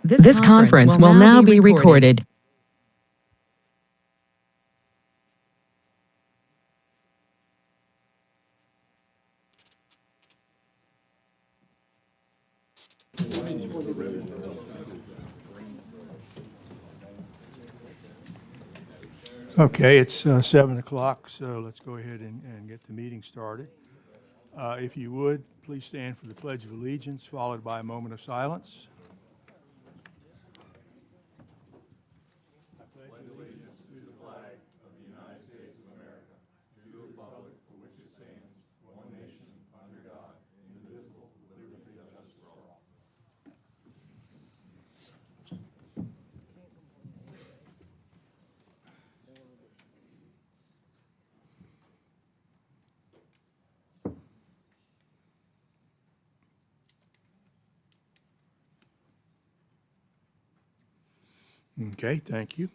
This conference will now be recorded. Okay, it's 7 o'clock, so let's go ahead and get the meeting started. If you would, please stand for the Pledge of Allegiance, followed by a moment of silence. Okay, thank you.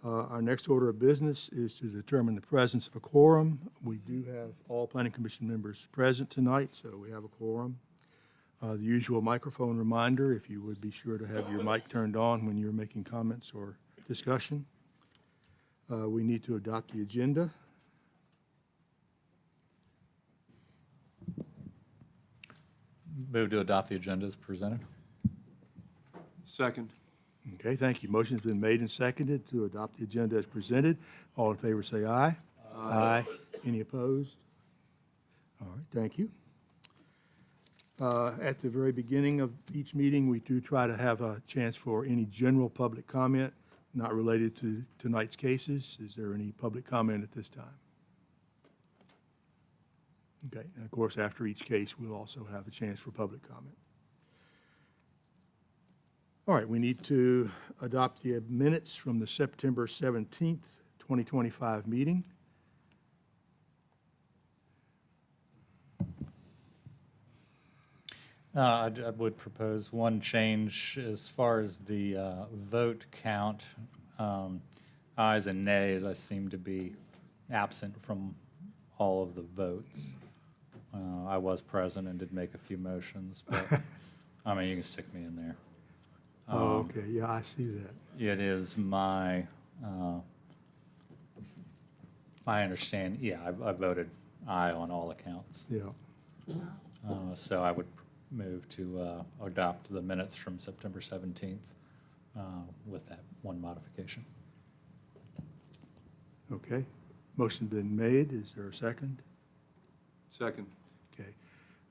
Our next order of business is to determine the presence of a quorum. We do have all Planning Commission members present tonight, so we have a quorum. The usual microphone reminder, if you would be sure to have your mic turned on when you're making comments or discussion. We need to adopt the agenda. Move to adopt the agenda as presented. Second. Okay, thank you. Motion's been made and seconded to adopt the agenda as presented. All in favor say aye. Aye. Any opposed? All right, thank you. At the very beginning of each meeting, we do try to have a chance for any general public comment not related to tonight's cases. Is there any public comment at this time? Okay, and of course, after each case, we'll also have a chance for public comment. All right, we need to adopt the minutes from the September 17th, 2025 meeting. I would propose one change as far as the vote count. Ayes and nays, I seem to be absent from all of the votes. I was present and did make a few motions, but I mean, you can stick me in there. Oh, okay, yeah, I see that. It is my understanding, yeah, I voted aye on all accounts. Yeah, So I would move to adopt the minutes from September 17th with that one modification. okay. Motion's been made. Is there a second? Second. Okay.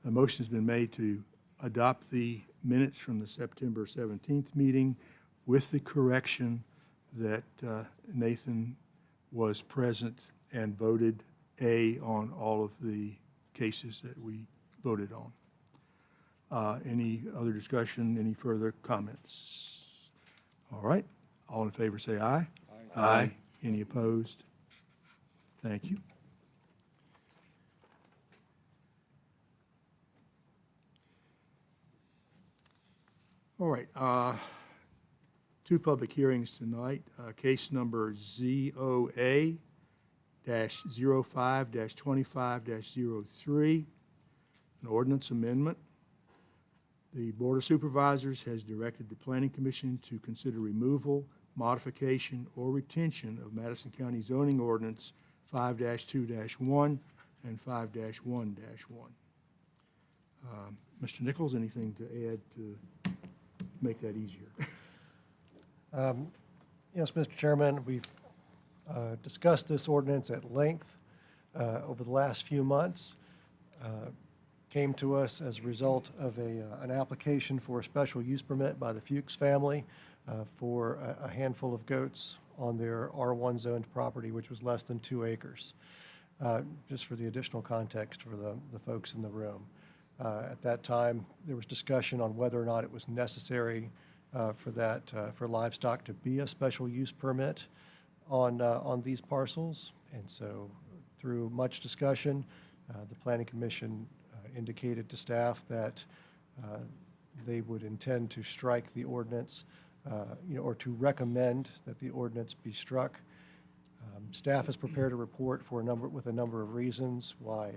A motion's been made to adopt the minutes from the September 17th meeting with the correction that Nathan was present and voted A on all of the cases that we voted on. Any other discussion, any further comments? All right. All in favor say aye. Aye. Aye. Any opposed? Thank you. All right, two public hearings tonight. Case number ZOA-05-25-03, an ordinance amendment. The Board of Supervisors has directed the Planning Commission to consider removal, modification, or retention of Madison County zoning ordinance 5-2-1 and 5-1-1. Mr. Nichols, anything to add to make that easier? Yes, Mr. Chairman, we've discussed this ordinance at length over the last few months. Came to us as a result of an application for a special use permit by the Fuchs family for a handful of goats on their R1 zoned property, which was less than 2 acres. Just for the additional context for the folks in the room. At that time, there was discussion on whether or not it was necessary for livestock to be a special use permit on these parcels. And so through much discussion, the Planning Commission indicated to staff that they would intend to strike the ordinance, or to recommend that the ordinance be struck. Staff has prepared a report with a number of reasons why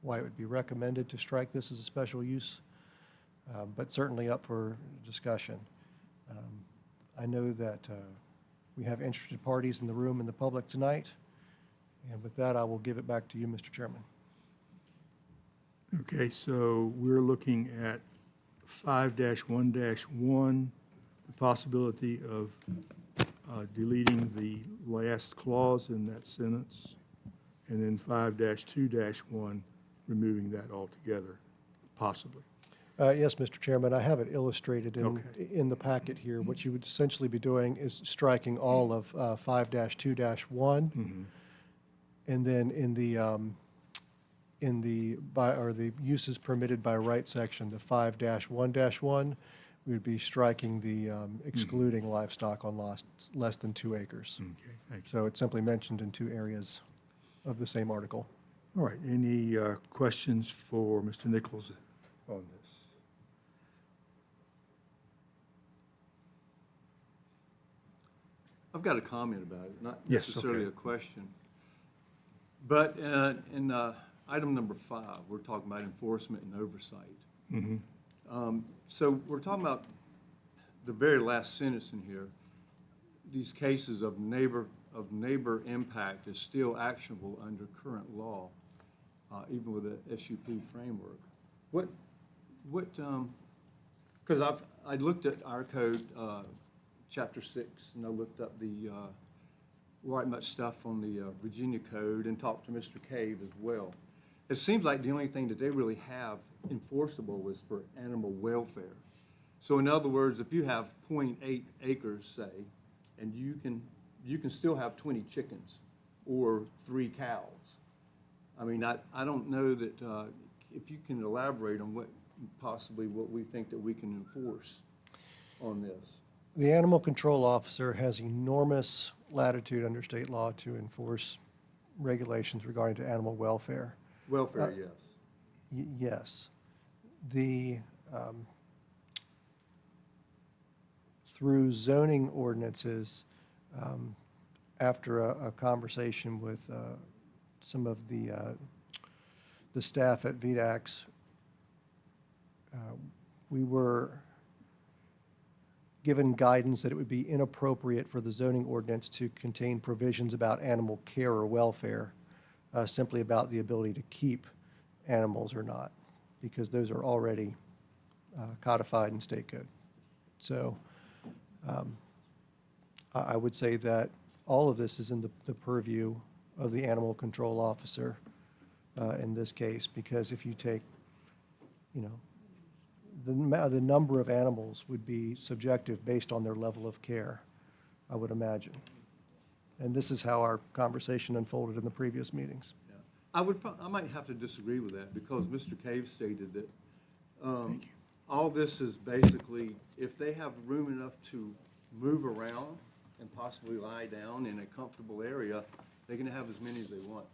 it would be recommended to strike this as a special use but certainly up for discussion. I know that we have interested parties in the room and the public tonight, and with that, I will give it back to you, Mr. Chairman. Okay, so we're looking at 5-1-1, the possibility of deleting the last clause in that sentence, and then 5-2-1, removing that altogether, possibly. Yes, Mr. Chairman, I have it illustrated Okay. in the packet here. What you would essentially be doing is striking all of 5-2-1, and then in the uses permitted by right section, the 5-1-1, we would be striking the excluding livestock on lots less than 2 acres. Okay, thank you. So it's simply mentioned in 2 areas of the same article. All right, any questions for Mr. Nichols on this? I've got a comment about it, not Yes, necessarily okay. a question. But in item number 5, we're talking about enforcement and oversight. So we're talking about the very last sentence in here. These cases of neighbor impact is still actionable under current law, even with the SUP framework. Because I looked at our code, Chapter 6, and I looked up the right much stuff on the Virginia Code and talked to Mr. Cave as well. It seems like the only thing that they really have enforceable was for animal welfare. So in other words, if you have 0.8 acres, say, and you can still have 20 chickens or 3 cows. I mean, I don't know that, if you can elaborate on what we think that we can enforce on this. The animal control officer has enormous latitude under state law to enforce regulations regarding to animal welfare. Welfare, yes. Yes. Through zoning ordinances, after a conversation with some of the staff at VDAX, we were given guidance that it would be inappropriate for the zoning ordinance to contain provisions about animal care or welfare, simply about the ability to keep animals or not, because those are already codified in state code. So I would say that all of this is in the purview of the animal control officer in this case, because if you take, the number of animals would be subjective based on their level of care, I would imagine. And this is how our conversation unfolded in the previous meetings. Yeah. I might have to disagree with that because Mr. Cave stated that all this is basically, if they have room enough to move around and possibly lie down in a comfortable area, they can have as many as they want.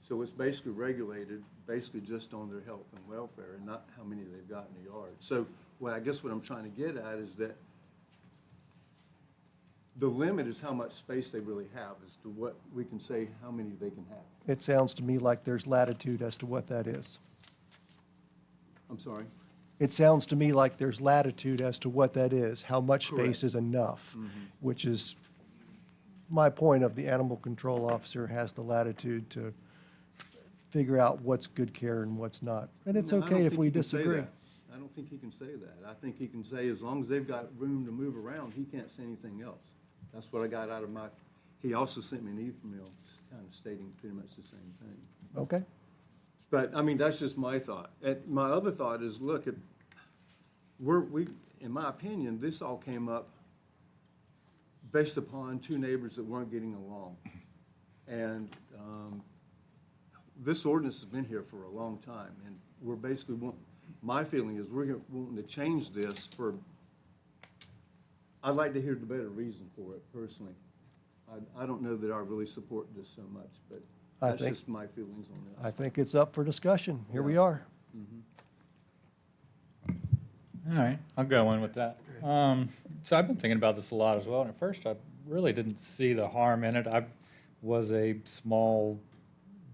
So it's basically regulated basically just on their health and welfare and not how many they've got in the yard. So I guess what I'm trying to get at is that the limit is how much space they really have as to what we can say how many they can have. It sounds to me like there's latitude as to what that is. I'm sorry? It sounds to me like there's latitude as to what that is, how much space Correct. is enough, which is my point of the animal control officer has the latitude to figure out what's good care and what's not. And it's No, I okay don't if think we he can say disagree. that. I don't think he can say that. I think he can say as long as they've got room to move around, he can't say anything else. That's what I got out of he also sent me an email kind of stating pretty much the same thing. Okay. But, I mean, that's just my thought. And my other thought is, look, in my opinion, this all came up based upon 2 neighbors that weren't getting along. And this ordinance has been here for a long time, and we're basically, my feeling is we're wanting to change this I'd like to hear the better reason for it, personally. I don't know that I really support this so much, but that's just my feelings on this. I think it's up for discussion. Here we Yeah. are. All right, I'll go in with that. So I've been thinking about this a lot as well, and at first I really didn't see the harm in it. I was a small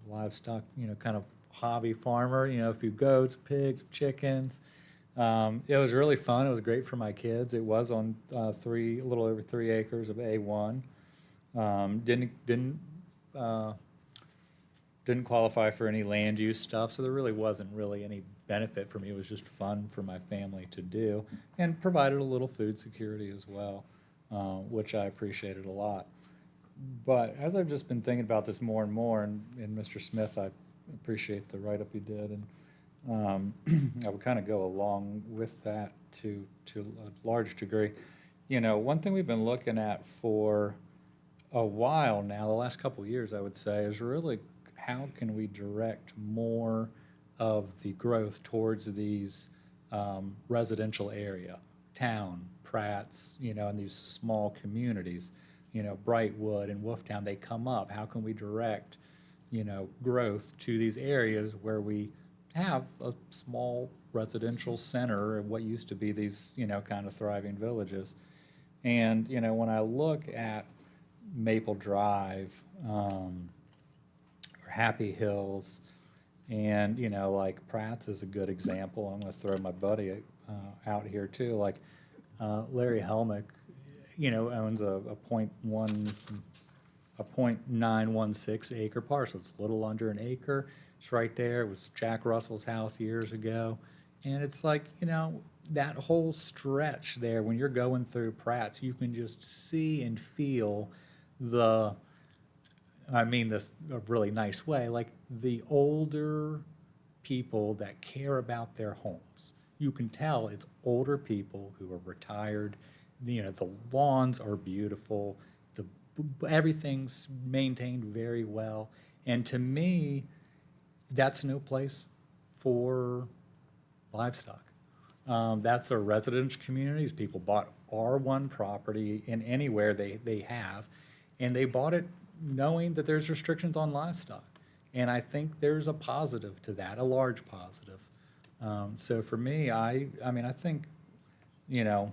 livestock, kind of hobby farmer, a few goats, pigs, chickens. It was really fun. It was great for my kids. It was on a little over 3 acres of A1. Didn't qualify for any land use stuff, so there really wasn't really any benefit for me. It was just fun for my family to do, and provided a little food security as well, which I appreciated a lot. But as I've just been thinking about this more and more, and Mr. Smith, I appreciate the write-up you did, and I would kind of go along with that to a large degree. You know, one thing we've been looking at for a while now, the last couple of years, I would say, is really how can we direct more of the growth towards these residential area, town, Pratt's, you know, and these small communities, you know, Brightwood and Wolftown, they come up. How can we direct, you know, growth to these areas where we have a small residential center of what used to be these, you know, kind of thriving villages? And, you know, when I look at Maple Drive, or Happy Hills, and, you know, like Pratt's is a good example. I'm going to throw my buddy out here too. Like Larry Helmick, you know, owns a 0.916 acre parcel. It's a little under an acre. It's right there. It was Jack Russell's house years ago. And it's like, you know, that whole stretch there, when you're going through Pratt's, you can just see and feel I mean this a really nice way, like the older people that care about their homes. You can tell it's older people who are retired. You know, the lawns are beautiful. Everything's maintained very well. And to me, that's no place for livestock. That's a residential communities. People bought R1 property in anywhere they have, and they bought it knowing that there's restrictions on livestock. And I think there's a positive to that, a large positive. So for me, I mean, I think, you know,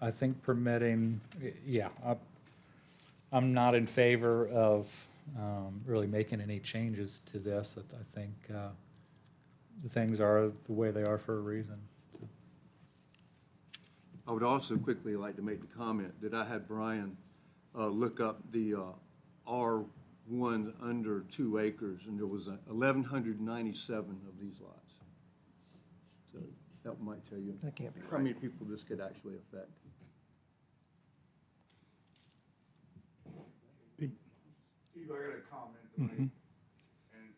I think permitting, yeah, I'm not in favor of really making any changes to this. I think the things are the way they are for a reason. I would also quickly like to make the comment that I had Brian look up the R1 under 2 acres, and there was 1,197 of these lots. So that might tell you That can't be how right. many people this could actually affect. Pete? Steve, I got a comment to make, and,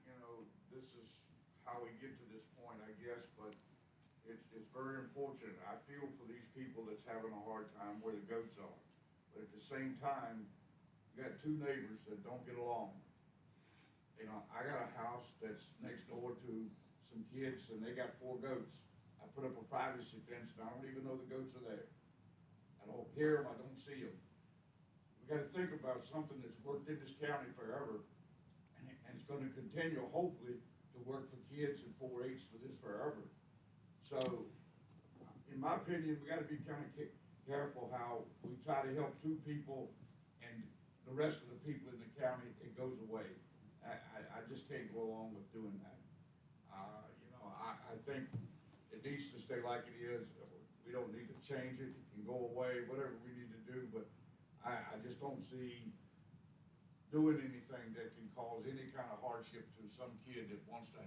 you know, this is how we get to this point, I guess, but it's very unfortunate. I feel for these people that's having a hard time where the goats are, but at the same time, you got 2 neighbors that don't get along. You know, I got a house that's next door to some kids, and they got 4 goats. I put up a privacy fence, and I don't even know the goats are there. I don't hear them, I don't see them. We gotta think about something that's worked in this county forever, and it's gonna continue, hopefully, to work for kids and 4-H for this forever. So, in my opinion, we gotta be kinda careful how we try to help 2 people, and the rest of the people in the county, it goes away. I just can't go along with doing that. You know, I think it needs to stay like it is. We don't need to change it. It can go away, whatever we need to do, but I just don't see doing anything that can cause any kind of hardship to some kid that wants to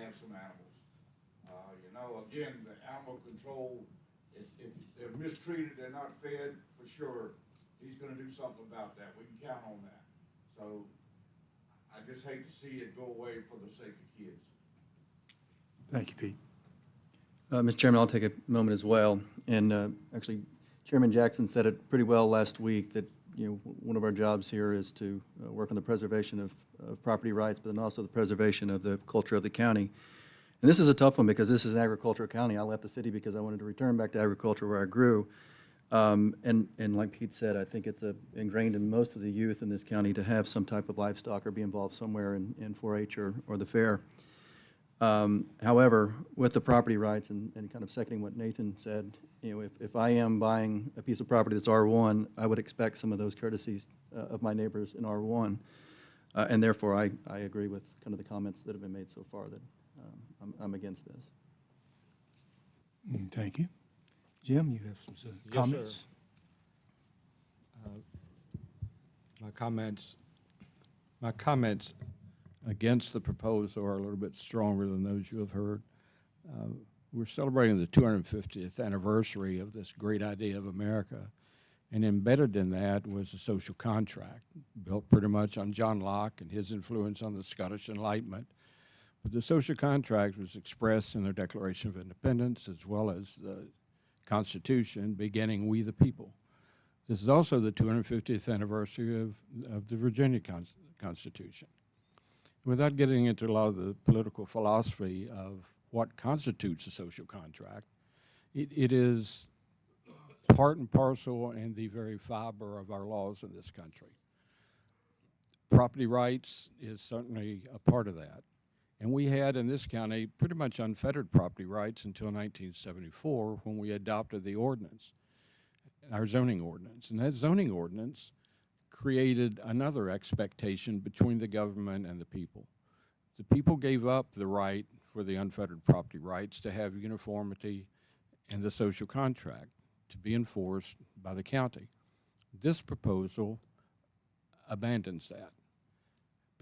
have some animals. You know, again, the animal control, if they're mistreated, they're not fed, for sure, he's gonna do something about that. We can count on that. So I just hate to see it go away for the sake of kids. Thank you, Pete. Mr. Chairman, I'll take a moment as well. And actually, Chairman Jackson said it pretty well last week that, you know, one of our jobs here is to work on the preservation of property rights, but then also the preservation of the culture of the county. And this is a tough one because this is an agricultural county. I left the city because I wanted to return back to agriculture where I grew. And like Pete said, I think it's ingrained in most of the youth in this county to have some type of livestock or be involved somewhere in 4-H or the fair. However, with the property rights and kind of seconding what Nathan said, you know, if I am buying a piece of property that's R1, I would expect some of those courtesies of my neighbors in R1. And therefore, I agree with kind of the comments that have been made so far that I'm against this. Thank you. Jim, you have some comments? My comments against the proposal are a little bit stronger than those you have heard. We're celebrating the 250th anniversary of this great idea of America, and embedded in that was a social contract built pretty much on John Locke and his influence on the Scottish Enlightenment. But the social contract was expressed in the Declaration of Independence as well as the Constitution, beginning "We the people." This is also the 250th anniversary of the Virginia Constitution. Without getting into a lot of the political philosophy of what constitutes a social contract, it is part and parcel and the very fiber of our laws in this country. Property rights is certainly a part of that. And we had in this county pretty much unfettered property rights until 1974 when we adopted the ordinance, our zoning ordinance. And that zoning ordinance created another expectation between the government and the people. The people gave up the right for the unfettered property rights to have uniformity in the social contract to be enforced by the county. This proposal abandons that.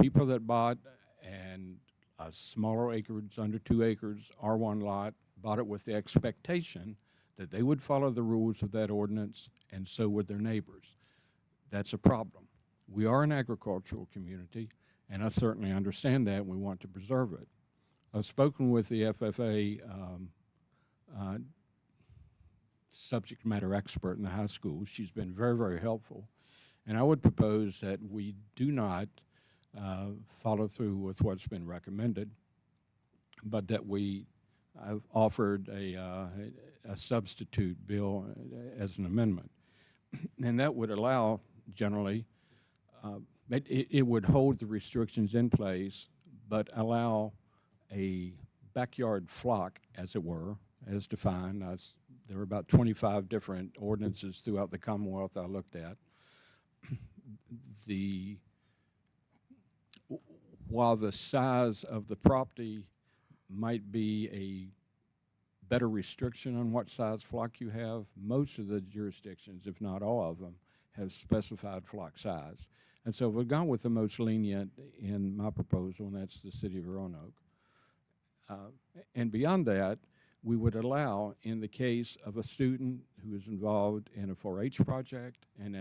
People that bought and a smaller acreage, under 2 acres, R1 lot, bought it with the expectation that they would follow the rules of that ordinance, and so would their neighbors. That's a problem. We are an agricultural community, and I certainly understand that, and we want to preserve it. I've spoken with the FFA subject matter expert in the high school. She's been very, very helpful, and I would propose that we do not follow through with what's been recommended, but that we have offered a substitute bill as an amendment. And that would allow, generally, it would hold the restrictions in place, but allow a backyard flock, as it were, as defined. There were about 25 different ordinances throughout the Commonwealth I looked at. While the size of the property might be a better restriction on what size flock you have, most of the jurisdictions, if not all of them, have specified flock size. And so we've gone with the most lenient in my proposal, and that's the city of Roanoke. And beyond that, we would allow, in the case of a student who is involved in a 4-H project, an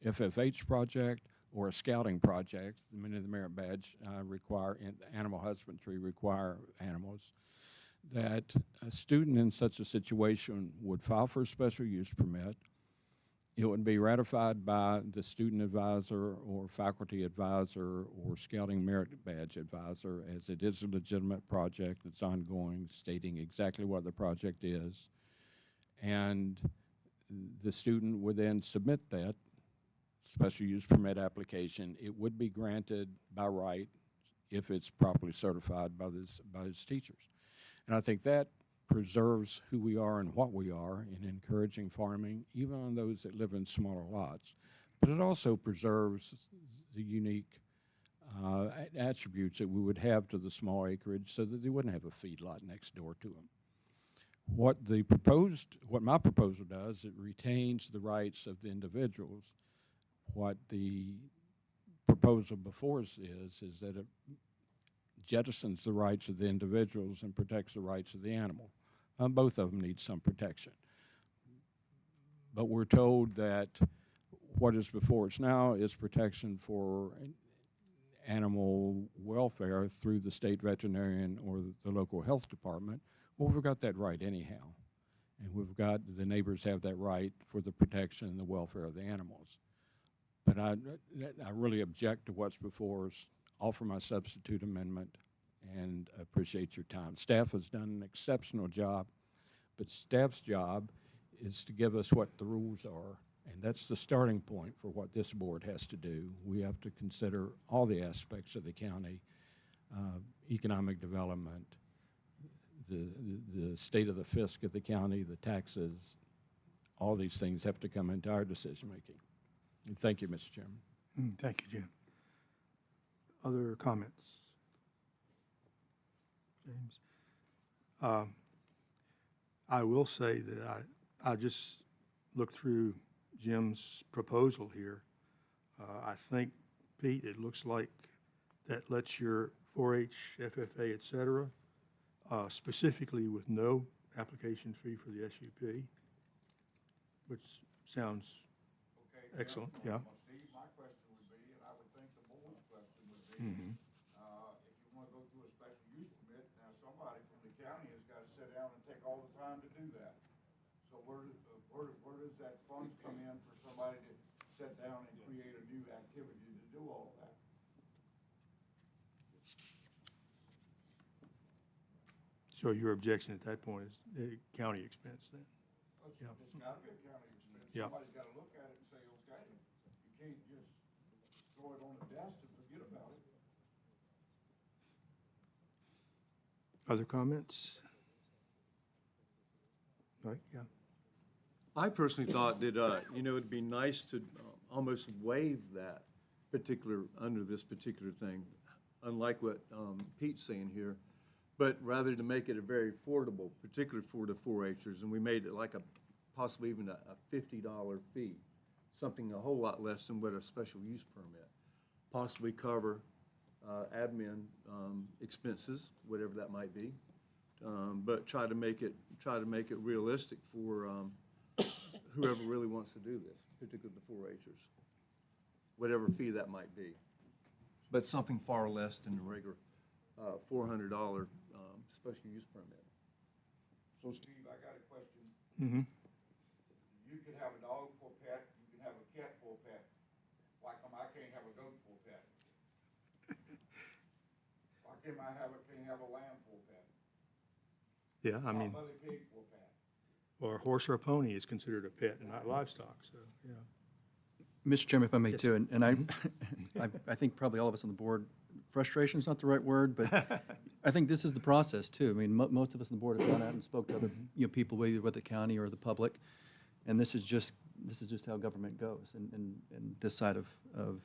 FFH project, or a scouting project, many of the merit badge require, animal husbandry require animals, that a student in such a situation would file for a special use permit. It would be ratified by the student advisor or faculty advisor or scouting merit badge advisor, as it is a legitimate project that's ongoing, stating exactly what the project is. And the student would then submit that special use permit application. It would be granted by right if it's properly certified by his teachers. And I think that preserves who we are and what we are in encouraging farming, even on those that live in smaller lots. But it also preserves the unique attributes that we would have to the small acreage so that they wouldn't have a feedlot next door to them. What my proposal does, it retains the rights of the individuals. What the proposal before us is that it jettisons the rights of the individuals and protects the rights of the animal. Both of them need some protection. But we're told that what is before us now is protection for animal welfare through the state veterinarian or the local health department. Well, we've got that right anyhow. And the neighbors have that right for the protection and the welfare of the animals. But I really object to what's before us, offer my substitute amendment, and appreciate your time. Staff has done an exceptional job, but staff's job is to give us what the rules are, and that's the starting point for what this board has to do. We have to consider all the aspects of the county, economic development, the state of the fisc of the county, the taxes. All these things have to come into our decision-making. And thank you, Mr. Chairman. Thank you, Jim. Other comments? James? I will say that I just looked through Jim's proposal here. I think, Pete, it looks like that lets your 4-H, FFA, et cetera, specifically with no application fee for the SUP, which sounds Okay, excellent, yeah. Well, Steve, my question would be, and I would think the board's question would be, if you wanna go through a special use permit, now somebody from the county has gotta sit down and take all the time to do that. So where does that funds come in for somebody to sit down and create a new activity to do all that? So your objection at that point is county expense then? It's gotta be a county expense. Yeah. Somebody's gotta look at it and say, okay, you can't just throw it on the desk and forget about it. Other comments? Right, yeah. I personally thought that, it'd be nice to almost waive that under this particular thing, unlike what Pete's saying here, but rather to make it a very affordable, particularly for the 4-Hers, and we made it like possibly even a $50 fee, something a whole lot less than what a special use permit. Possibly cover admin expenses, whatever that might be, but try to make it realistic for whoever really wants to do this, particularly the 4-Hers, whatever fee that might be. But something far less than the regular $400 special use permit. So Steve, I got a question. You can have a dog for a pet, you can have a cat for a pet. Why come I can't have a goat for a pet? Why can't can't have a lamb for a pet? Yeah, I mean, Pot belly pig for a pet? or a horse or a pony is considered a pet and not livestock, so, yeah. Mr. Chairman, if I may too, and I think probably all of us on the board, frustration is not the right word, but I think this is the process too. I mean, most of us on the board have gone out and spoke to other, people, either with the county or the public, and this is just how government goes, and this side of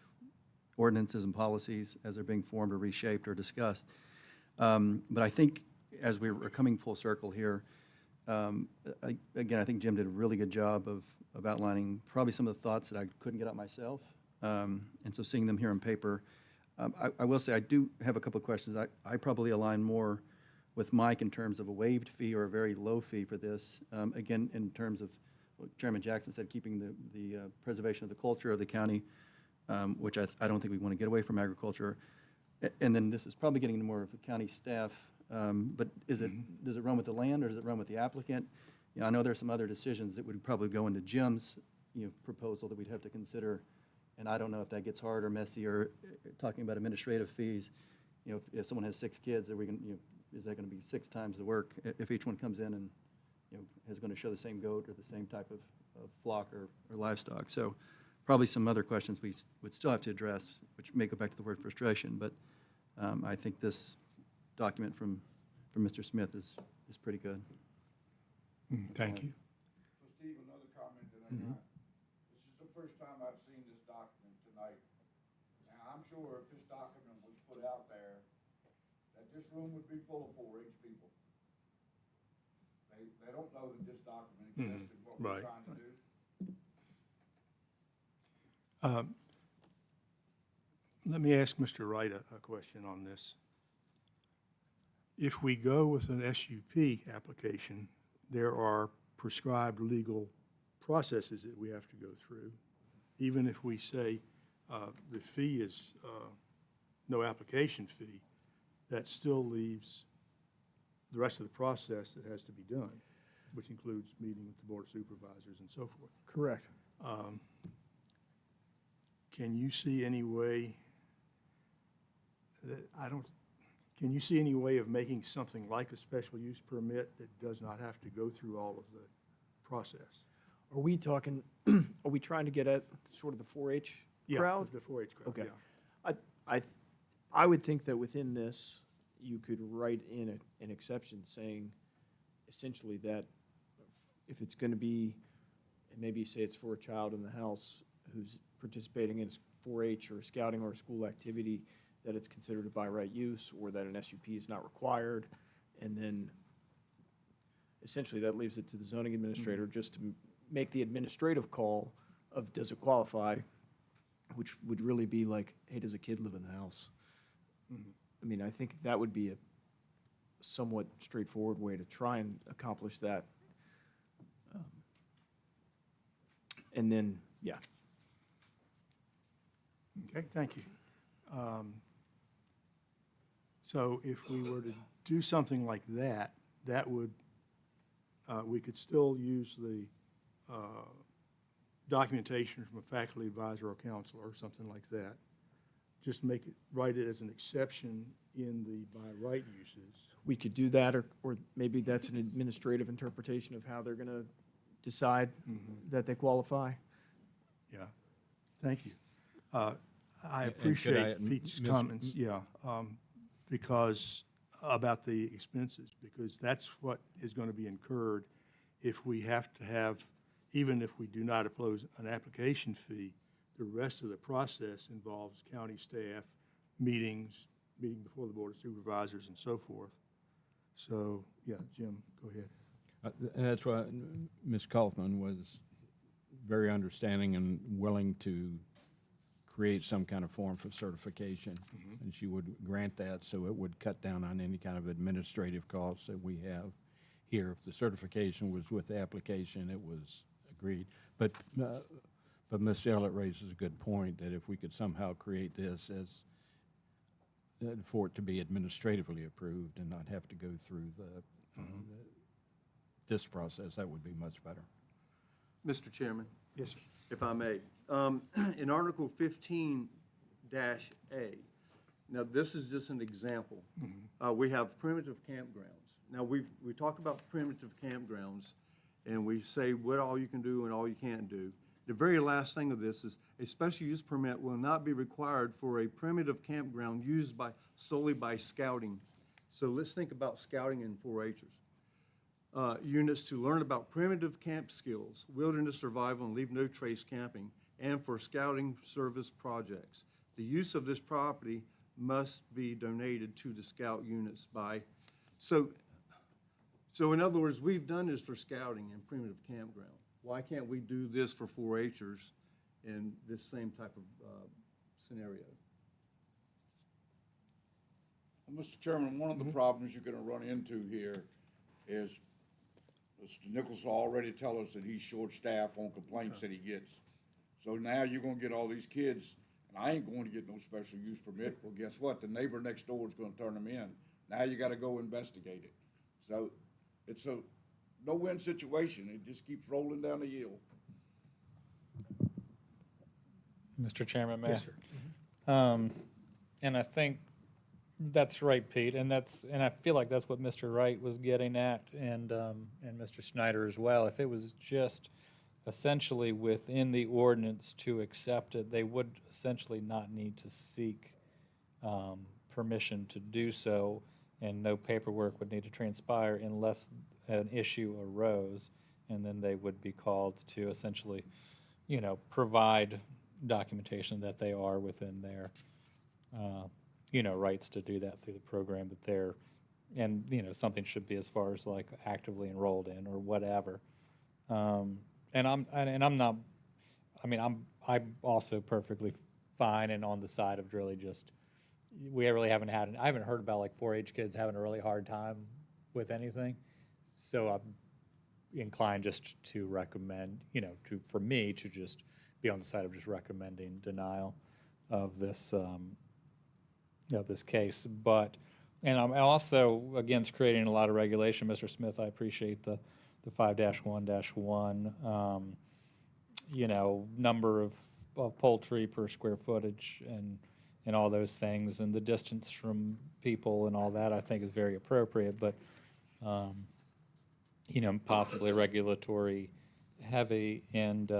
ordinances and policies as they're being formed or reshaped or discussed. But I think as we're coming full circle here, again, I think Jim did a really good job of outlining probably some of the thoughts that I couldn't get out myself. And so seeing them here on paper, I will say I do have a couple of questions. I probably align more with Mike in terms of a waived fee or a very low fee for this. Again, in terms of what Chairman Jackson said, keeping the preservation of the culture of the county, which I don't think we want to get away from agriculture. And then this is probably getting into more of the county staff. But does it run with the land or does it run with the applicant? I know there's some other decisions that would probably go into Jim's, proposal that we'd have to consider. And I don't know if that gets hard or messy or talking about administrative fees. If someone has 6 kids, is that going to be 6 times the work if each one comes in and, is going to show the same goat or the same type of flock or livestock? So probably some other questions we would still have to address, which may go back to the word frustration. But I think this document from Mr. Smith is pretty good. Thank you. So Steve, another comment that I got. This is the first time I've seen this document tonight. Now, I'm sure if this document was put out there, that this room would be full of 4-H people. They don't know that this document exists and what we're Right. trying to do. Let me ask Mr. Wright a question on this. If we go with an SUP application, there are prescribed legal processes that we have to go through. Even if we say the fee is no application fee, that still leaves the rest of the process that has to be done, which includes meeting with the Board of Supervisors and so forth. Correct. Can you see any way can you see any way of making something like a special use permit that does not have to go through all of the process? Are we talking, are we trying to get at sort of the 4-H crowd? Yeah, the 4-H crowd, Okay. yeah. I would think that within this, you could write in an exception saying essentially that if it's going to be, and maybe you say it's for a child in the house who's participating in 4-H or scouting or a school activity, that it's considered a by right use or that an SUP is not required. And then essentially that leaves it to the zoning administrator just to make the administrative call of does it qualify, which would really be like, hey, does a kid live in the house? I mean, I think that would be a somewhat straightforward way to try and accomplish that. And then, yeah. Okay, thank you. So if we were to do something like that, that would, we could still use the documentation from a faculty advisor or counselor or something like that. Just make it, write it as an exception in the by right uses. We could do that, or maybe that's an administrative interpretation of how they're gonna decide that they qualify. Yeah, thank you. I could appreciate I- Pete's Ms. comments, yeah, because, about the expenses, because that's what is going to be incurred if we have to have, even if we do not oppose an application fee, the rest of the process involves county staff, meeting before the Board of Supervisors and so forth. So, yeah, Jim, go ahead. And that's why Ms. Kaufman was very understanding and willing to create some kind of form for certification. And she would grant that, so it would cut down on any kind of administrative costs that we have here. If the certification was with the application, it was agreed. But Ms. Ellett raises a good point, that if we could somehow create this as, for it to be administratively approved and not have to go through this process, that would be much better. Mr. Chairman, Yes, sir. if I may. In Article 15-A, now this is just an example. We have primitive campgrounds. Now, we talk about primitive campgrounds, and we say what all you can do and all you can't do. The very last thing of this is a special use permit will not be required for a primitive campground used solely by scouting. So let's think about scouting and 4-Hers. Units to learn about primitive camp skills, wilderness survival, and leave no trace camping, and for scouting service projects. The use of this property must be donated to the scout units by, so in other words, we've done this for scouting and primitive campground. Why can't we do this for 4-Hers in this same type of scenario? Well, Mr. Chairman, one of the problems you're gonna run into here is Mr. Nichols will already tell us that he's short-staffed on complaints that he gets. So now you're gonna get all these kids, and I ain't going to get no special use permit. Well, guess what? The neighbor next door is gonna turn them in. Now you gotta go investigate it. So it's a no-win situation. It just keeps rolling down the hill. Mr. Chairman, may I? Yes, sir. And I think that's right, Pete, and I feel like that's what Mr. Wright was getting at, and Mr. Snyder as well. If it was just essentially within the ordinance to accept it, they would essentially not need to seek permission to do so, and no paperwork would need to transpire unless an issue arose, and then they would be called to essentially, provide documentation that they are within their, rights to do that through the program that they're, and, something should be as far as like actively enrolled in or whatever. I'm also perfectly fine and on the side of really just, I haven't heard about like 4-H kids having a really hard time with anything. So I'm inclined just to recommend, for me to just be on the side of just recommending denial of this case. But, and I'm also against creating a lot of regulation. Mr. Smith, I appreciate the 5-1-1, number of poultry per square footage and all those things, and the distance from people and all that, I think is very appropriate, but, possibly regulatory heavy, and,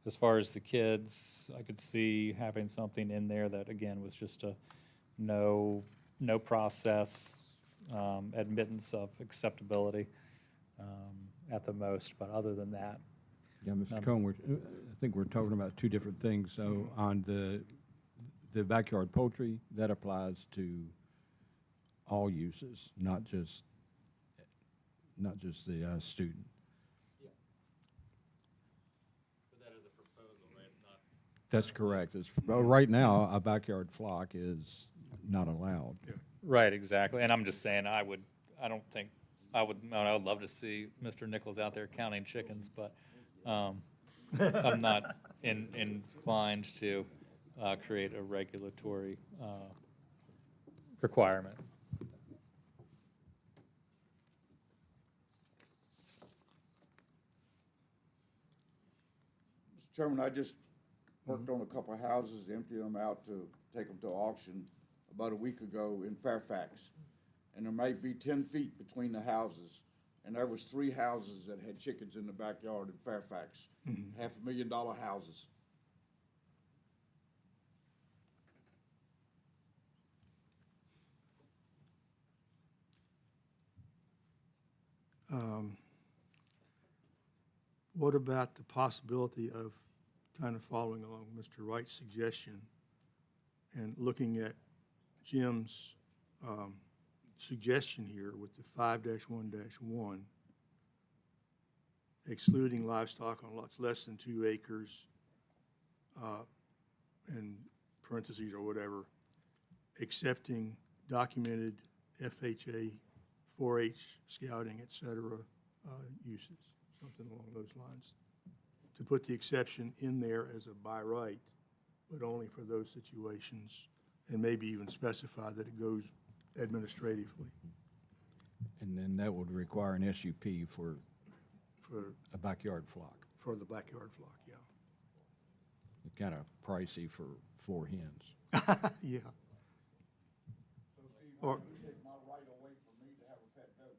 as far as the kids, I could see having something in there that, again, was just a no process, admittance of acceptability, at the most, but other than that. Yeah, Mr. Cohen, I think we're talking about two different things. So on the backyard poultry, that applies to all uses, not just not just the student. That's correct. Right now, a backyard flock is not allowed. Right, exactly. And I'm just saying, I would love to see Mr. Nichols out there counting chickens, but I'm not inclined to create a regulatory requirement. Mr. Chairman, I just worked on a couple of houses, emptied them out to take them to auction about a week ago in Fairfax. And there might be 10 feet between the houses. And there was 3 houses that had chickens in the backyard in Fairfax, $500,000 houses. What about the possibility of kind of following along Mr. Wright's suggestion and looking at Jim's suggestion here with the 5-1-1, excluding livestock on lots less than 2 acres, in parentheses or whatever, accepting documented FHA, 4-H scouting, et cetera, uses, something along those lines. To put the exception in there as a by right, but only for those situations, and maybe even specify that it goes administratively And then that would require an SUP for for, a backyard flock. for the backyard flock, yeah. Kind of pricey for 4 hens. Yeah. So Steve, Or- you take my right away from me to have a pet goat.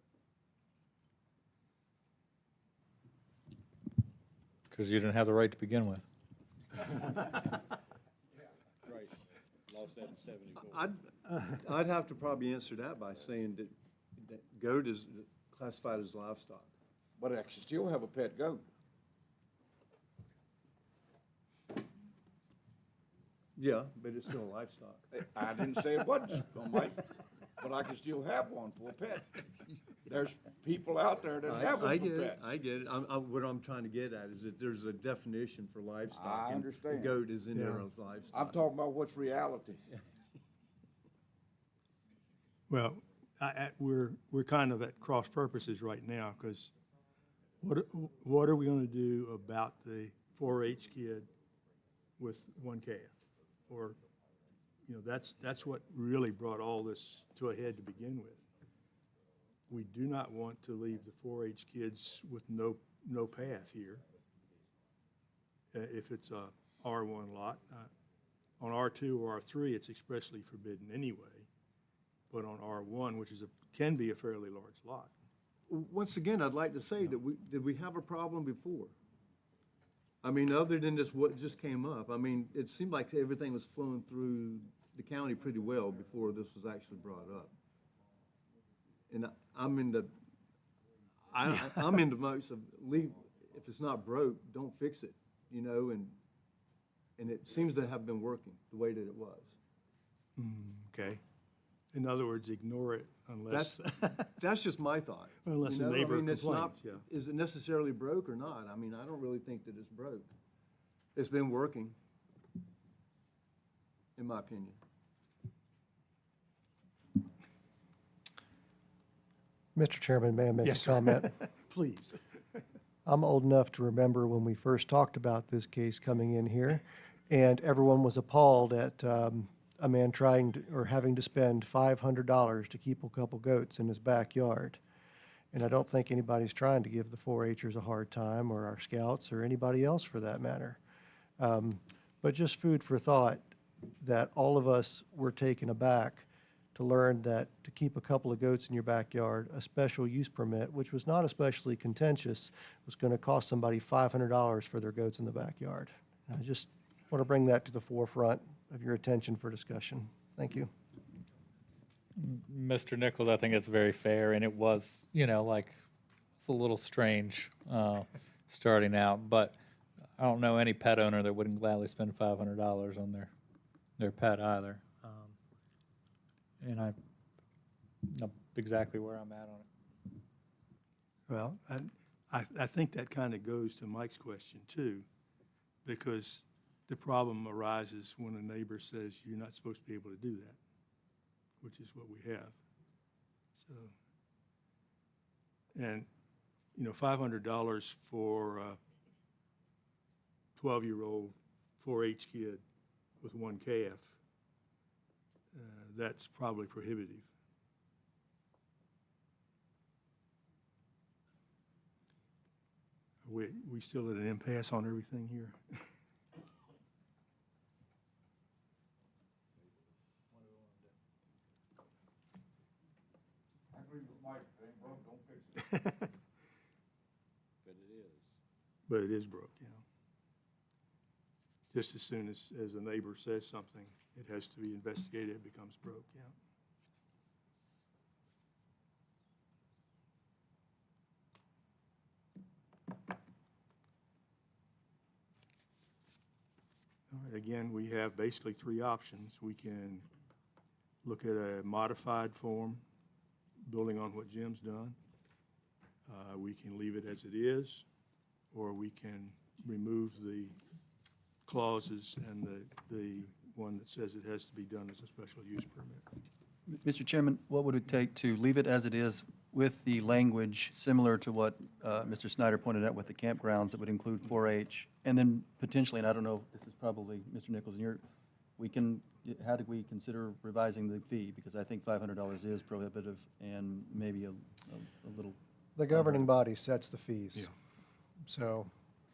Because you didn't have the right to begin with. Right. Lost that in 74. I'd have to probably answer that by saying that goat is classified as livestock. But I can still have a pet goat. Yeah, but it's still livestock. I didn't say it wasn't, Mike, but I can still have one for a pet. There's people out there that have I them for get it, pets. I get it. What I'm trying to get at is that there's a definition for livestock. I and understand. the goat is in there Yeah. as livestock. I'm talking about what's reality. Well, we're kind of at cross purposes right now, because what are we gonna do about the 4-H kid with 1 calf? Or, that's what really brought all this to a head to begin with. We do not want to leave the 4-H kids with no path here. If it's a R1 lot, on R2 or R3, it's expressly forbidden anyway. But on R1, which can be a fairly large lot. Once again, I'd like to say that did we have a problem before? I mean, other than this, what just came up, I mean, it seemed like everything was flowing through the county pretty well before this was actually brought up. And I'm in the most of leave, if it's not broke, don't fix it, and it seems to have been working the way that it was. Okay. In other words, ignore it unless, That's just my thought. unless you the know? neighbor I mean, it's not- complains, yeah. Is it necessarily broke or not? I mean, I don't really think that it's broke. It's been working, in my opinion. Mr. Chairman, may I make a Yes, sir. comment? Please. I'm old enough to remember when we first talked about this case coming in here, and everyone was appalled at a man trying to, or having to spend $500 to keep a couple goats in his backyard. And I don't think anybody's trying to give the 4-H'ers a hard time, or our scouts, or anybody else for that matter. But just food for thought, that all of us were taken aback to learn that to keep a couple of goats in your backyard, a special use permit, which was not especially contentious, was going to cost somebody $500 for their goats in the backyard. And I just want to bring that to the forefront of your attention for discussion. Thank you. Mr. Nichols, I think it's very fair, and it was, it's a little strange starting out, but I don't know any pet owner that wouldn't gladly spend $500 on their pet either. And I know exactly where I'm at on it. Well, I think that kind of goes to Mike's question too, because the problem arises when a neighbor says you're not supposed to be able to do that, which is what we have. So, and, you know, $500 for a 12-year-old 4-H kid with one calf, that's probably prohibitive. We still at an impasse on everything here? I agree with Mike, if it ain't broke, don't fix it. But it is. But it is broke, you know. Just as soon as a neighbor says something, it has to be investigated, it becomes broke, yeah. All right, again, we have basically three options. We can look at a modified form, building on what Jim's done. We can leave it as it is, or we can remove the clauses and the one that says it has to be done as a special use permit. Mr. Chairman, what would it take to leave it as it is with the language similar to what Mr. Snyder pointed out with the campgrounds that would include 4-H? And then potentially, and I don't know, this is probably, Mr. Nichols, how do we consider revising the fee? Because I think $500 is prohibitive and maybe a little. The governing body sets the fees. So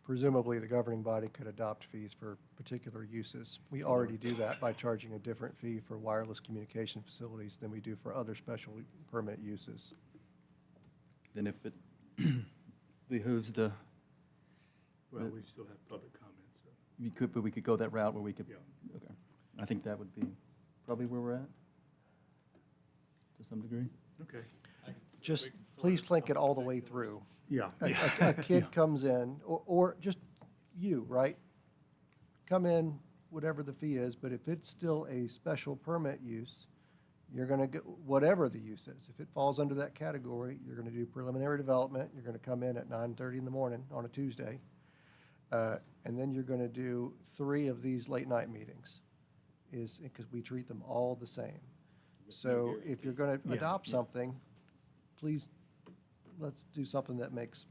presumably, the governing body could adopt fees for particular uses. We already do that by charging a different fee for wireless communication facilities than we do for other special permit uses. Then if it behooves the, Well, we still have public comment, so. we could go that route where we could, Yeah. okay. I think that would be probably where we're at, to some degree. Okay. Just please think it all the way through. Yeah. A kid comes in, or just you, right? Come in, whatever the fee is, but if it's still a special permit use, you're gonna get, whatever the use is, if it falls under that category, you're gonna do preliminary development, you're gonna come in at 9:30 in the morning on a Tuesday, and then you're gonna do 3 of these late-night meetings, because we treat them all the same. So if you're gonna adopt something, please, let's do something that makes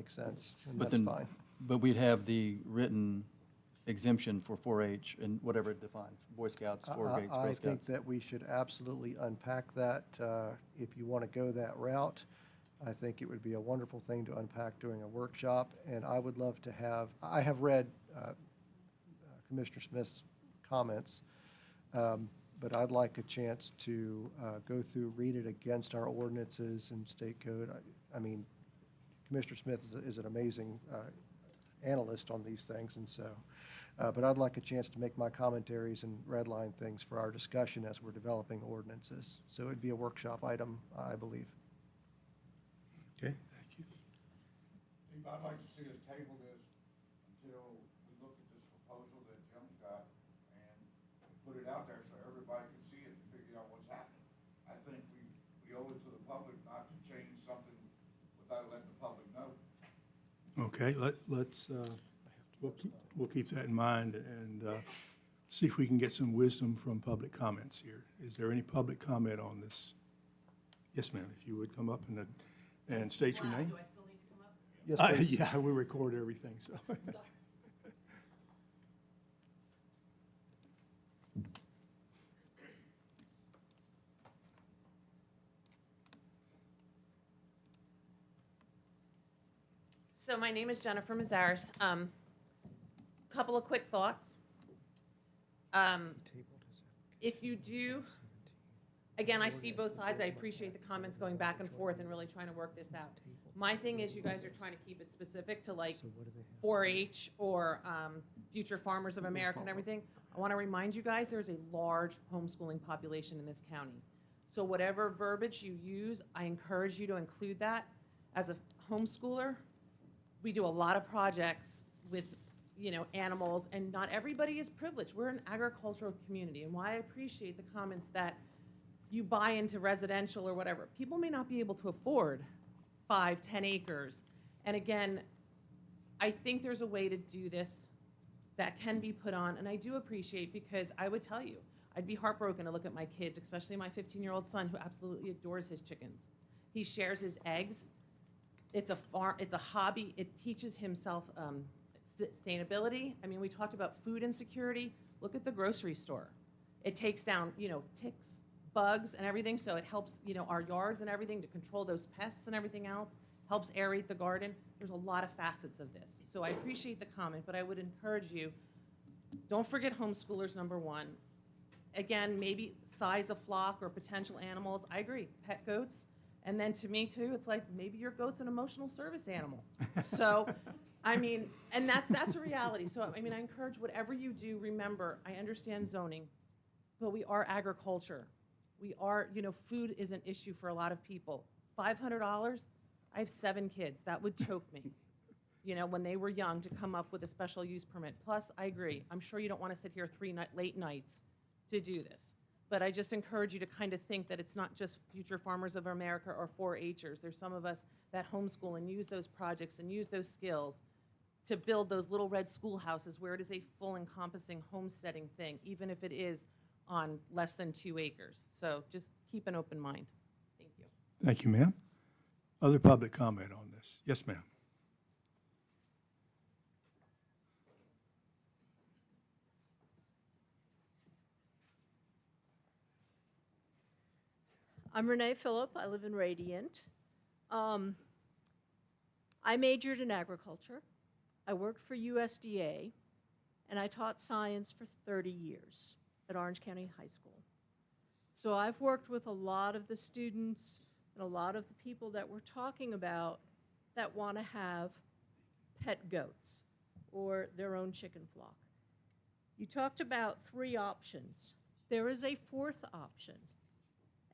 sense, and But that's then- fine. But we'd have the written exemption for 4-H and whatever it defines, Boy Scouts, 4-H, Girl I Scouts. think that we should absolutely unpack that. If you want to go that route, I think it would be a wonderful thing to unpack during a workshop. And I would love to have, I have read Commissioner Smith's comments, but I'd like a chance to go through, read it against our ordinances and state code. I mean, Commissioner Smith is an amazing analyst on these things, and so, but I'd like a chance to make my commentaries and redline things for our discussion as we're developing ordinances. So it'd be a workshop item, I believe. Okay, thank you. Steve, I'd like to see us table this until we look at this proposal that Jim's got and put it out there so everybody can see it and figure out what's happening. I think we owe it to the public not to change something without letting the public know. Okay, let's, we'll keep that in mind and see if we can get some wisdom from public comments here. Is there any public comment on this? Yes, ma'am, if you would come up and state your name. Do I still need to come up? Yes, please. Yeah, we record everything, so. So my name is Jennifer Mazzaris. Couple of quick thoughts. If you do, again, I see both sides. I appreciate the comments going back and forth and really trying to work this out. My thing is you guys are trying to keep it specific to like 4-H or Future Farmers of America and everything. I want to remind you guys, there's a large homeschooling population in this county. So whatever verbiage you use, I encourage you to include that. As a homeschooler, we do a lot of projects with, you know, animals, and not everybody is privileged. We're an agricultural community, and why I appreciate the comments that you buy into residential or whatever. People may not be able to afford 5, 10 acres. And again, I think there's a way to do this that can be put on, and I do appreciate, because I would tell you, I'd be heartbroken to look at my kids, especially my 15-year-old son, who absolutely adores his chickens. He shares his eggs. It's a farm, it's a hobby. It teaches himself sustainability. I mean, we talked about food insecurity. Look at the grocery store. It takes down, ticks, bugs, and everything, so it helps, our yards and everything to control those pests and everything else, helps aerate the garden. There's a lot of facets of this. So I appreciate the comment, but I would encourage you, don't forget homeschoolers, number one. Again, maybe size of flock or potential animals. I agree, pet goats. And then to me too, it's like maybe your goat's an emotional service animal. So, I mean, and that's a reality. So, I mean, I encourage whatever you do, remember, I understand zoning, but we are agriculture. We are, food is an issue for a lot of people. $500, I have 7 kids. That would choke me. When they were young, to come up with a special use permit. Plus, I agree, I'm sure you don't want to sit here late nights to do this. But I just encourage you to kind of think that it's not just Future Farmers of America or 4-Hers. There's some of us that homeschool and use those projects and use those skills to build those little red schoolhouses where it is a full encompassing homesteading thing, even if it is on less than 2 acres. So just keep an open mind. Thank you. Thank you, ma'am. Other public comment on this? Yes, ma'am. I'm Renee Phillip. I live in Radiant. I majored in agriculture. I worked for USDA, and I taught science for 30 years at Orange County High School. So I've worked with a lot of the students and a lot of the people that we're talking about that want to have pet goats or their own chicken flock. You talked about 3 options. There is a 4th option,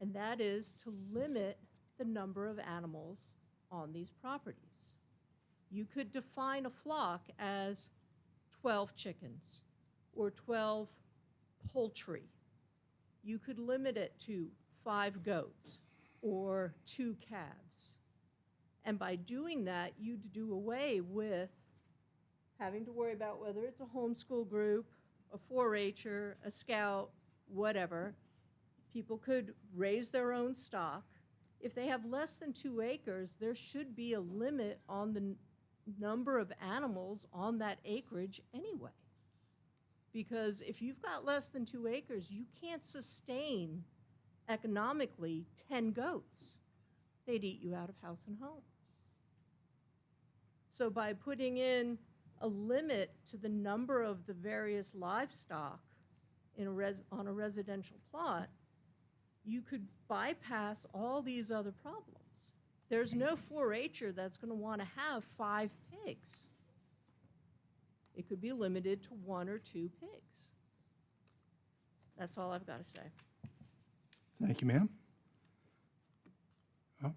and that is to limit the number of animals on these properties. You could define a flock as 12 chickens or 12 poultry. You could limit it to 5 goats or 2 calves. And by doing that, you'd do away with having to worry about whether it's a homeschool group, a 4-H'er, a scout, whatever. People could raise their own stock. If they have less than 2 acres, there should be a limit on the number of animals on that acreage anyway. Because if you've got less than 2 acres, you can't sustain economically 10 goats. They'd eat you out of house and home. So by putting in a limit to the number of the various livestock on a residential plot, you could bypass all these other problems. There's no 4-H'er that's going to want to have 5 pigs. It could be limited to 1 or 2 pigs. That's all I've got to say. Thank you, ma'am. Well,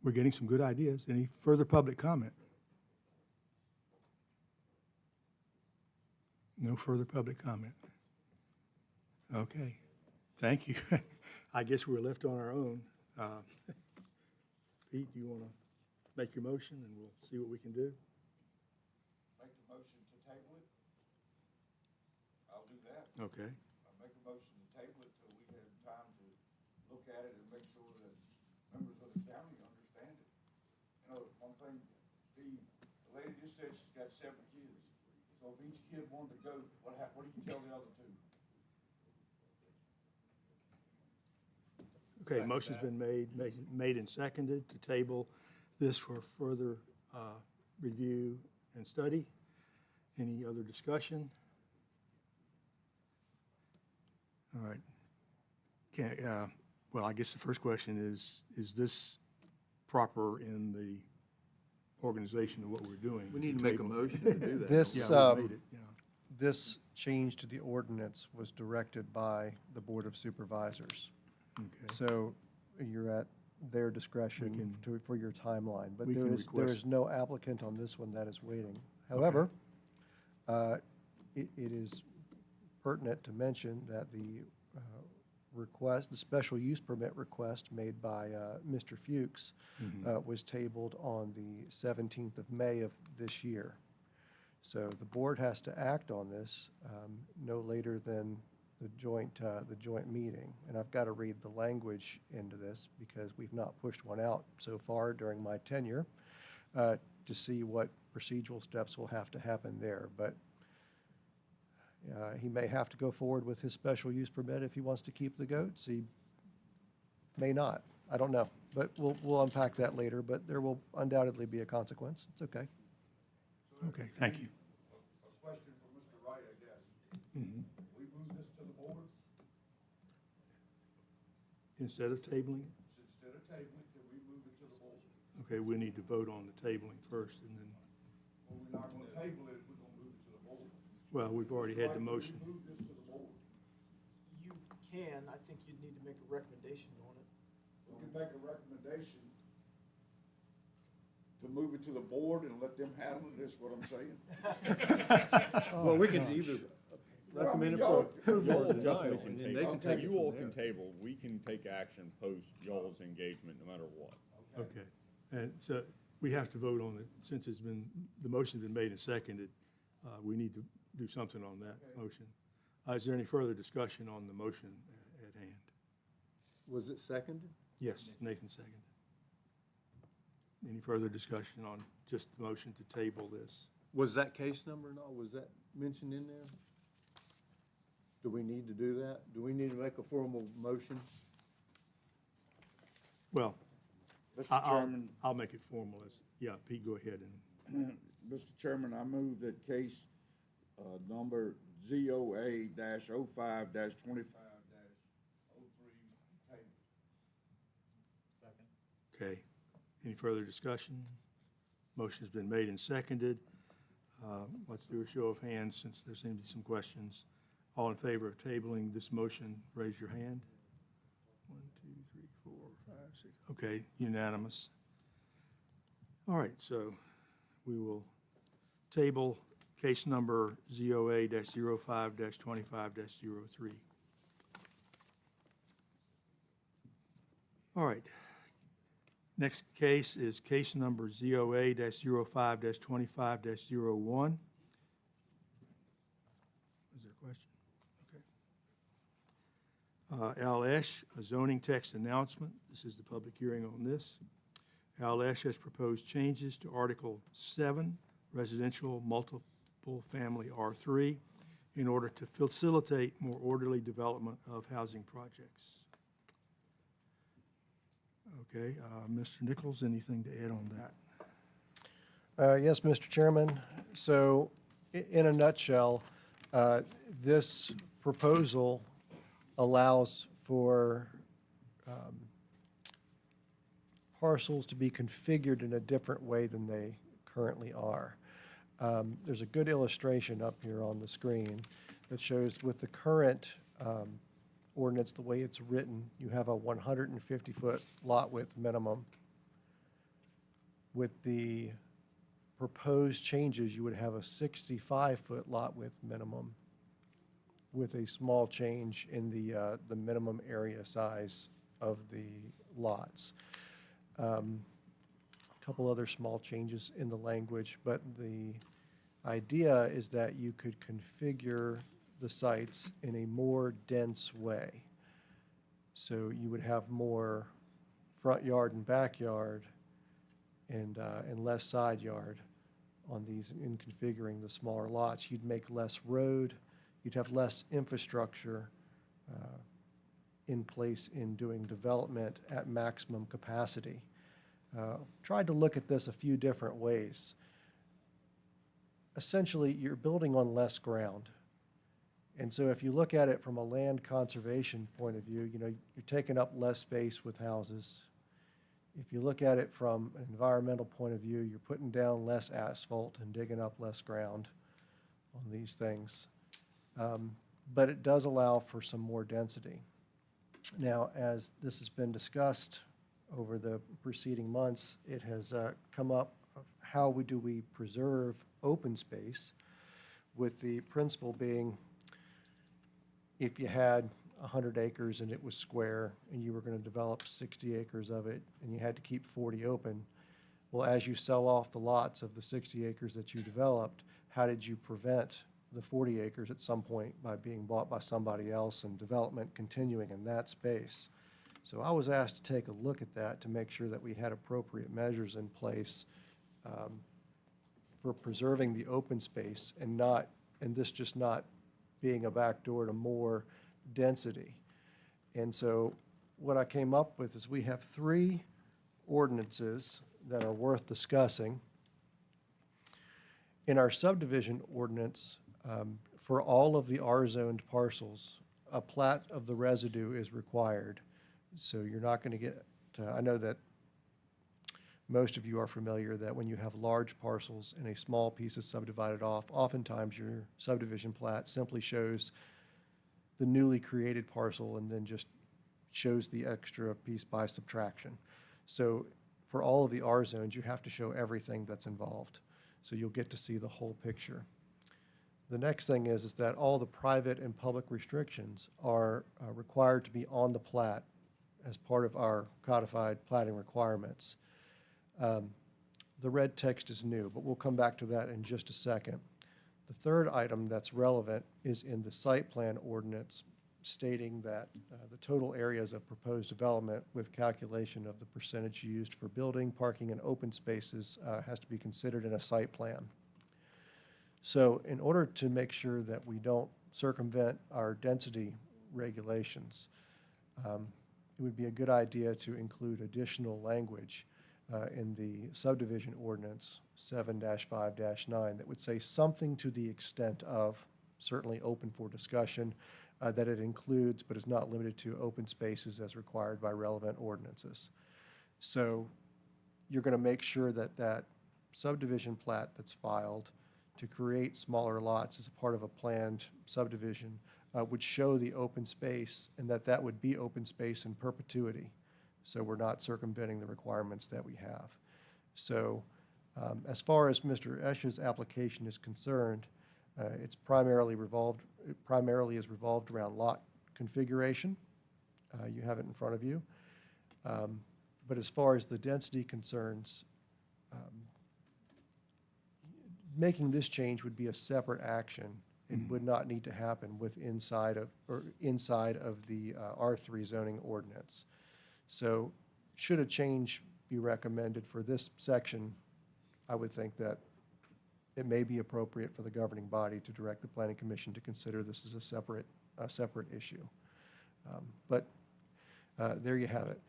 we're getting some good ideas. Any further public comment? No further public comment. Okay, thank you. I guess we're left on our own. Pete, do you want to make your motion and we'll see what we can do? Make the motion to table it? I'll do that. Okay. I'll make a motion to table it so we have time to look at it and make sure that members of the county understand it. One thing, Steve, the lady just said she's got 7 kids. So if each kid wanted to go, what do you tell the other 2? Okay, motion's been made and seconded to table this for further review and study. Any other discussion? All right. Well, I guess the first question is this proper in the organization of what we're doing? We need to make a motion to do that. This, Yeah, we made it, yeah. this change to the ordinance was directed by the Board of Supervisors. Okay. So you're at their discretion for your timeline, but we there can is request- no applicant on this one that is waiting. However, it is pertinent to mention that the request, the special use permit request made by Mr. Fuchs was tabled on the 17th of May of this year. So the board has to act on this no later than the joint meeting. And I've got to read the language into this because we've not pushed one out so far during my tenure to see what procedural steps will have to happen there. But he may have to go forward with his special use permit if he wants to keep the goats. He may not. I don't know. But we'll unpack that later. But there will undoubtedly be a consequence. It's okay. Okay, thank you. A question for Mr. Wright, I guess. We move this to the board? Instead of tabling it? Instead of tabling, can we move it to the board? Okay, we need to vote on the tabling first, and then, Well, we're not gonna table it if we're gonna move it to the board. well, we've already had the motion. Can we move this to the board? You can, I think you'd need to make a recommendation on it. We can make a recommendation to move it to the board and let them handle it, is what I'm saying. Well, we can either recommend it for approval or denial, Definitely and can then they can table. take it You all from can there. table, we can take action post y'all's engagement, no matter what. Okay, and so we have to vote on it, since the motion's been made and seconded, we need to do something on that motion. Is there any further discussion on the motion at hand? Was it seconded? Yes, Nathan seconded. Any further discussion on just the motion to table this? Was that case number and all, was that mentioned in there? Do we need to do that? Do we need to make a formal motion? Well, Mr. Chairman, I'll make it formal yeah, Pete, go ahead and, Mr. Chairman, I move that case, number ZOA-05-25-03 table. okay. Any further discussion? Motion's been made and seconded. Let's do a show of hands since there seem to be some questions. All in favor of tabling this motion, raise your hand. 1, 2, 3, 4, 5, 6. Okay, unanimous. All right, so we will table case number ZOA-05-25-03. All right. Next case is case number ZOA-05-25-01. Is there a question? Okay. Al Esch, a zoning text announcement. This is the public hearing on this. Al Esch has proposed changes to Article 7, residential multiple family R3, in order to facilitate more orderly development of housing projects. Okay, Mr. Nichols, anything to add on that? Yes, Mr. Chairman. So in a nutshell, this proposal allows for parcels to be configured in a different way than they currently are. There's a good illustration up here on the screen that shows with the current ordinance, the way it's written, you have a 150-foot lot width minimum. With the proposed changes, you would have a 65-foot lot width minimum with a small change in the minimum area size of the lots. A couple other small changes in the language, but the idea is that you could configure the sites in a more dense way. So you would have more front yard and backyard and less side yard on these in configuring the smaller lots. You'd make less road, you'd have less infrastructure in place in doing development at maximum capacity. Tried to look at this a few different ways. Essentially, you're building on less ground. And so if you look at it from a land conservation point of view, you know, you're taking up less space with houses. If you look at it from an environmental point of view, you're putting down less asphalt and digging up less ground on these things. But it does allow for some more density. Now, as this has been discussed over the preceding months, it has come up of how do we preserve open space, with the principle being if you had 100 acres and it was square, and you were going to develop 60 acres of it, and you had to keep 40 open. Well, as you sell off the lots of the 60 acres that you developed, how did you prevent the 40 acres at some point by being bought by somebody else and development continuing in that space? So I was asked to take a look at that to make sure that we had appropriate measures in place for preserving the open space and this just not being a backdoor to more density. And so what I came up with is we have 3 ordinances that are worth discussing. In our subdivision ordinance, for all of the R-zoned parcels, a plat of the residue is required. So you're not going to get, I know that most of you are familiar that when you have large parcels and a small piece is subdivided off, oftentimes your subdivision plat simply shows the newly created parcel and then just shows the extra piece by subtraction. So for all of the R zones, you have to show everything that's involved. So you'll get to see the whole picture. The next thing is that all the private and public restrictions are required to be on the plat as part of our codified platting requirements. The red text is new, but we'll come back to that in just a second. The third item that's relevant is in the site plan ordinance, stating that the total areas of proposed development with calculation of the percentage used for building, parking, and open spaces has to be considered in a site plan. So in order to make sure that we don't circumvent our density regulations, it would be a good idea to include additional language in the subdivision ordinance 7-5-9 that would say something to the extent of, certainly open for discussion, that it includes but is not limited to open spaces as required by relevant ordinances. So you're going to make sure that that subdivision plat that's filed to create smaller lots as a part of a planned subdivision would show the open space, and that would be open space in perpetuity. So we're not circumventing the requirements that we have. So as far as Mr. Esch's application is concerned, it's primarily is revolved around lot configuration. You have it in front of you. But as far as the density concerns, making this change would be a separate action and would not need to happen inside of the R3 zoning ordinance. So should a change be recommended for this section, I would think that it may be appropriate for the governing body to direct the Planning Commission to consider this as a separate issue. But there you have it.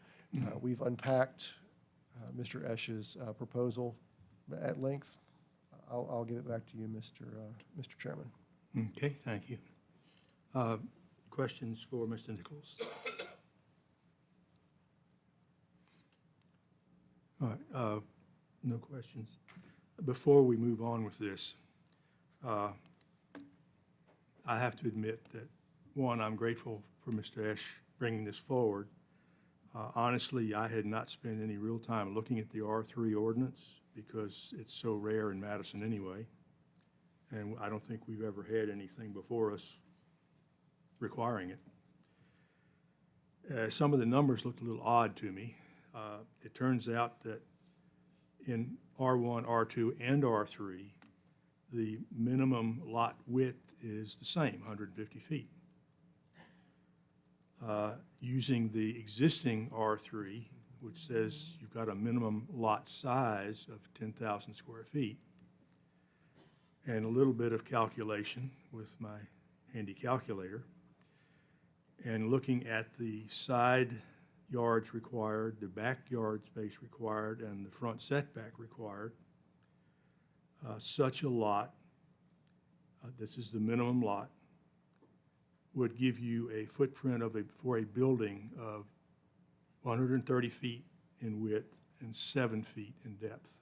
We've unpacked Mr. Esch's proposal at length. I'll give it back to you, Mr. Chairman. Okay, thank you. Questions for Mr. Nichols? All right, no questions. Before we move on with this, I have to admit that, one, I'm grateful for Mr. Esch bringing this forward. Honestly, I had not spent any real time looking at the R3 ordinance because it's so rare in Madison anyway. And I don't think we've ever had anything before us requiring it. Some of the numbers looked a little odd to me. It turns out that in R1, R2, and R3, the minimum lot width is the same, 150 feet. Using the existing R3, which says you've got a minimum lot size of 10,000 square feet, and a little bit of calculation with my handy calculator, and looking at the side yards required, the backyard space required, and the front setback required, such a lot, this is the minimum lot, would give you a footprint for a building of 130 feet in width and 7 feet in depth.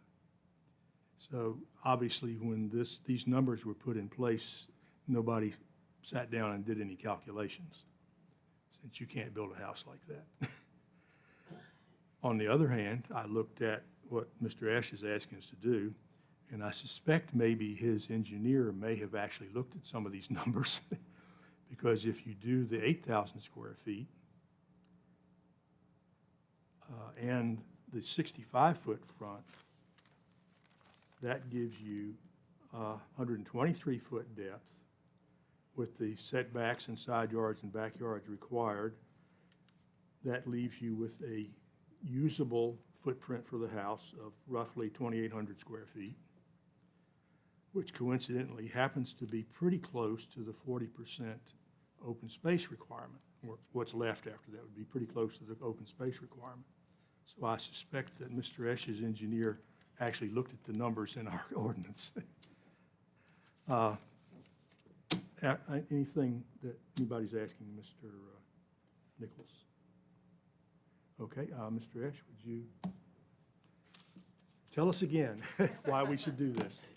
So obviously when these numbers were put in place, nobody sat down and did any calculations, since you can't build a house like that. On the other hand, I looked at what Mr. Esch is asking us to do, and I suspect maybe his engineer may have actually looked at some of these numbers because if you do the 8,000 square feet and the 65-foot front, that gives you 123-foot depth with the setbacks and side yards and backyards required. That leaves you with a usable footprint for the house of roughly 2,800 square feet, which coincidentally happens to be pretty close to the 40% open space requirement. Or what's left after that would be pretty close to the open space requirement. So I suspect that Mr. Esch's engineer actually looked at the numbers in our ordinance. Anything that anybody's asking Mr. Nichols? Okay, Mr. Esch, would you tell us again why we should do this?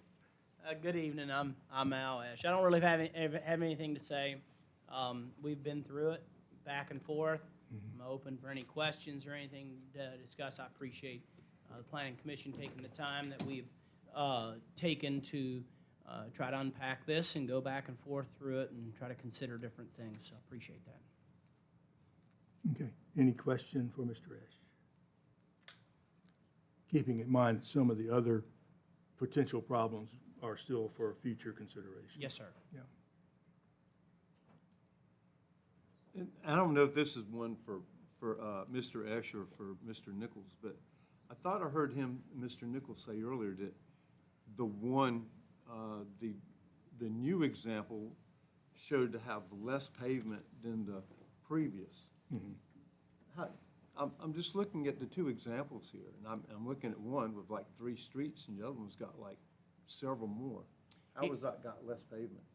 Good evening. I'm Al Esch. I don't really have anything to say. We've been through it back and forth. I'm open for any questions or anything to discuss. I appreciate the Planning Commission taking the time that we've taken to try to unpack this and go back and forth through it and try to consider different things. So I appreciate that. Okay, any question for Mr. Esch? Keeping in mind that some of the other potential problems are still for future consideration. Yes, sir. Yeah. And I don't know if this is one for Mr. Esch or for Mr. Nichols, but I thought I heard Mr. Nichols say earlier that the new example showed to have less pavement than the previous. I'm just looking at the two examples here, and I'm looking at one with like 3 streets, and the other one's got like several more. How has that got less pavement?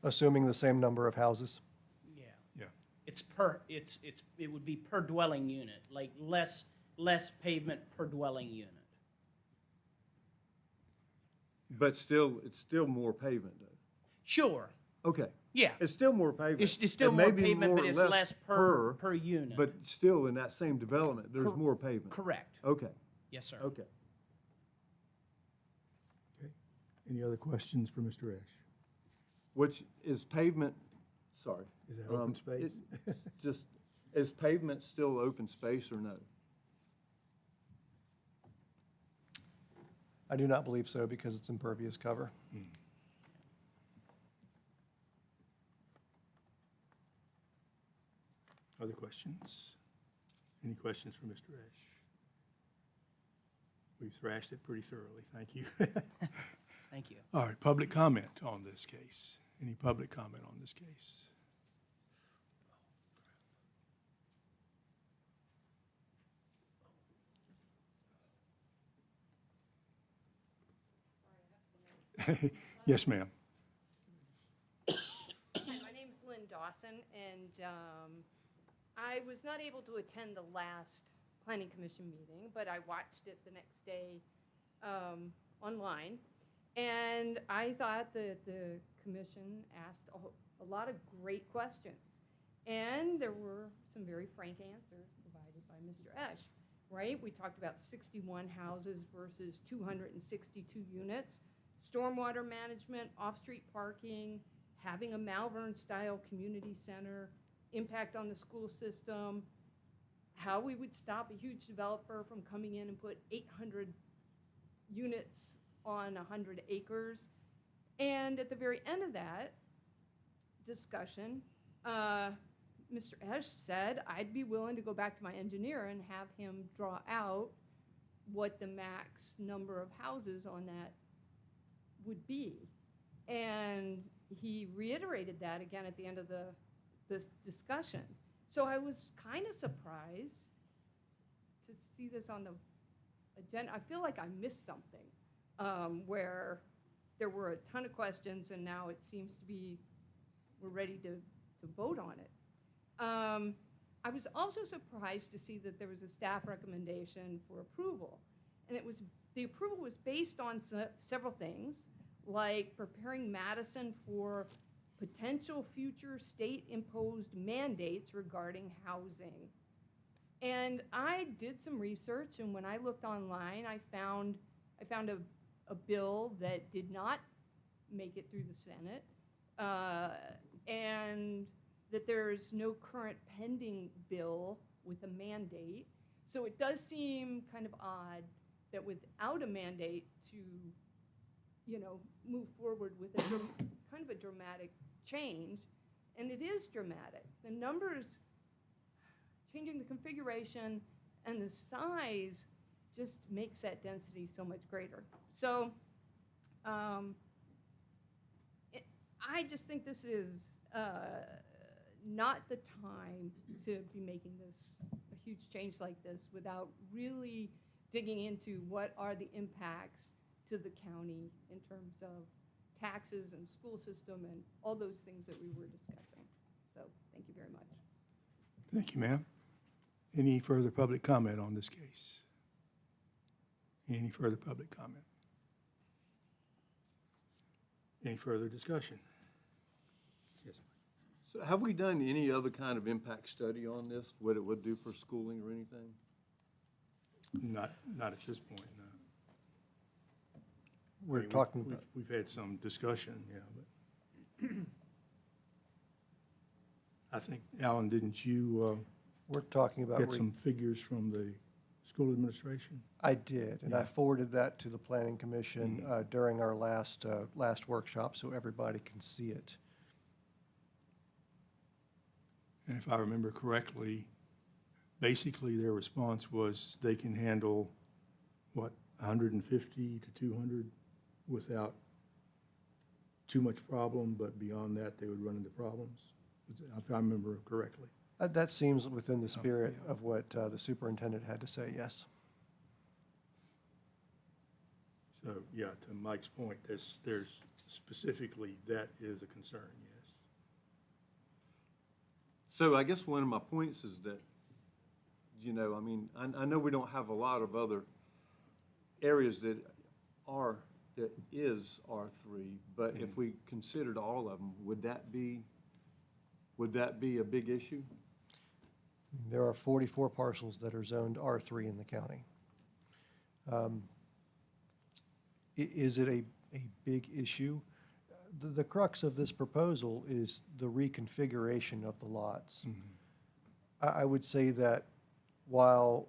Assuming the same number of houses. Yeah. Yeah. It would be per dwelling unit, like less pavement per dwelling unit. But still, it's still more pavement though. Sure. Okay. Yeah. It's still more pavement. It's still It more may be pavement, more but or it's less less per unit. But still, in that same development, there's more pavement. Correct. Okay, Yes, sir. okay. Okay. Any other questions for Mr. Esch? Which is pavement, sorry. Is that open space? Just, is pavement still open space or no? I do not believe so because it's impervious cover. Other questions? Any questions for Mr. Esch? We've thrashed it pretty thoroughly, thank you. Thank you. All right, public comment on this case. Any public comment on this case? Yes, ma'am. Hi, my name's Lynn Dawson, and I was not able to attend the last Planning Commission meeting, but I watched it the next day online. And I thought that the commission asked a lot of great questions. And there were some very frank answers provided by Mr. Esch, right? We talked about 61 houses versus 262 units, stormwater management, off-street parking, having a Malvern-style community center, impact on the school system, how we would stop a huge developer from coming in and put 800 units on 100 acres. And at the very end of that discussion, Mr. Esch said, I'd be willing to go back to my engineer and have him draw out what the max number of houses on that would be. And he reiterated that again at the end of this discussion. So I was kind of surprised to see this on the agenda. I feel like I missed something where there were a ton of questions and now it seems to be we're ready to vote on it. I was also surprised to see that there was a staff recommendation for approval. And the approval was based on several things, like preparing Madison for potential future state-imposed mandates regarding housing. And I did some research, and when I looked online, I found a bill that did not make it through the Senate, and that there's no current pending bill with a mandate. So it does seem kind of odd that without a mandate to, move forward with kind of a dramatic change. And it is dramatic. The numbers, changing the configuration and the size just makes that density so much greater. So I just think this is not the time to be making this a huge change like this without really digging into what are the impacts to the county in terms of taxes and school system and all those things that we were discussing. So thank you very much. Thank you, ma'am. Any further public comment on this case? Any further public comment? Any further discussion? Yes, ma'am. So have we done any other kind of impact study on this, what it would do for schooling or anything? Not at this point, no. We're talking about, We've had some discussion, yeah, but I think, Alan, didn't you we're talking about. get some figures from the school administration? I did, and I forwarded that to the Planning Commission during our last workshop, so everybody can see it. And if I remember correctly, basically their response was they can handle, 150 to 200 without too much problem, but beyond that, they would run into problems, if I remember correctly. That seems within the spirit of what the superintendent had to say, yes. So, yeah, to Mike's point, there's specifically, that is a concern, yes. So I guess one of my points is that, I know we don't have a lot of other areas that is R3, but if we considered all of them, would that be a big issue? There are 44 parcels that are zoned R3 in the county. Is it a big issue? The crux of this proposal is the reconfiguration of the lots. I would say that while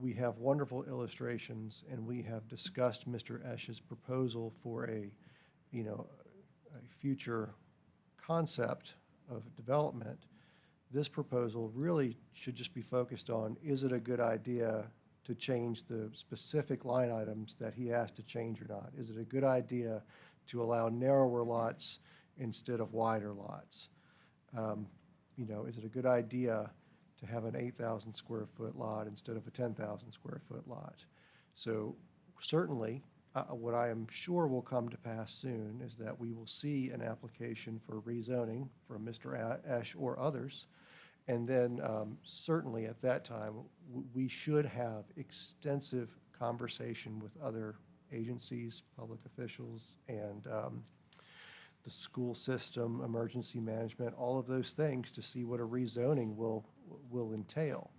we have wonderful illustrations and we have discussed Mr. Esch's proposal for a future concept of development, this proposal really should just be focused on, is it a good idea to change the specific line items that he asked to change or not? Is it a good idea to allow narrower lots instead of wider lots? Is it a good idea to have an 8,000 square foot lot instead of a 10,000 square foot lot? So certainly, what I am sure will come to pass soon is that we will see an application for rezoning from Mr. Esch or others. And then certainly at that time, we should have extensive conversation with other agencies, public officials, and the school system, emergency management, all of those things to see what a rezoning will entail.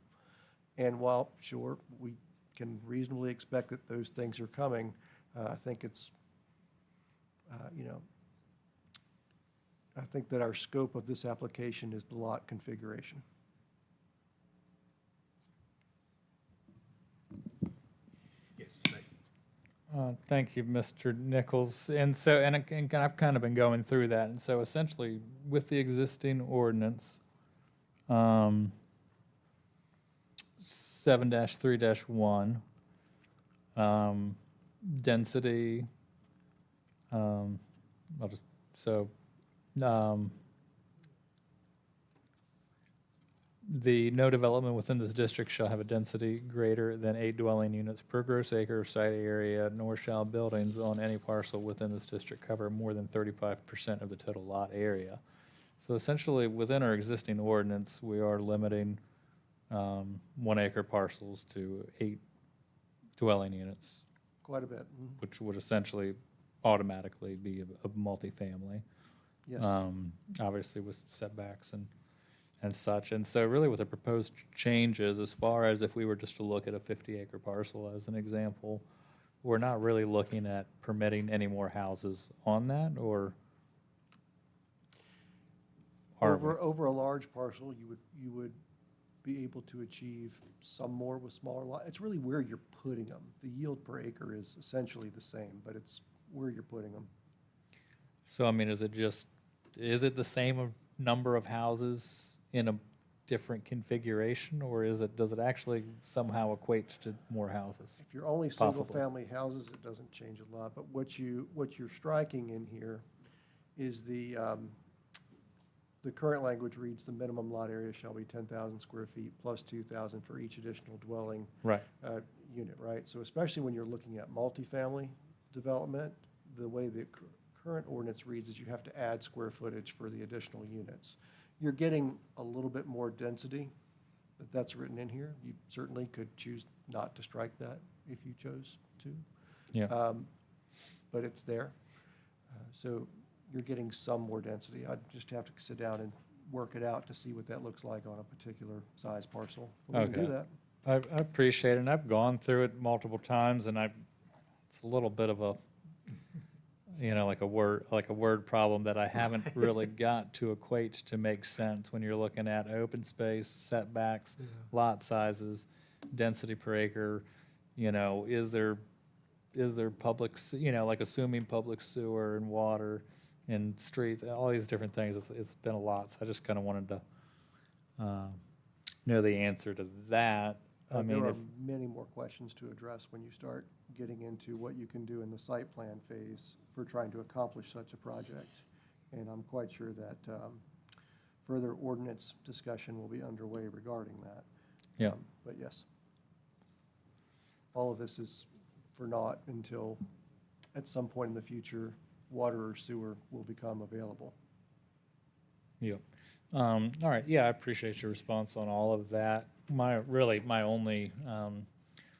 And while, sure, we can reasonably expect that those things are coming, I think it's, I think that our scope of this application is the lot configuration. Yes, Thank you, Mr. Nichols. And so, and I've kind of been going through that. And so essentially, with the existing ordinance, 7-3-1, density, the no development within this district shall have a density greater than 8 dwelling units per gross acre of site area, nor shall buildings on any parcel within this district cover more than 35% of the total lot area. So essentially, within our existing ordinance, we are limiting 1 acre parcels to 8 dwelling units, Quite a bit. which would essentially automatically be a multifamily. Yes. Obviously with setbacks and such. And so really with the proposed changes, as far as if we were just to look at a 50-acre parcel as an example, we're not really looking at permitting any more houses on that, or? are we? Over a large parcel, you would be able to achieve some more with smaller lots. It's really where you're putting them. The yield per acre is essentially the same, but it's where you're putting them. So, I mean, is it the same number of houses in a different configuration, or does it actually somehow equate to more houses? If you're only Possibly. single-family houses, it doesn't change a lot, but what you're striking in here is the current language reads, the minimum lot area shall be 10,000 square feet plus 2,000 for each additional dwelling Right. unit, right? So especially when you're looking at multifamily development, the way the current ordinance reads is you have to add square footage for the additional units. You're getting a little bit more density, but that's written in here. You certainly could choose not to strike that if you chose to. Yeah. But it's there. So you're getting some more density. I'd just have to sit down and work it out to see what that looks like on a particular size parcel. But we can do Okay. that. I appreciate it, and I've gone through it multiple times, and it's a little bit of a, like a word problem that I haven't really got to equate to make sense when you're looking at open space, setbacks, lot sizes, density per acre, is there public, like assuming public sewer and water and streets, all these different things. It's been a lot, so I just kind of wanted to know the answer to that. I mean, There are if, many more questions to address when you start getting into what you can do in the site plan phase for trying to accomplish such a project. And I'm quite sure that further ordinance discussion will be underway regarding that. Yeah. But yes, all of this is for naught until at some point in the future, water or sewer will become available. yeah. All right, yeah, I appreciate your response on all of that. My only,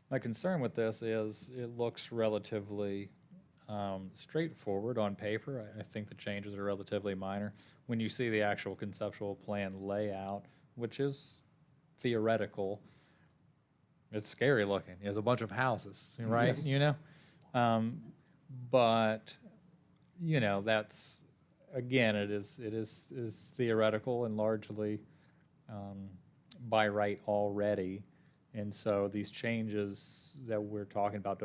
my concern with this is it looks relatively straightforward on paper. I think the changes are relatively minor. When you see the actual conceptual plan layout, which is theoretical, it's scary looking. There's a bunch of houses, right? Yes. But, that's, again, it is theoretical and largely by right already. And so these changes that we're talking about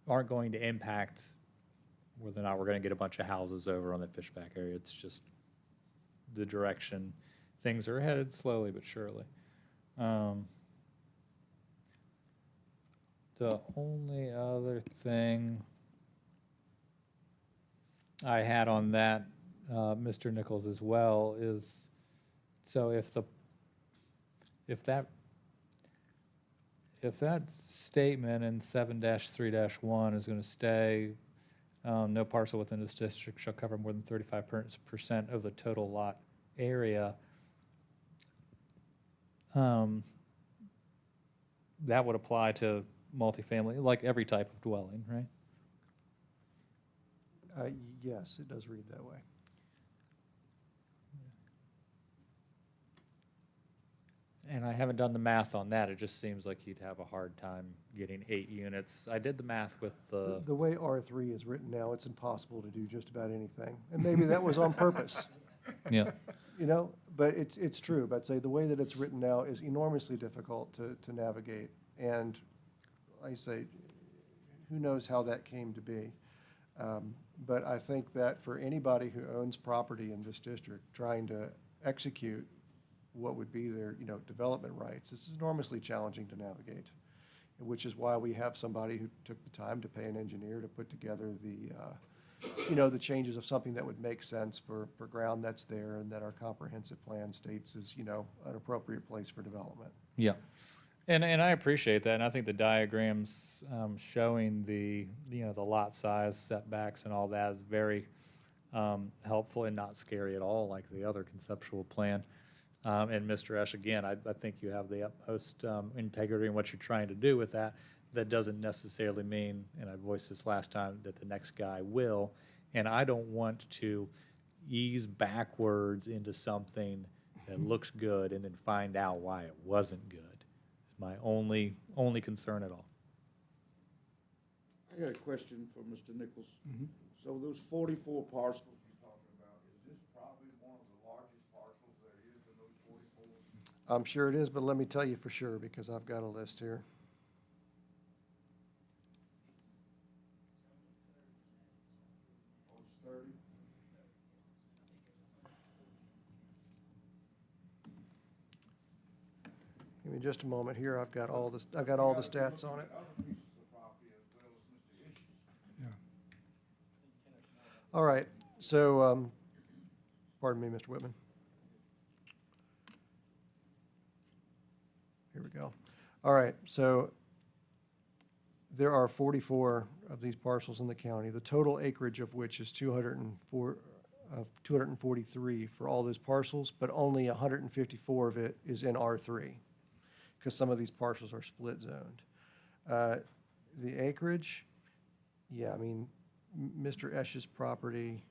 aren't going to impact whether or not we're going to get a bunch of houses over on the Fishback area. It's just the direction things are headed, slowly but surely. The only other thing I had on that, Mr. Nichols, as well, is, so if that statement in 7-3-1 is going to stay, no parcel within this district shall cover more than 35% of the total lot area, that would apply to multifamily, like every type of dwelling, right? Yes, it does read that way. And I haven't done the math on that. It just seems like you'd have a hard time getting 8 units. I did the math with The way R3 is written now, it's impossible to do just about anything. And maybe that was on purpose. Yeah. But it's true. But say the way that it's written now is enormously difficult to navigate. And like I say, who knows how that came to be. But I think that for anybody who owns property in this district, trying to execute what would be their, development rights, it's enormously challenging to navigate. Which is why we have somebody who took the time to pay an engineer to put together the changes of something that would make sense for ground that's there and that our comprehensive plan states is, an appropriate place for development. Yeah. And I appreciate that, and I think the diagrams showing the lot size, setbacks, and all that is very helpful and not scary at all, like the other conceptual plan. And Mr. Esch, again, I think you have the utmost integrity in what you're trying to do with that. That doesn't necessarily mean, and I voiced this last time, that the next guy will. And I don't want to ease backwards into something that looks good and then find out why it wasn't good. My only concern at all. I got a question for Mr. Nichols. So those 44 parcels you're talking about, is this property I'm sure it is, but let me tell you for sure, because I've got a list here. Almost 30? Give me just a moment here. I've got all the stats on it. Other pieces of property as well as Mr. Ish's. Yeah. All right, so, pardon me, Mr. Whitman. Here we go. All right, so there are 44 of these parcels in the county, the total acreage of which is 243 for all those parcels, but only 154 of it is in R3, because some of these parcels are split zoned. The acreage, yeah, I mean, Mr. Esch's property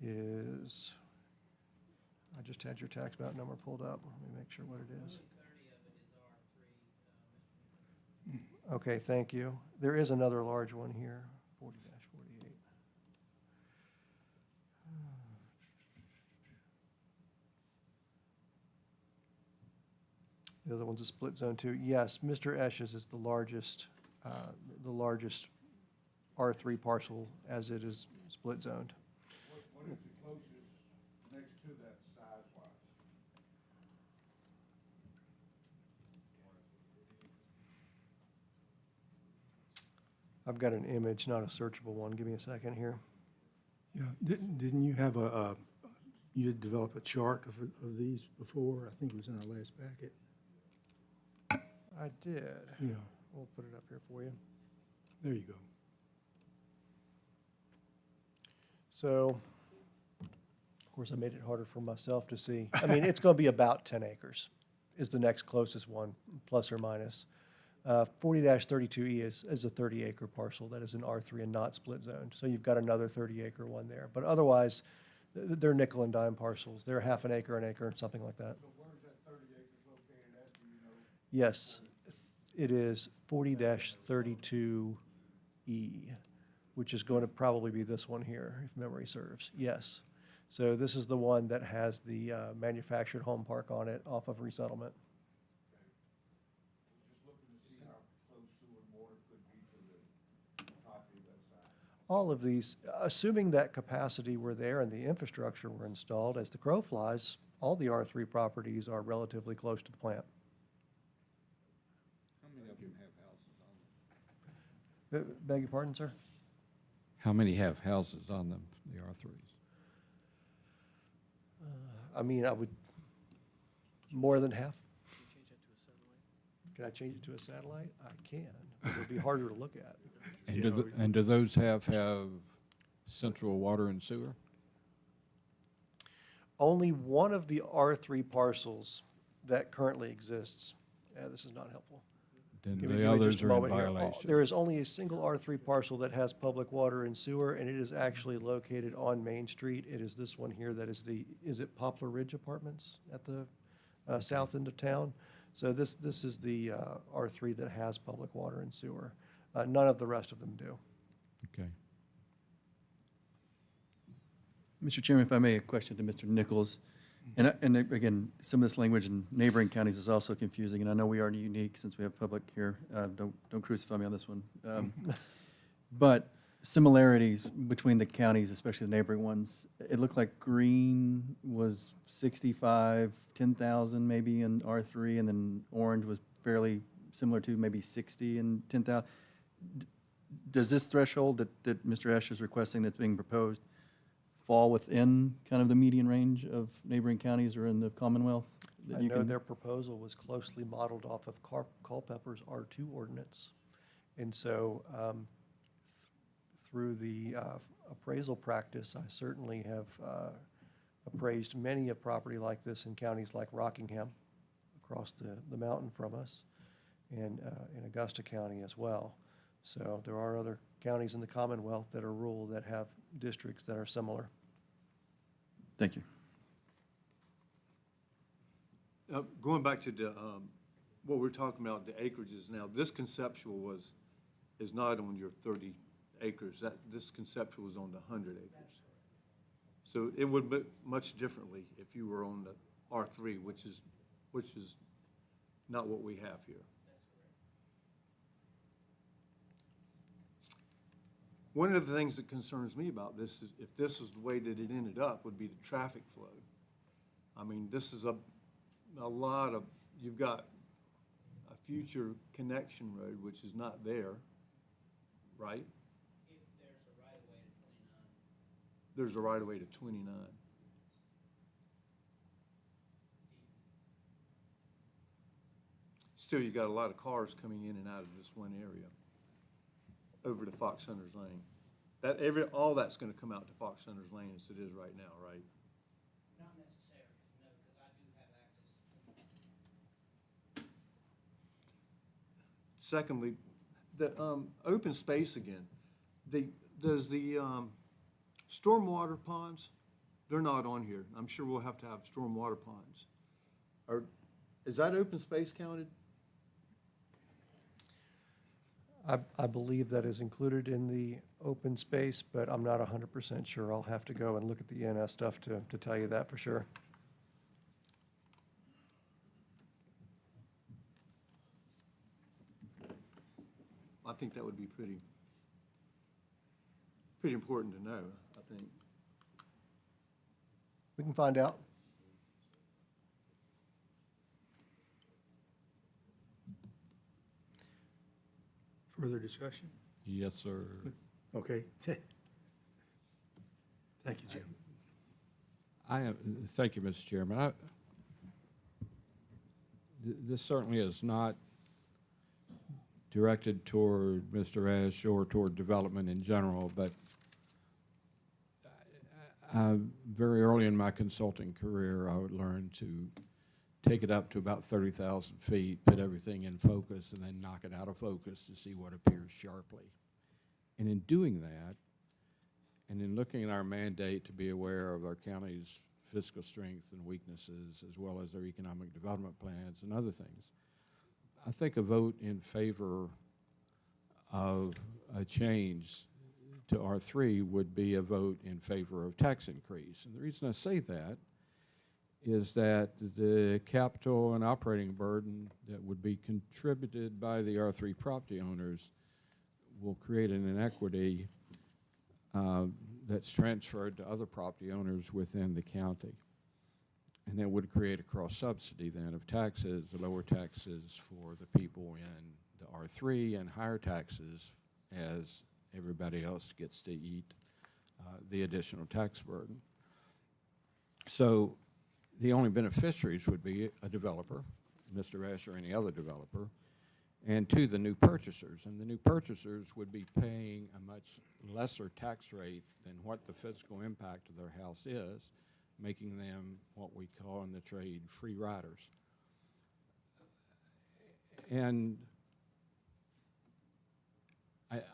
is, I just had your tax map number pulled up. Let me make sure what it is. Okay, thank you. There is another large one here, 40-48. The other one's a split zone too. Yes, Mr. Esch's is the largest R3 parcel as it is split zoned. What is the closest next to that size-wise? I've got an image, not a searchable one. Give me a second here. Yeah, didn't you have you had developed a chart of these before? I think it was in our last packet. I did. Yeah, We'll put it up here for you. there you go. So, of course, I made it harder for myself to see. I mean, it's going to be about 10 acres is the next closest one, plus or minus. 40-32E is a 30-acre parcel that is in R3 and not split zoned. So you've got another 30-acre one there. But otherwise, they're nickel and dime parcels. They're half an acre, something like that. So where's that 30 acres located at, do you know? Yes, it is 40-32E, which is going to probably be this one here, if memory serves. Yes. So this is the one that has the manufactured home park on it off of resettlement. Just looking to see how close sewer and water could be to the property of that side. All of these, assuming that capacity were there and the infrastructure were installed, as the crow flies, all the R3 properties are relatively close to the plant. How many of them have houses on them? Beg your pardon, sir? How many have houses on them, the R3s? I mean, I would, more than half. Can I change it to a satellite? I can. It would be harder to look at. And do those have central water and sewer? Only one of the R3 parcels that currently exists, this is not helpful. Then Give me the just others a are in moment here. violation. There is only a single R3 parcel that has public water and sewer, and it is actually located on Main Street. It is this one here that is is it Poplar Ridge Apartments at the south end of town? So this is the R3 that has public water and sewer. None of the rest of them do. Okay. Mr. Chairman, if I may, a question to Mr. Nichols. And again, some of this language in neighboring counties is also confusing, and I know we are unique since we have public here. Don't crucify me on this one. But similarities between the counties, especially the neighboring ones, it looked like Green was 65, 10,000 maybe in R3, and then Orange was fairly similar to maybe 60 and 10,000. Does this threshold that Mr. Esch is requesting that's being proposed fall within kind of the median range of neighboring counties or in the Commonwealth? that I you know can- their proposal was closely modeled off of Culpeper's R2 ordinance. And so through the appraisal practice, I certainly have appraised many a property like this in counties like Rockingham, across the mountain from us, and in Augusta County as well. So there are other counties in the Commonwealth that are rural that have districts that are similar. Thank you. Going back to the, what we're talking about, the acreages now, this conceptual is not on your 30 acres. This conceptual is on the 100 acres. So it would be much differently if you were on the R3, which is which is not what we have here. One of the things that concerns me about this is if this is the way that it ended up would be the traffic flow. I mean, this is a lot of, you've got a future connection road, which is not there, right? There's a right-of-way to 29. Still, you got a lot of cars coming in and out of this one area over to Fox Hunters Lane. All that's gonna come out to Fox Hunters Lane as it is right now, right? Not necessarily, no, because I do have access. Secondly, the open space again, does the stormwater ponds, they're not on here. I'm sure we'll have to have stormwater ponds. Is that open space counted? I believe that is included in the open space, but I'm not 100% sure. I'll have to go and look at the ENS stuff to tell you that for sure. I think that would be pretty important to know, I think. We can find out. Further discussion? Yes, sir. Okay. Thank you, Jim. Thank you, Mr. Chairman. This certainly is not directed toward Mr. Ash or toward development in general, but very early in my consulting career, I would learn to take it up to about 30,000 feet, put everything in focus, and then knock it out of focus to see what appears sharply. And in doing that, and in looking at our mandate to be aware of our county's fiscal strength and weaknesses, as well as their economic development plans and other things, I think a vote in favor of a change to R3 would be a vote in favor of tax increase. And the reason I say that is that the capital and operating burden that would be contributed by the R3 property owners will create an inequity that's transferred to other property owners within the county. And that would create a cross-subsidy then of taxes, lower taxes for the people in the R3 and higher taxes as everybody else gets to eat the additional tax burden. So the only beneficiaries would be a developer, Mr. Ash or any other developer, and two, the new purchasers. And the new purchasers would be paying a much lesser tax rate than what the physical impact of their house is, making them what we call in the trade free riders. And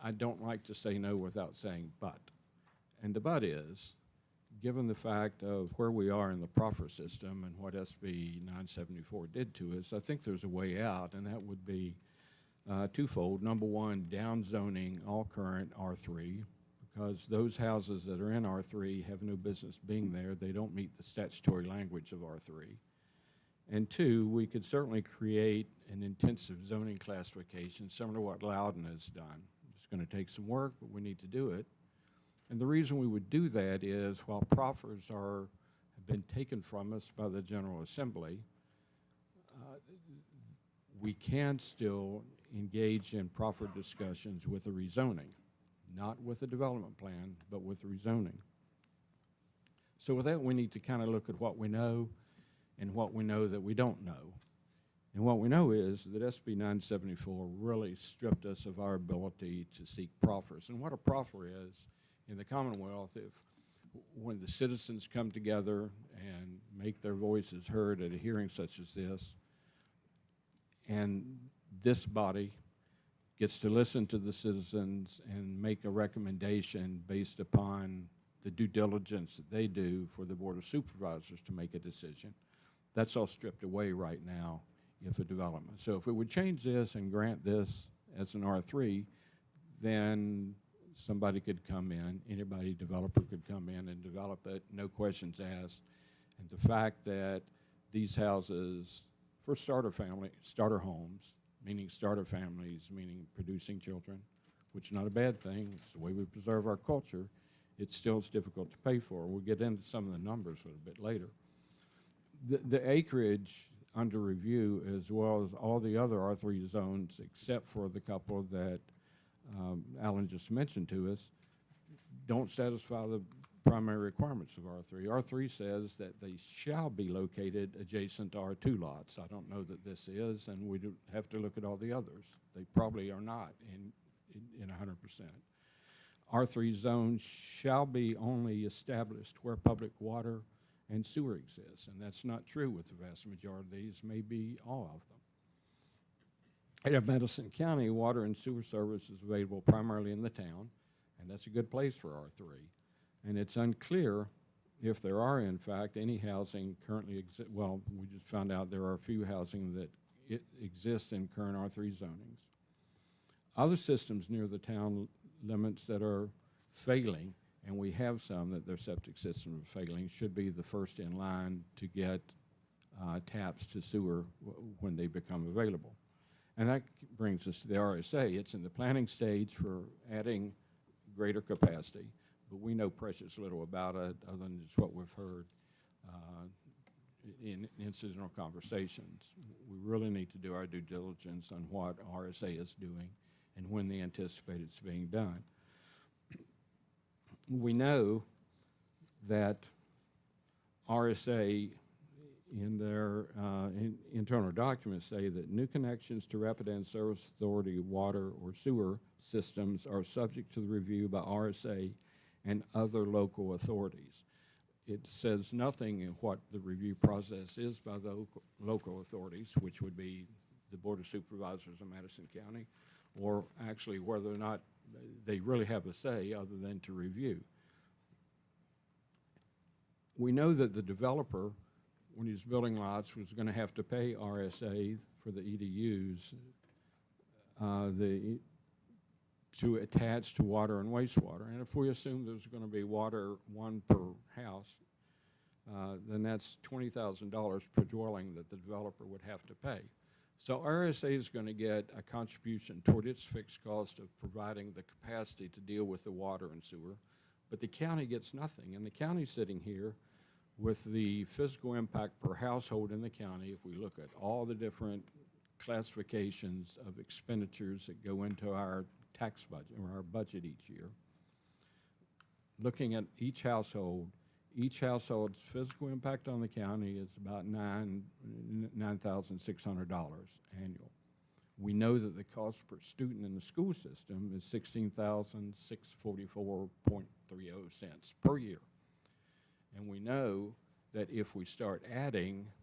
I don't like to say no without saying but. And the but is, given the fact of where we are in the proffer system and what SB 974 did to us, I think there's a way out, and that would be twofold. Number one, downzoning all current R3, because those houses that are in R3 have no business being there. They don't meet the statutory language of R3. And two, we could certainly create an intensive zoning classification similar to what Loudon has done. It's going to take some work, but we need to do it. And the reason we would do that is while proffers have been taken from us by the General Assembly, we can still engage in proffer discussions with a rezoning, not with a development plan, but with rezoning. So with that, we need to kind of look at what we know and what we know that we don't know. And what we know is that SB 974 really stripped us of our ability to seek proffers. And what a proffer is in the Commonwealth, when the citizens come together and make their voices heard at a hearing such as this, and this body gets to listen to the citizens and make a recommendation based upon the due diligence that they do for the Board of Supervisors to make a decision. That's all stripped away right now if a development. So if we would change this and grant this as an R3, then somebody could come in, anybody, developer could come in and develop it, no questions asked. And the fact that these houses for starter homes, meaning starter families, meaning producing children, which is not a bad thing. It's the way we preserve our culture. It still is difficult to pay for. We'll get into some of the numbers a little bit later. The acreage under review, as well as all the other R3 zones, except for the couple that Alan just mentioned to us, don't satisfy the primary requirements of R3. R3 says that they shall be located adjacent to R2 lots. I don't know that this is, and we do have to look at all the others. They probably are not in 100%. R3 zones shall be only established where public water and sewer exists, and that's not true with the vast majority of these, maybe all of them. In Madison County, water and sewer service is available primarily in the town, and that's a good place for R3. And it's unclear if there are, in fact, any housing currently well, we just found out there are a few housing that exists in current R3 zonings. Other systems near the town limits that are failing, and we have some that their septic systems are failing, should be the first in line to get taps to sewer when they become available. And that brings us to the RSA. It's in the planning stage for adding greater capacity, but we know precious little about it other than just what we've heard in incidental conversations. We really need to do our due diligence on what RSA is doing and when they anticipate it's being done. We know that RSA in their internal documents say that new connections to Rapidan Service Authority water or sewer systems are subject to the review by RSA and other local authorities. It says nothing in what the review process is by the local authorities, which would be the Board of Supervisors of Madison County, or actually whether or not they really have a say other than to review. We know that the developer, when he's building lots, was going to have to pay RSA for the EDUs to attach to water and wastewater. And if we assume there's going to be water, one per house, then that's $20,000 per dwelling that the developer would have to pay. So RSA is going to get a contribution toward its fixed cost of providing the capacity to deal with the water and sewer, but the county gets nothing. And the county's sitting here with the physical impact per household in the county. If we look at all the different classifications of expenditures that go into our tax budget or our budget each year, looking at each household's physical impact on the county is about $9,600 annual. We know that the cost per student in the school system is $16,644.30 per year. And we know that if we start adding,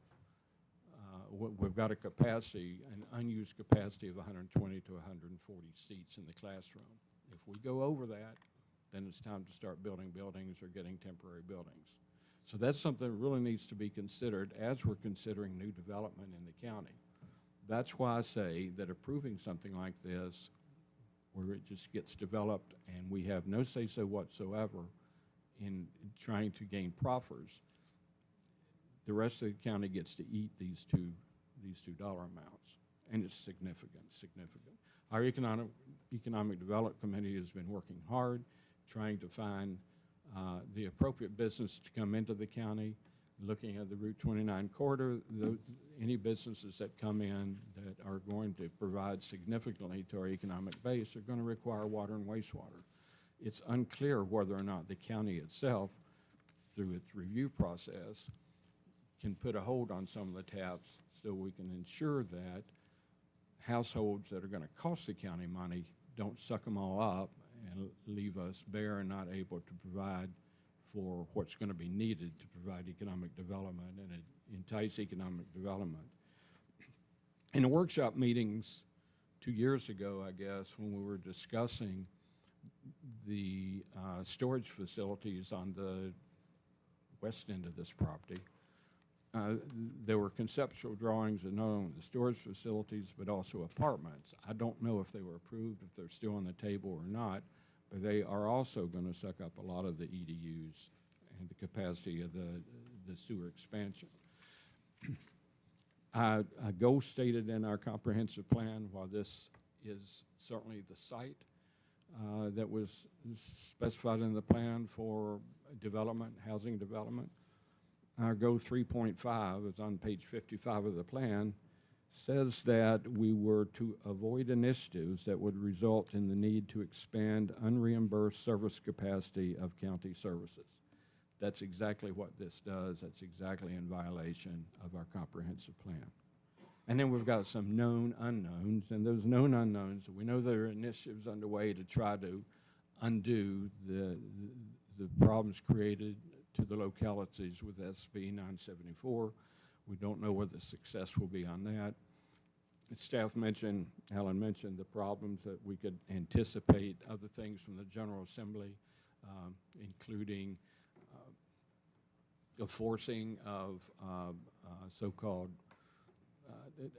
we've got a capacity, an unused capacity of 120 to 140 seats in the classroom. If we go over that, then it's time to start building buildings or getting temporary buildings. So that's something that really needs to be considered as we're considering new development in the county. That's why I say that approving something like this, where it just gets developed and we have no say-so whatsoever in trying to gain proffers, the rest of the county gets to eat these two dollar amounts, and it's significant. Our Economic Development Committee has been working hard, trying to find the appropriate business to come into the county, looking at the Route 29 corridor. Any businesses that come in that are going to provide significantly to our economic base are going to require water and wastewater. It's unclear whether or not the county itself, through its review process, can put a hold on some of the taps so we can ensure that households that are going to cost the county money don't suck them all up and leave us bare and not able to provide for what's going to be needed to provide economic development and entice economic development. In the workshop meetings 2 years ago, I guess, when we were discussing the storage facilities on the west end of this property, there were conceptual drawings of not only the storage facilities but also apartments. I don't know if they were approved, if they're still on the table or not, but they are also going to suck up a lot of the EDUs and the capacity of the sewer expansion. A goal stated in our comprehensive plan, while this is certainly the site that was specified in the plan for development, housing development, our goal 3.5 is on page 55 of the plan, says that we were to avoid initiatives that would result in the need to expand unreimbursed service capacity of county services. That's exactly what this does. That's exactly in violation of our comprehensive plan. And then we've got some known unknowns, and those known unknowns, we know there are initiatives underway to try to undo the problems created to the localities with SB 974. We don't know whether success will be on that. Staff mentioned, Alan mentioned the problems that we could anticipate, other things from the General Assembly, including the forcing of so-called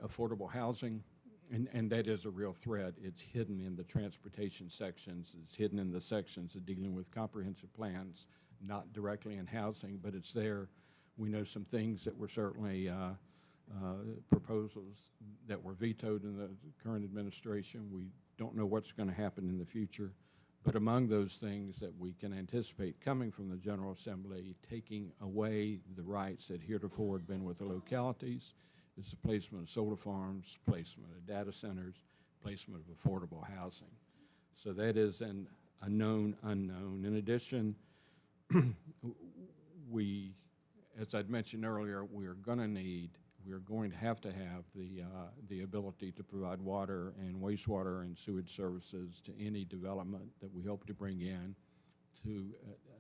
affordable housing, and that is a real threat. It's hidden in the transportation sections. It's hidden in the sections of dealing with comprehensive plans, not directly in housing, but it's there. We know some things that were certainly proposals that were vetoed in the current administration. We don't know what's going to happen in the future. But among those things that we can anticipate coming from the General Assembly, taking away the rights that heretofore had been with the localities, is the placement of solar farms, placement of data centers, placement of affordable housing. So that is a known unknown. In addition, we, as I'd mentioned earlier, we are going to have the ability to provide water and wastewater and sewage services to any development that we hope to bring in to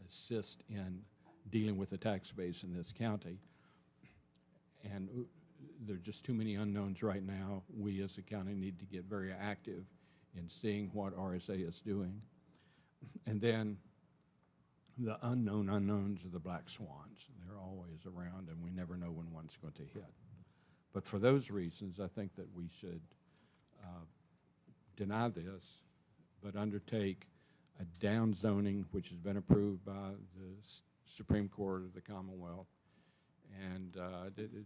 assist in dealing with the tax base in this county. And there are just too many unknowns right now. We as a county need to get very active in seeing what RSA is doing. And then the unknown unknowns are the black swans. They're always around, and we never know when one's going to hit. But for those reasons, I think that we should deny this, but undertake a down zoning, which has been approved by the Supreme Court of the Commonwealth, and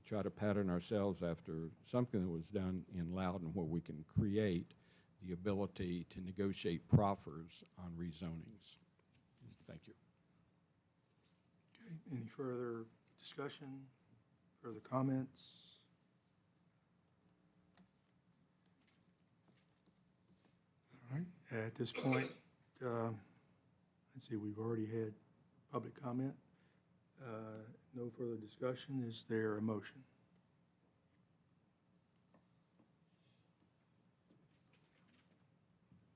try to pattern ourselves after something that was done in Loudoun, where we can create the ability to negotiate proffers on rezonings. Thank you. Okay, any further discussion, further comments? All right, at this point, let's see, we've already had public comment. No further discussion. Is there a motion?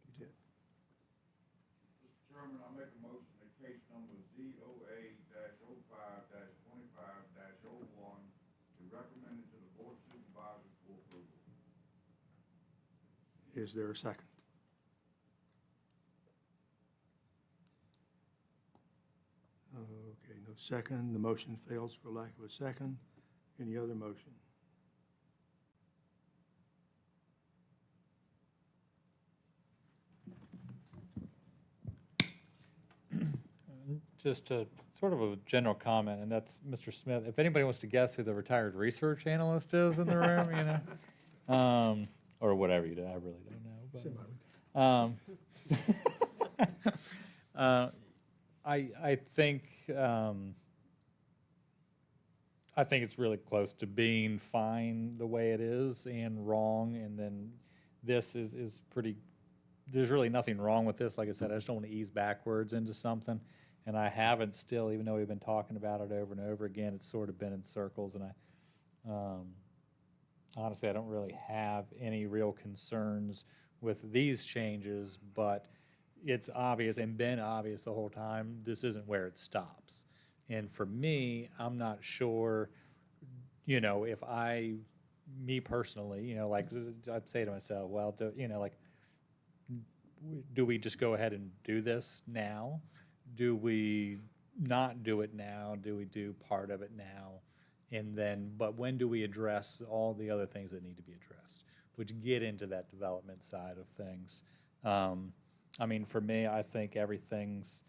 You did. Mr. Chairman, I make a motion that case number ZOA-05-25-01 be recommended to the Board of Supervisors for approval. Is there a second? Okay, no second. The motion fails for lack of a second. Any other motion? Just a sort of a general comment, and that's Mr. Smith. If anybody wants to guess who the retired research analyst is in the room, you know, or whatever you do, I really don't know. But, I think it's really close to being fine the way it is and wrong, and then this is pretty. There's really nothing wrong with this. Like I said, I just don't want to ease backwards into something. And I haven't still, even though we've been talking about it over and over again, it's sort of been in circles. And honestly, I don't really have any real concerns with these changes, but it's obvious and been obvious the whole time, this isn't where it stops. And for me, I'm not sure, you know, if me personally, you know, like I'd say to myself, well, do we just go ahead and do this now? Do we not do it now? Do we do part of it now? And then, but when do we address all the other things that need to be addressed, which get into that development side of things? I mean, for me, I think everything's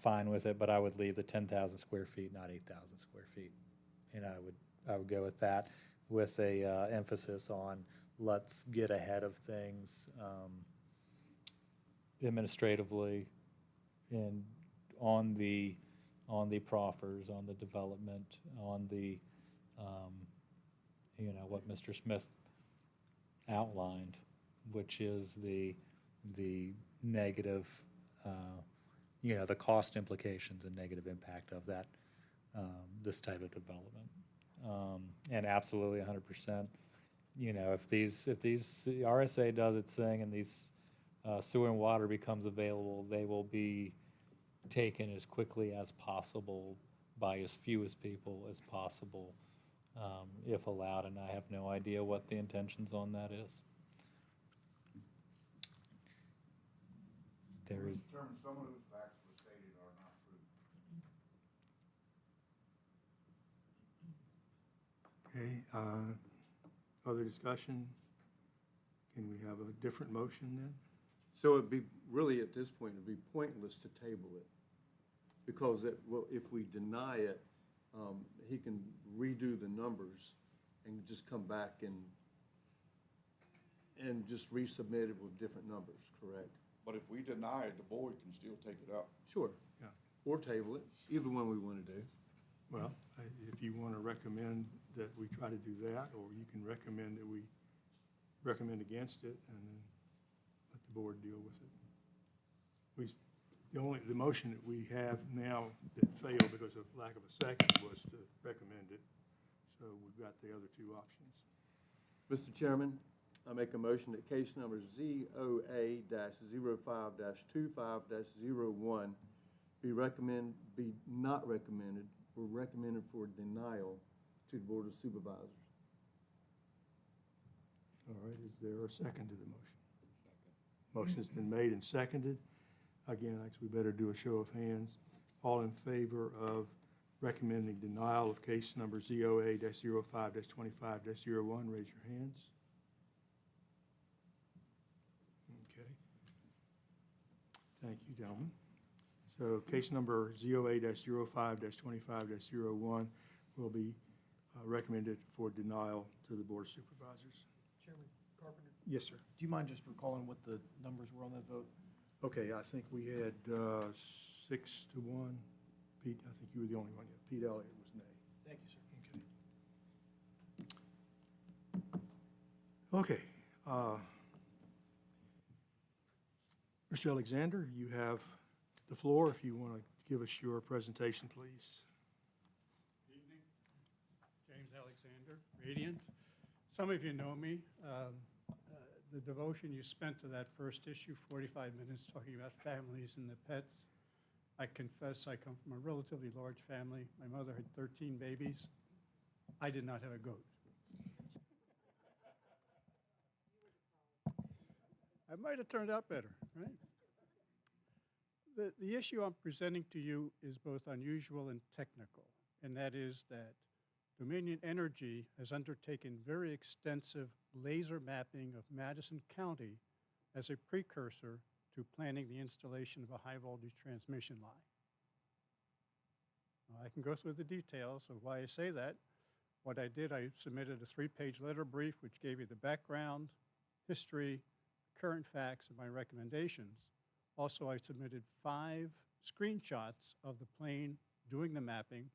fine with it, but I would leave the 10,000 square feet, not 8,000 square feet. And I would go with that. with a emphasis on let's get ahead of things administratively and on the proffers, on the development, on the what Mr. Smith outlined, which is the negative, the cost implications and negative impact of that, this type of development. And absolutely 100%, if these RSA does its thing and these sewer and water becomes available, they will be taken as quickly as possible by as few as people as possible, if allowed, and I have no idea what the intentions on that is. There is. Mr. Chairman, some of those facts were stated are not true. Okay, other discussion? Can we have a different motion then? So it'd be, really at this point, it'd be pointless to table it. Because if we deny it, he can redo the numbers and just come back and just resubmit it with different numbers, correct? But if we deny it, the board can still take it up. Sure. Yeah. Or table it, either one we want to do. Well, if you want to recommend that we try to do that, or you can recommend that we recommend against it and then let the board deal with it. The motion that we have now that failed because of lack of a second was to recommend it. So we've got the other two options. Mr. Chairman, I make a motion that case number ZOA-05-25-01 be not recommended, or recommended for denial to the Board of Supervisors. All right, is there a second to the motion? Motion's been made and seconded. Again, actually, we better do a show of hands. All in favor of recommending denial of case number ZOA-05-25-01, raise your hands. Okay. Thank you, gentlemen. So case number ZOA-05-25-01 will be recommended for denial to the Board of Supervisors. Chairman Carpenter, Yes, sir. do you mind just recalling what the numbers were on that vote? Okay, I think we had 6-1. Pete, I think you were the only one. Yeah, Pete Elliott was nay. Thank you, sir. Okay. Mr. Alexander, you have the floor if you want to give us your presentation, please. Good evening. James Alexander, Radiant. Some of you know me. The devotion you spent to that first issue, 45 minutes talking about families and the pets. I confess I come from a relatively large family. My mother had 13 babies. I did not have a goat. I might have turned out better, right? The issue I'm presenting to you is both unusual and technical, and that is that Dominion Energy has undertaken very extensive laser mapping of Madison County as a precursor to planning the installation of a high-voltage transmission line. Now, I can go through the details of why I say that. What I did, I submitted a 3-page letter brief which gave you the background, history, current facts, and my recommendations. Also, I submitted 5 screenshots of the plane doing the mapping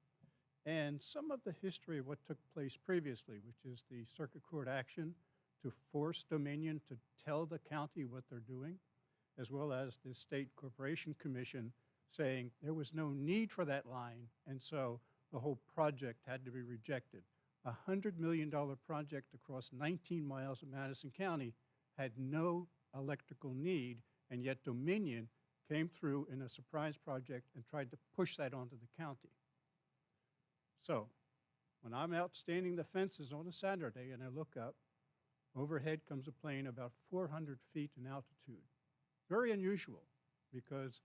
and some of the history of what took place previously, which is the circuit court action to force Dominion to tell the county what they're doing, as well as the State Corporation Commission saying there was no need for that line, and so the whole project had to be rejected. A $100 million project across 19 miles of Madison County had no electrical need, and yet Dominion came through in a surprise project and tried to push that onto the county. So when I'm out standing the fences on a Saturday and I look up, overhead comes a plane about 400 feet in altitude. Very unusual because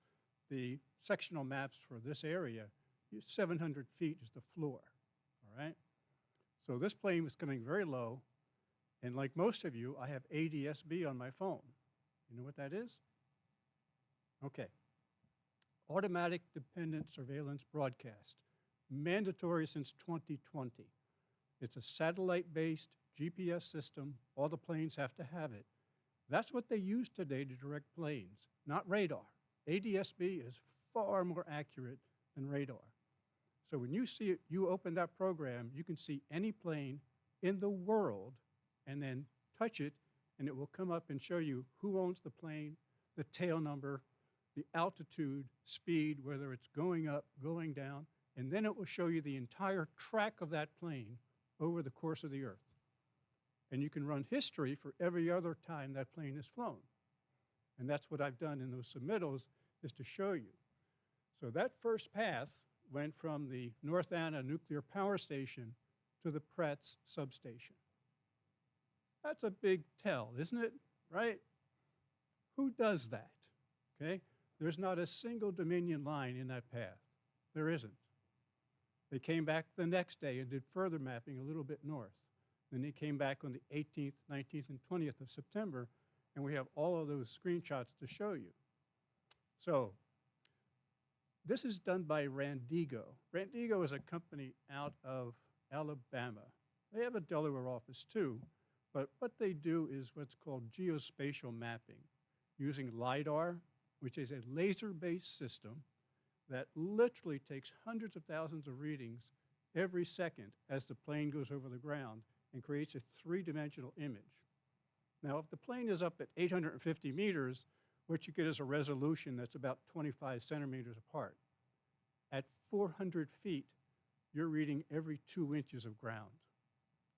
the sectional maps for this area, 700 feet is the floor, all right? So this plane was coming very low, and like most of you, I have ADS-B on my phone. You know what that is? Okay. Automatic Dependent Surveillance Broadcast. Mandatory since 2020. It's a satellite-based GPS system. All the planes have to have it. That's what they use today to direct planes, not radar. ADS-B is far more accurate than radar. So when you see it, you open that program, you can see any plane in the world and then touch it, and it will come up and show you who owns the plane, the tail number, the altitude, speed, whether it's going up, going down, and then it will show you the entire track of that plane over the course of the Earth. And you can run history for every other time that plane is flown. And that's what I've done in those submittals, is to show you. So that first pass went from the North Anna Nuclear Power Station to the Pratt's substation. That's a big tell, isn't it? Right? Who does that? Okay? There's not a single Dominion line in that path. There isn't. They came back the next day and did further mapping a little bit north. Then they came back on the 18th, 19th, and 20th of September, and we have all of those screenshots to show you. So this is done by Randigo. Randigo is a company out of Alabama. They have a Delaware office too, but what they do is what's called geospatial mapping, using LiDAR, which is a laser-based system that literally takes hundreds of thousands of readings every second as the plane goes over the ground and creates a three-dimensional image. Now, if the plane is up at 850 meters, what you get is a resolution that's about 25 centimeters apart. At 400 feet, you're reading every 2 inches of ground.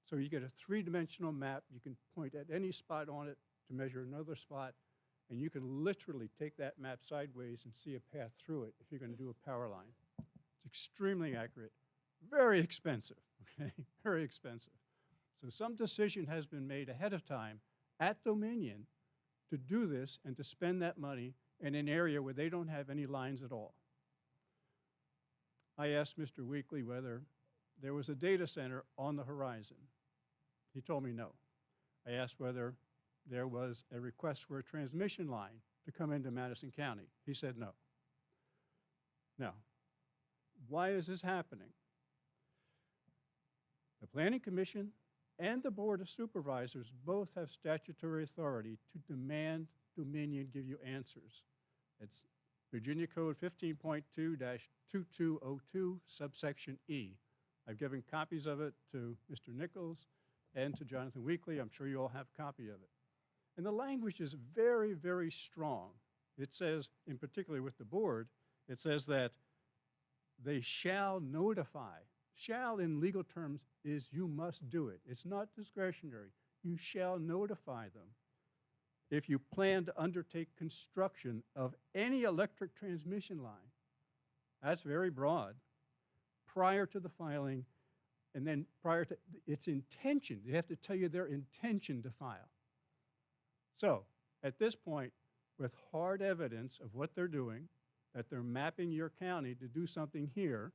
So you get a three-dimensional map. You can point at any spot on it to measure another spot, and you can literally take that map sideways and see a path through it if you're going to do a power line. It's extremely accurate, very expensive, okay? Very expensive. So some decision has been made ahead of time at Dominion to do this and to spend that money in an area where they don't have any lines at all. I asked Mr. Weekly whether there was a data center on the horizon. He told me no. I asked whether there was a request for a transmission line to come into Madison County. He said no. Now, why is this happening? The Planning Commission and the Board of Supervisors both have statutory authority to demand Dominion give you answers. It's Virginia Code 15.2-2202, subsection E. I've given copies of it to Mr. Nichols and to Jonathan Weekly. I'm sure you all have a copy of it. And the language is very, very strong. It says, in particular with the board, it says that they shall notify. Shall in legal terms is you must do it. It's not discretionary. You shall notify them if you plan to undertake construction of any electric transmission line. That's very broad. Prior to the filing, and then prior to its intention, they have to tell you their intention to file. So at this point, with hard evidence of what they're doing, that they're mapping your county to do something here,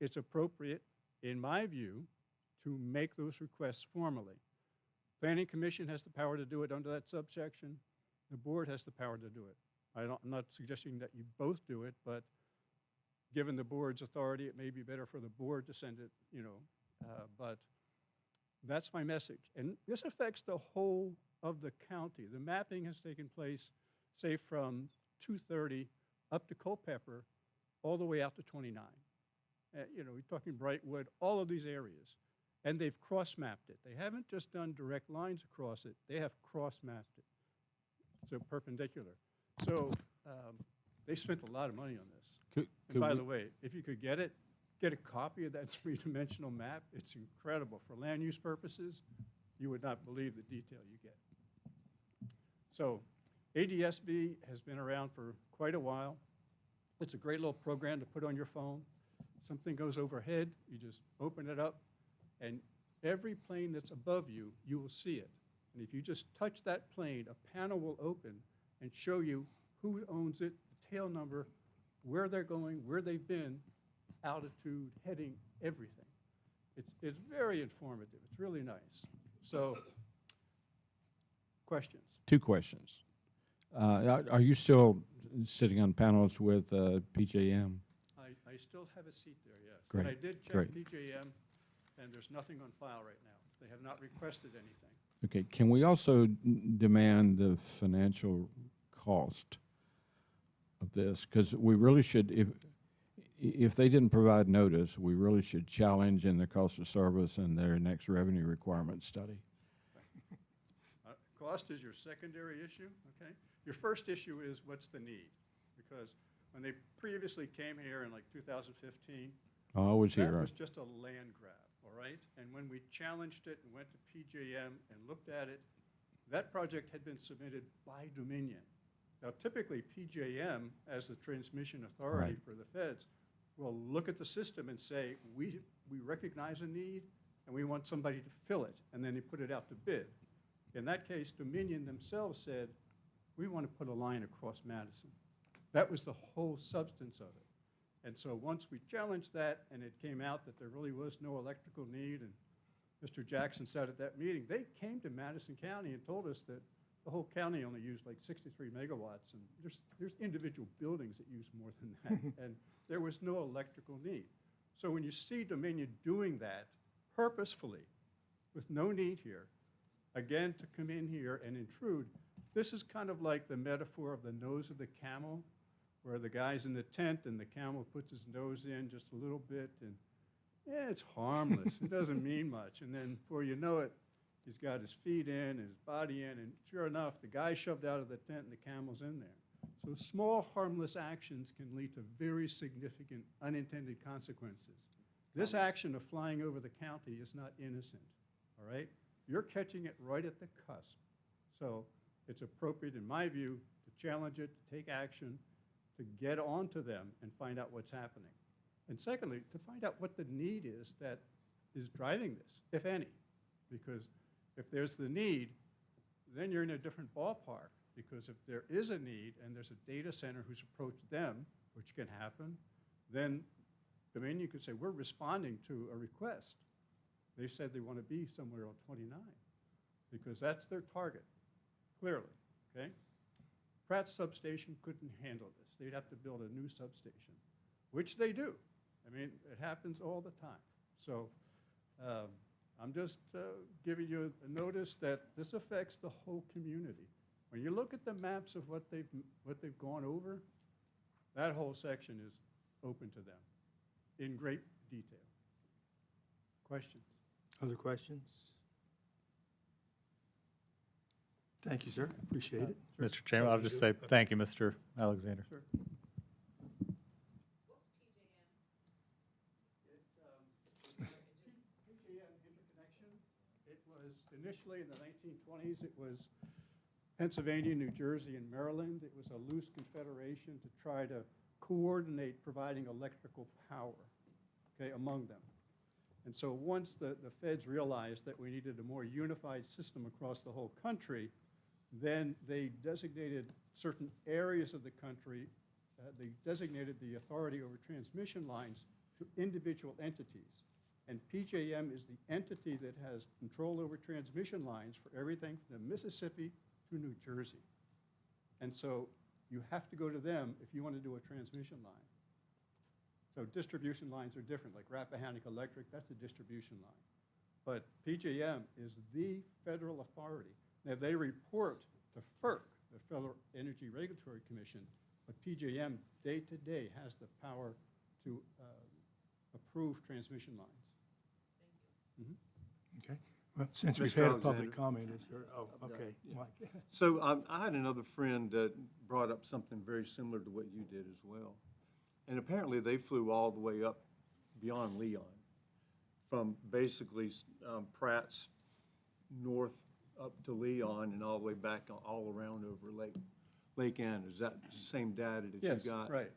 it's appropriate, in my view, to make those requests formally. Planning Commission has the power to do it under that subsection. The board has the power to do it. I'm not suggesting that you both do it, but given the board's authority, it may be better for the board to send it, but that's my message. And this affects the whole of the county. The mapping has taken place, say, from 230 up to Culpeper, all the way out to 29. We're talking Brightwood, all of these areas. And they've cross-mapped it. They haven't just done direct lines across it. They have cross-mapped it, so perpendicular. So they spent a lot of money on this. And by the way, if you could get a copy of that three-dimensional map. It's incredible. For land use purposes, you would not believe the detail you get. So ADS-B has been around for quite a while. It's a great little program to put on your phone. Something goes overhead, you just open it up, and every plane that's above you, you will see it. And if you just touch that plane, a panel will open and show you who owns it, the tail number, where they're going, where they've been, altitude, heading, everything. It's very informative. It's really nice. So, questions? Two questions. Are you still sitting on panels with PJM? I still have a seat there, yes. Great, And I did check great. PJM. and there's nothing on file right now. They have not requested anything. Okay, can we also demand the financial cost of this? Because we really should, if they didn't provide notice, we really should challenge in the cost of service and their next revenue requirement study. Cost is your secondary issue, okay? Your first issue is what's the need? Because when they previously came here in like 2015, I was that here. was just a land grab, all right? And when we challenged it and went to PJM and looked at it, that project had been submitted by Dominion. Now, typically, PJM, as the transmission authority Right. for the feds, will look at the system and say, we recognize a need, and we want somebody to fill it, and then they put it out to bid. In that case, Dominion themselves said, we want to put a line across Madison. That was the whole substance of it. And so once we challenged that, and it came out that there really was no electrical need, and Mr. Jackson said at that meeting, they came to Madison County and told us that the whole county only used like 63 megawatts, and there's individual buildings that use more than that, and there was no electrical need. So when you see Dominion doing that purposefully, with no need here, again, to come in here and intrude, this is kind of like the metaphor of the nose of the camel, where the guy's in the tent and the camel puts his nose in just a little bit, and yeah, it's harmless. It doesn't mean much. And then before you know it, he's got his feet in, his body in, and sure enough, the guy's shoved out of the tent and the camel's in there. So small, harmless actions can lead to very significant unintended consequences. This action of flying over the county is not innocent, all right? You're catching it right at the cusp. So it's appropriate, in my view, to challenge it, to take action, to get onto them and find out what's happening. And secondly, to find out what the need is that is driving this, if any. Because if there's the need, then you're in a different ballpark. Because if there is a need and there's a data center who's approached them, which can happen, then Dominion could say, we're responding to a request. They said they want to be somewhere on 29 because that's their target, clearly, okay? Pratt's substation couldn't handle this. They'd have to build a new substation, which they do. I mean, it happens all the time. So I'm just giving you a notice that this affects the whole community. When you look at the maps of what they've gone over, that whole section is open to them in great detail. Questions? Other questions? Thank you, sir. Appreciate it. Mr. Chairman, I'll just say thank you, Mr. Alexander. Sure. PJM interconnection, it was initially in the 1920s, it was Pennsylvania, New Jersey, and Maryland. It was a loose confederation to try to coordinate providing electrical power, okay, among them. And so once the feds realized that we needed a more unified system across the whole country, then they designated certain areas of the country, they designated the authority over transmission lines to individual entities. And PJM is the entity that has control over transmission lines for everything from Mississippi to New Jersey. And so you have to go to them if you want to do a transmission line. So distribution lines are different, like Rappahannock Electric, that's a distribution line. But PJM is the federal authority. Now, they report to FERC, the Federal Energy Regulatory Commission, but PJM day to day has the power to approve transmission lines. Thank you. Okay. Well, since we've Mr. had a public Alexander. comment, is there, oh, okay. Mike. So I had another friend that brought up something very similar to what you did as well. And apparently they flew all the way up beyond Leon, from basically Pratt's north up to Leon and all the way back all around over Lake Ann. Is that the same data that Yes, you got? right.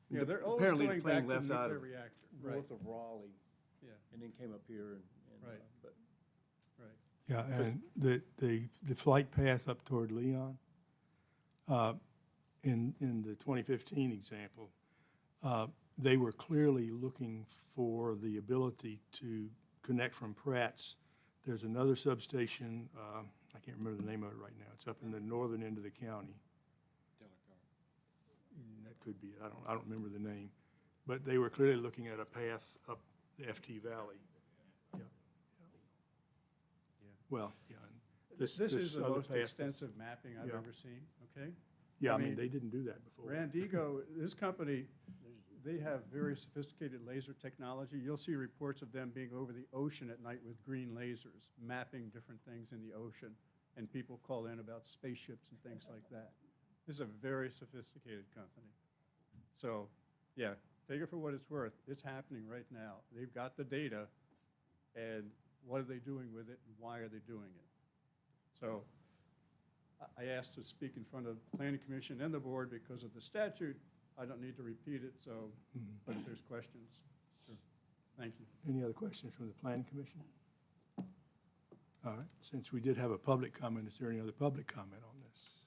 Yeah, they're always Apparently going the plane back to left the out nuclear of reactor. Right, north of Raleigh yeah, and then came up here and Right. but right. Yeah, and the flight path up toward Leon, in the 2015 example, they were clearly looking for the ability to connect from Pratt's. There's another substation, I can't remember the name of it right now. It's up in the northern end of the county. That could be, I don't remember the name. But they were clearly looking at a path up the FT Valley. Yeah. Well, yeah. and This is the other most path is- extensive mapping I've Yeah. ever seen, okay? Yeah, I I mean, mean, they didn't do that before. Randigo, this company, they have very sophisticated laser technology. You'll see reports of them being over the ocean at night with green lasers, mapping different things in the ocean, and people call in about spaceships and things like that. This is a very sophisticated company. So, yeah, take it for what it's worth. It's happening right now. They've got the data, and what are they doing with it, and why are they doing it? So, I asked to speak in front of the Planning Commission and the board because of the statute. I don't need to repeat it, so, but if there's questions, sure. Thank you. Any other questions from the Planning Commission? All right, since we did have a public comment, is there any other public comment on this?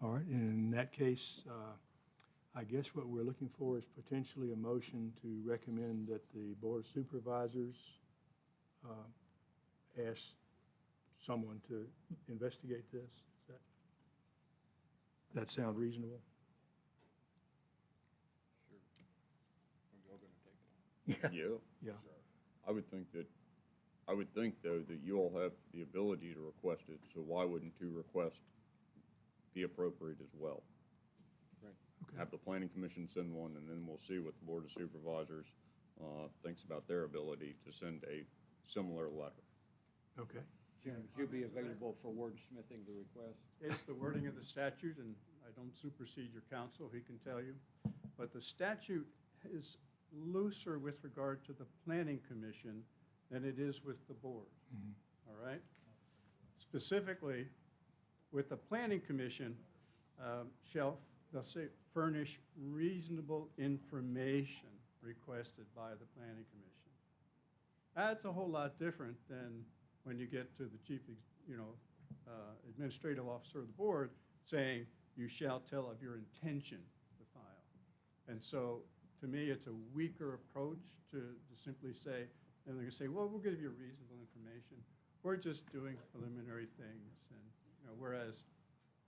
All right, in that case, I guess what we're looking for is potentially a motion to recommend that the Board of Supervisors ask someone to investigate this. Does that sound reasonable? Yeah. Yeah. I would think though that you all have the ability to request it, so why wouldn't two requests be appropriate as well? Okay. Have the planning commission send one, and then we'll see what the board of supervisors thinks about their ability to send a similar letter. Okay. Jim, would you be available for wordsmithing the request? It's the wording of the statute, and I don't supersede your counsel, he can tell you. But the statute is looser with regard to the planning commission than it is with the board. All right? Specifically, with the planning commission, they'll say, furnish reasonable information requested by the planning commission. That's a whole lot different than when you get to the chief, administrative officer of the board saying, you shall tell of your intention to file. And so, to me, it's a weaker approach to simply say, and they're going to say, well, we'll give you reasonable information. We're just doing preliminary things. And whereas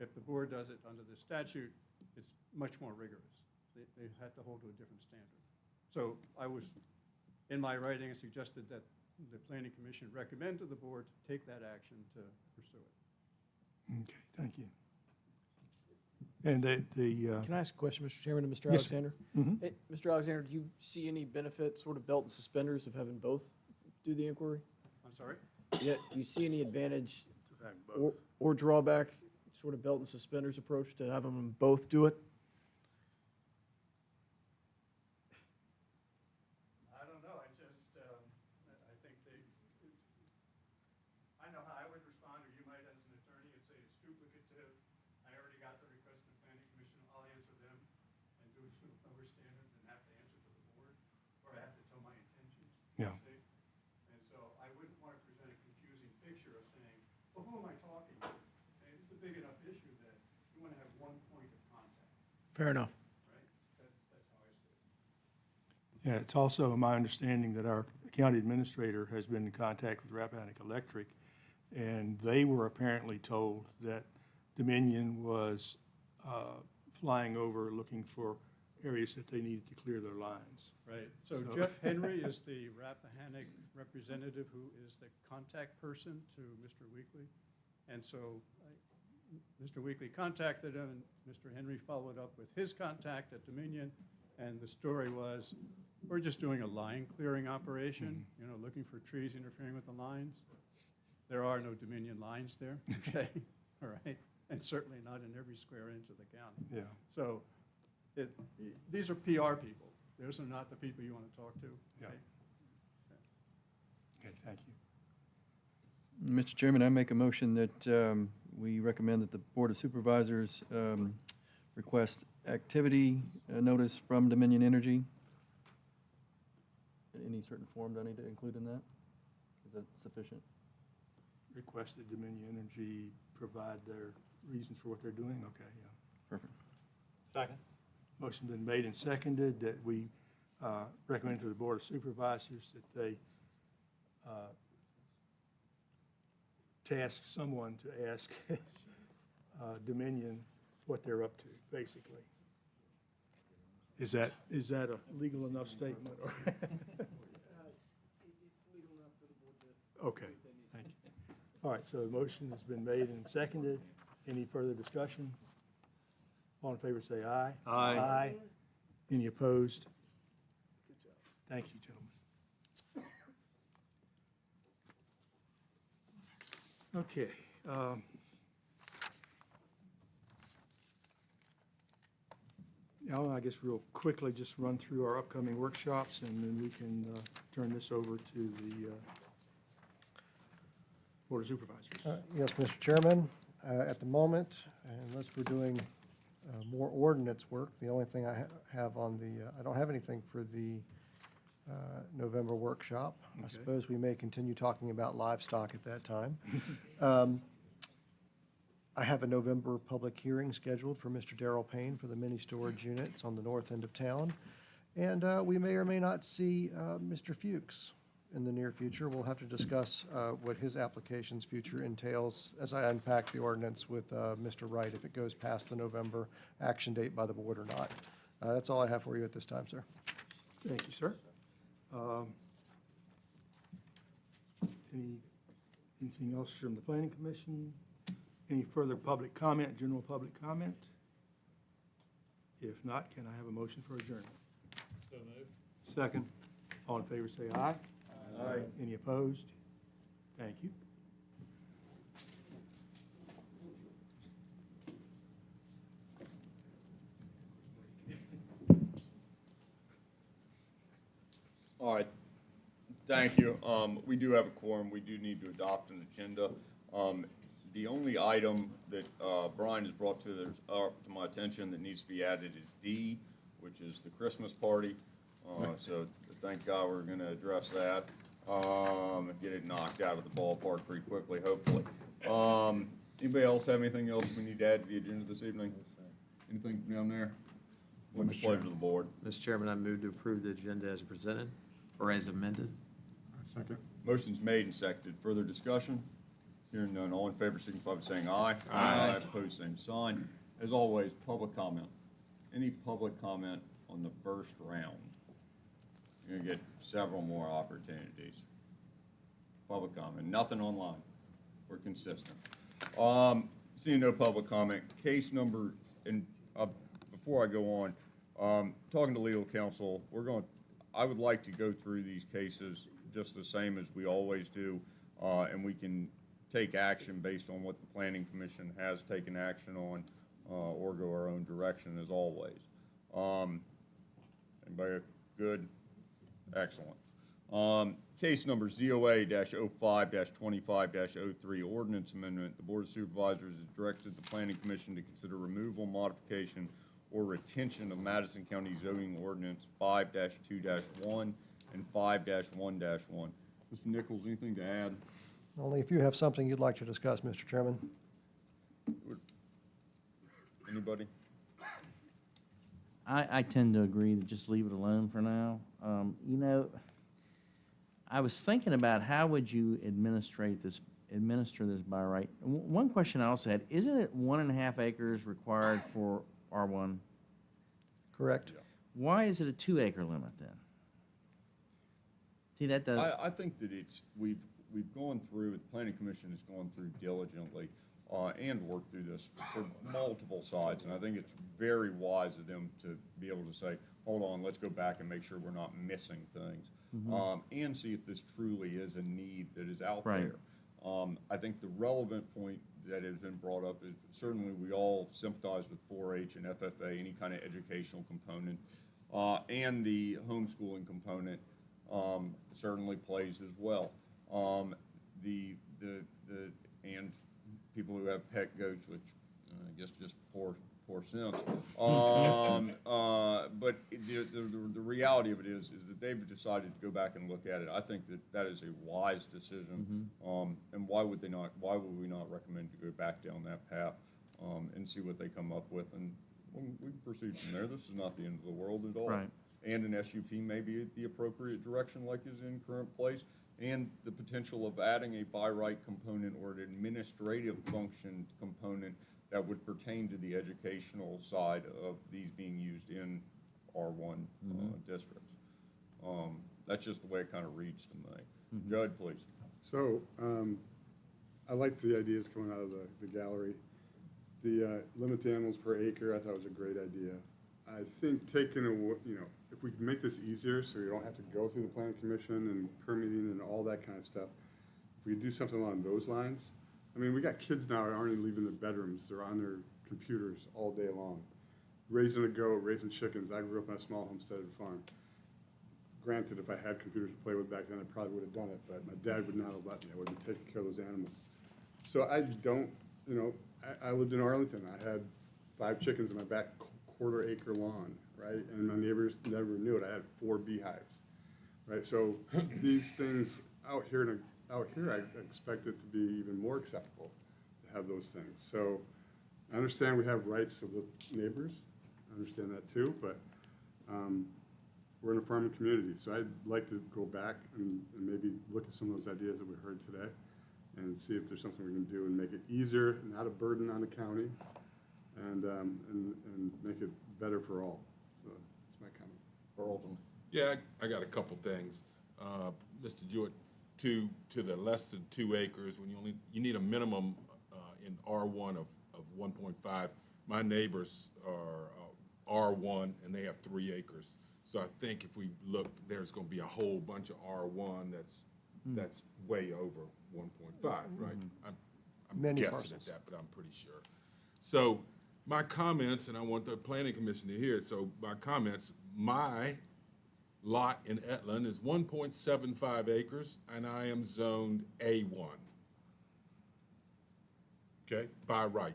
if the board does it under the statute, it's much more rigorous. They have to hold to a different standard. So in my writing, I suggested that the planning commission recommend to the board to take that action to pursue it. Okay, thank you. And Can I ask a question, Mr. Chairman, to Mr. Yes, sir. Alexander? Hey, Mr. Alexander, do you see any benefit, sort of belt and suspenders, of having both do the inquiry? I'm sorry? Yeah, do you see any advantage having both. or drawback, sort of belt and suspenders approach to having them both do it? I don't know, I think I know how I would respond, or you might as an attorney, and say it's duplicative. I already got the request from the planning commission, I'll answer them and do it to a lower standard than have to answer to the board, or I have to tell my intentions. Yeah. See? And so I wouldn't want to present a confusing picture of saying, well, who am I talking to? And it's a big enough issue that you want to have one point of contact, Fair enough. right? That's how I see it. Yeah, it's also my understanding that our county administrator has been in contact with Rappahannock Electric, and they were apparently told that Dominion was flying over looking for areas that they needed to clear their lines. Right, so Jeff Henry is the Rappahannock representative who is the contact person to Mr. Weekly. And so Mr. Weekly contacted him, and Mr. Henry followed up with his contact at Dominion, and the story was, we're just doing a line clearing operation, looking for trees interfering with the lines. There are no Dominion lines there, okay, all right? And certainly not in every square inch of the county. Yeah. So these are PR people. Those are not the people you want to talk to. Yeah. Okay? Okay, thank you. Mr. Chairman, I make a motion that we recommend that the Board of Supervisors request activity notice from Dominion Energy. Any certain form do I need to include in that? Is that sufficient? Requested Dominion Energy provide their reasons for what they're doing? Okay, yeah. Perfect. Second. Motion been made and seconded that we recommend to the Board of Supervisors that they task someone to ask Dominion what they're up to, basically. Is that a legal enough statement? It's legal Okay, thank you. All right, so the motion has been made and seconded. Any further discussion? All in favor say aye. Aye. Aye. Any opposed? Thank you, gentlemen. Okay. Alan, I guess real quickly, just run through our upcoming workshops, and then we can turn this over to the Board of Supervisors. Yes, Mr. Chairman, at the moment, unless we're doing more ordinance work, the only thing I have on the, I don't have anything for the November workshop. I Okay. suppose we may continue talking about livestock at that time. I have a November public hearing scheduled for Mr. Darrell Payne for the mini storage units on the north end of town. And we may or may not see Mr. Fuchs in the near future. We'll have to discuss what his application's future entails as I unpack the ordinance with Mr. Wright, if it goes past the November action date by the board or not. That's all I have for you at this time, sir. Thank you, sir. Anything else from the Planning Commission? Any further public comment, general public comment? If not, can I have a motion for adjournment? So moved. Second. All in favor say aye. Aye. Any opposed? Thank you. All right, thank you. We do have a quorum. We do need to adopt an agenda. The only item that Brian has brought to my attention that needs to be added is D, which is the Christmas party. So thank God we're going to address that and get it knocked out of the ballpark pretty quickly, hopefully. Anybody else have anything else we need to add to the agenda this evening? Anything down there? What's the pleasure of the board? Mr. Chairman, I move to approve the agenda as presented, or as amended. Second. Motion's made and seconded. Further discussion? Hearing none, all in favor signify by saying aye. Aye. Opposed, same sign. As always, public comment. Any public comment on the first round? You're gonna get several more opportunities. Public comment, nothing online. We're consistent. Seeing no public comment, case number, and before I go on, talking to legal counsel, I would like to go through these cases just the same as we always do, and we can take action based on what the Planning Commission has taken action on, or go our own direction as always. Anybody good? Excellent. Case number ZOA-05-25-03, ordinance amendment. The Board of Supervisors has directed the Planning Commission to consider removal, modification, or retention of Madison County zoning ordinance 5-2-1 and 5-1-1. Mr. Nichols, anything to add? Only if you have something you'd like to discuss, Mr. Chairman. Anybody? I tend to agree to just leave it alone for now. You know, I was thinking about how would you administer this by right. One question I also had, isn't it 1.5 acres required for R1? Correct. Why is it a 2-acre limit then? See, that does. I think that we've gone through, the Planning Commission has gone through diligently and worked through this for multiple sides, and I think it's very wise of them to be able to say, hold on, let's go back and make sure we're not missing things, and see if this truly is a need that is out there. I think the relevant point that has been brought up is certainly we all sympathize with 4-H and FFA, any kind of educational component, and the homeschooling component certainly plays as well. And people who have pet goats, which I guess just poor sense. But the reality of it is that they've decided to go back and look at it. I think that is a wise decision. And why would we not recommend to go back down that path and see what they come up with? And we can proceed from there. This is not the end of the world at all. Right. And an SUP may be the appropriate direction like is in current place, and the potential of adding a by right component or an administrative function component that would pertain to the educational side of these being used in R1 districts. That's just the way it kind of reads to me. Judd, please. So, I liked the ideas coming out of the gallery. The limit the animals per acre, I thought was a great idea. I think taking if we can make this easier so you don't have to go through the planning commission and permitting and all that kind of stuff, if we do something along those lines, I mean, we got kids now that aren't even leaving their bedrooms, they're on their computers all day long. Raising a goat, raising chickens, I grew up on a small homesteaded farm. Granted, if I had computers to play with back then, I probably would have done it, but my dad would not have let me. I would have been taking care of those animals. So I don't, I lived in Arlington. I had 5 chickens in my back quarter-acre lawn, right? And my neighbors never knew it. I had 4 beehives, right? So these things out here, I expect it to be even more acceptable to have those things. So I understand we have rights of the neighbors. I understand that too, but we're in a farming community, so I'd like to go back and maybe look at some of those ideas that we heard today and see if there's something we can do and make it easier, not a burden on the county, and make it better for all. So that's my comment. Carlton? Yeah, I got a couple things. Mr. Jewett, to the less than 2 acres, when you need a minimum in R1 of 1.5. My neighbors are R1 and they have 3 acres. So I think if we look, there's going to be a whole bunch of R1 that's way over 1.5, right? I'm Many guessing parcels. at that, but I'm pretty sure. So my comments, and I want the planning commission to hear it, so my comments, my lot in Etland is 1.75 acres, and I am zoned A1. Okay, by right,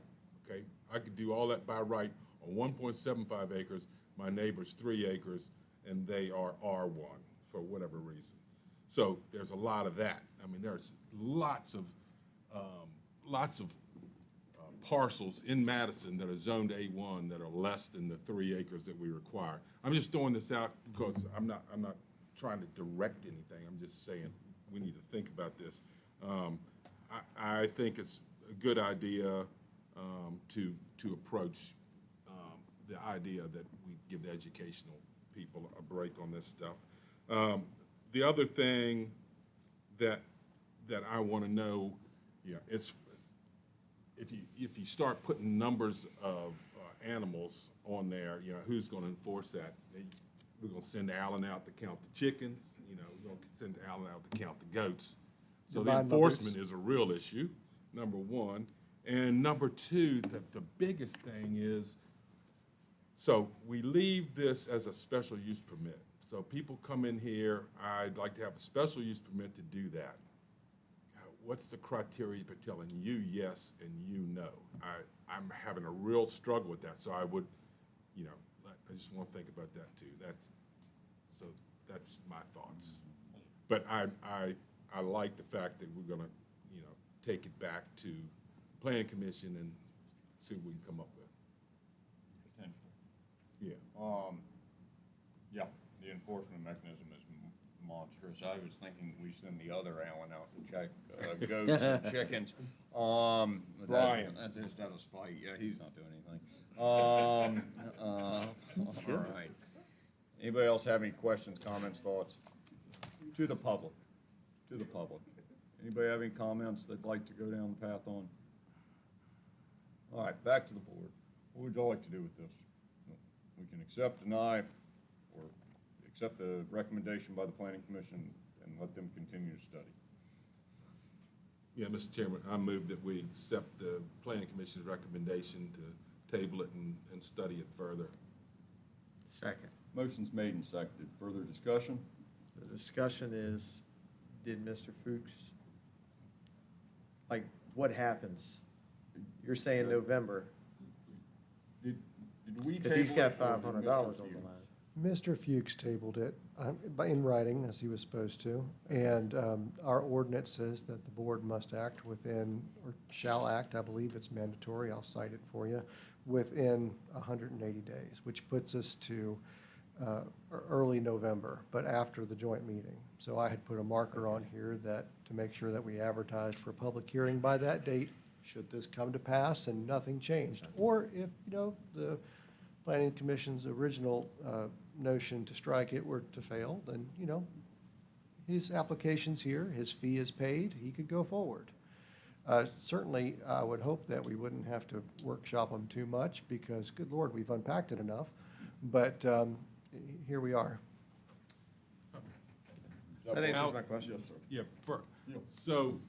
okay? I could do all that by right on 1.75 acres. My neighbor's 3 acres, and they are R1 for whatever reason. So there's a lot of that. I mean, there's lots of parcels in Madison that are zoned A1 that are less than the 3 acres that we require. I'm just throwing this out because I'm not trying to direct anything. I'm just saying we need to think about this. I think it's a good idea to approach the idea that we give the educational people a break on this stuff. The other thing that I want to know, it's if you start putting numbers of animals on there, who's going to enforce that? We're going to send Alan out to count the chickens. We're going to send Alan out to count the goats. So the enforcement is a real issue, number one. And number two, the biggest thing is, so we leave this as a special use permit. So people come in here, I'd like to have a special use permit to do that. What's the criteria for telling you yes and you no? I'm having a real struggle with that. So I would, I just want to think about that too. That's my thoughts. But I like the fact that we're gonna, take it back to Planning Commission and see what we can come up with. Potentially. Yeah. Yeah, the enforcement mechanism is monstrous. I was thinking we send the other Alan out to check goats and chickens. Brian. That's just out of spite. Yeah, he's not doing anything. All right. Anybody else have any questions, comments, thoughts? To the public. To the public. Anybody have any comments they'd like to go down the path on? All right, back to the board. What would y'all like to do with this? We can accept, deny, or accept the recommendation by the Planning Commission and let them continue to study. Yeah, Mr. Chairman, I move that we accept the Planning Commission's recommendation to table it and study it further. Second. Motion's made and seconded. Further discussion? The discussion is, did Mr. Fuchs, what happens? You're saying November, Did we because table he's got it, or did $500 Mr. on the Fuchs? line. Mr. Fuchs tabled it in writing, as he was supposed to, and our ordinance says that the board must act within, or shall act, I believe it's mandatory, I'll cite it for you, within 180 days, which puts us to early November, but after the joint meeting. So I had put a marker on here that, to make sure that we advertised for a public hearing by that date, should this come to pass and nothing changed. Or if, the Planning Commission's original notion to strike it were to fail, then, his application's here, his fee is paid, he could go forward. Certainly, I would hope that we wouldn't have to workshop them too much, because, good Lord, we've unpacked it enough. But here we are. That answers my question. Yes, sir. Yeah, Yeah. so,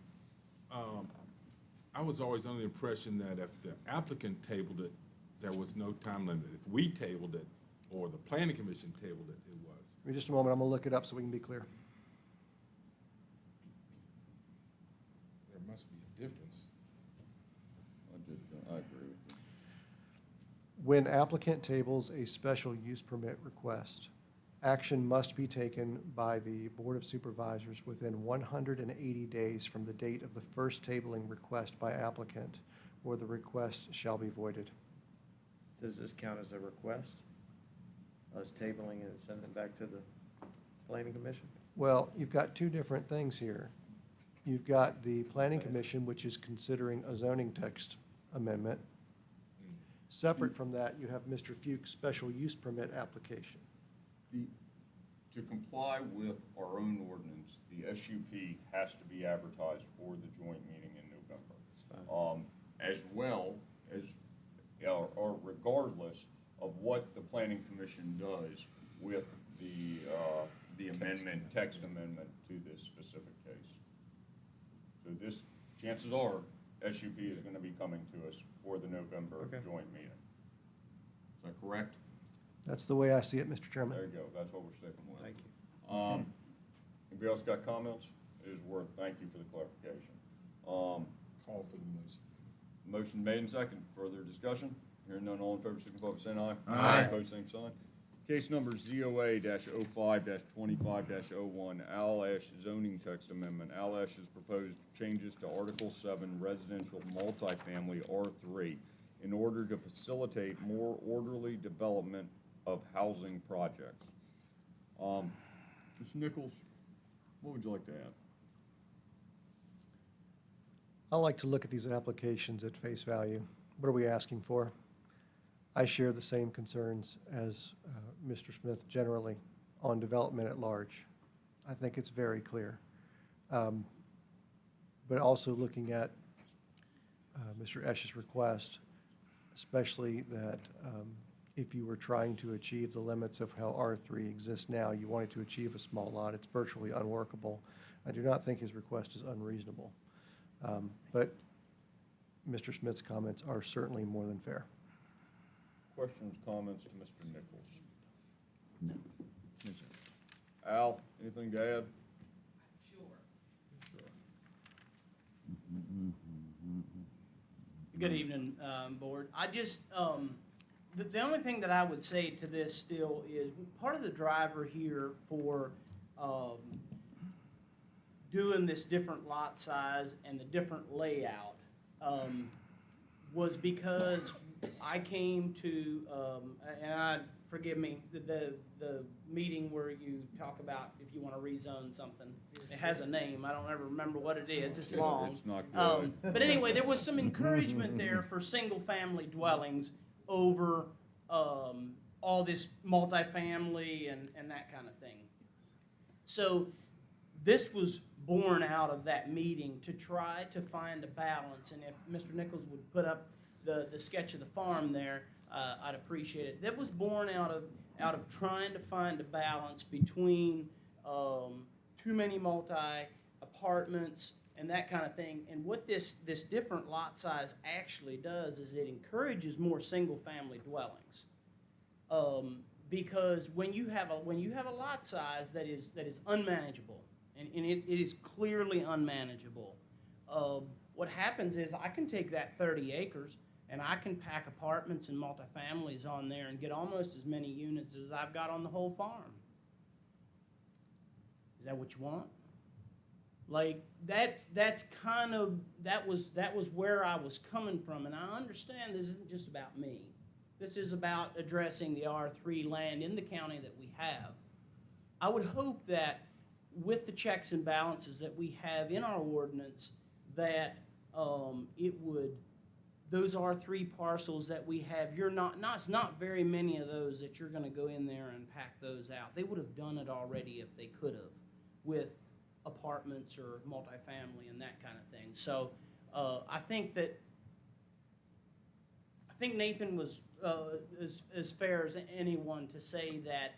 I was always under the impression that if the applicant tabled it, there was no time limit. If we tabled it, or the planning commission tabled it, it was. Give me just a moment, I'm gonna look it up so we can be clear. There must be a difference. I agree with you. When applicant tables a special use permit request, action must be taken by the Board of Supervisors within 180 days from the date of the first tabling request by applicant, or the request shall be voided. Does this count as a request? Us tabling it and sending it back to the planning commission? Well, you've got two different things here. You've got the planning commission, which is considering a zoning text amendment. Separate from that, you have Mr. Fuchs' special use permit application. To comply with our own ordinance, the SUP has to be advertised for the joint meeting in November. As well as, or regardless of what the planning commission does with the amendment, text amendment to this specific case. So this, chances are, SUP is gonna be coming to us for the November joint meeting. Is that correct? That's the way I see it, Mr. Chairman. There you go, that's what we're sticking with. Thank you. Anybody else got comments? It is worth, thank you for the clarification. Call for the motion. Motion made and second, further discussion? Hearing none, all in favor, signify by saying aye. Aye. Opposed, same sign. Case number ZOA-05-25-01, Al Ash zoning text amendment. Al Ash's proposed changes to Article 7 residential multifamily R3 in order to facilitate more orderly development of housing projects. Mr. Nichols, what would you like to add? I like to look at these applications at face value. What are we asking for? I share the same concerns as Mr. Smith generally on development at large. I think it's very clear. But also looking at Mr. Esch's request, especially that if you were trying to achieve the limits of how R3 exists now, you wanted to achieve a small lot, it's virtually unworkable. I do not think his request is unreasonable. But Mr. Smith's comments are certainly more than fair. Questions, comments to Mr. Nichols? No. Al, anything to add? Good evening, Board. I just, the only thing that I would say to this still is, part of the driver here for doing this different lot size and the different layout was because I came to, forgive me, the meeting where you talk about if you want to rezone something. It has a name. I don't ever remember what it is. It's long. It's not good. But anyway, there was some encouragement there for single-family dwellings over all this multifamily and that kind of thing. So this was born out of that meeting to try to find a balance. And if Mr. Nichols would put up the sketch of the farm there, I'd appreciate it. That was born out of trying to find a balance between too many multi-apartments and that kind of thing. And what this different lot size actually does is it encourages more single-family dwellings. Because when you have a lot size that is unmanageable, and it is clearly unmanageable, what happens is I can take that 30 acres and I can pack apartments and multifamilies on there and get almost as many units as I've got on the whole farm. Is that what you want? Like, that's kind of, that was where I was coming from, and I understand this isn't just about me. This is about addressing the R3 land in the county that we have. I would hope that with the checks and balances that we have in our ordinance, that those R3 parcels that we have, it's not very many of those that you're gonna go in there and pack those out. They would have done it already if they could have, with apartments or multifamily and that kind of thing. So I think Nathan was as fair as anyone to say that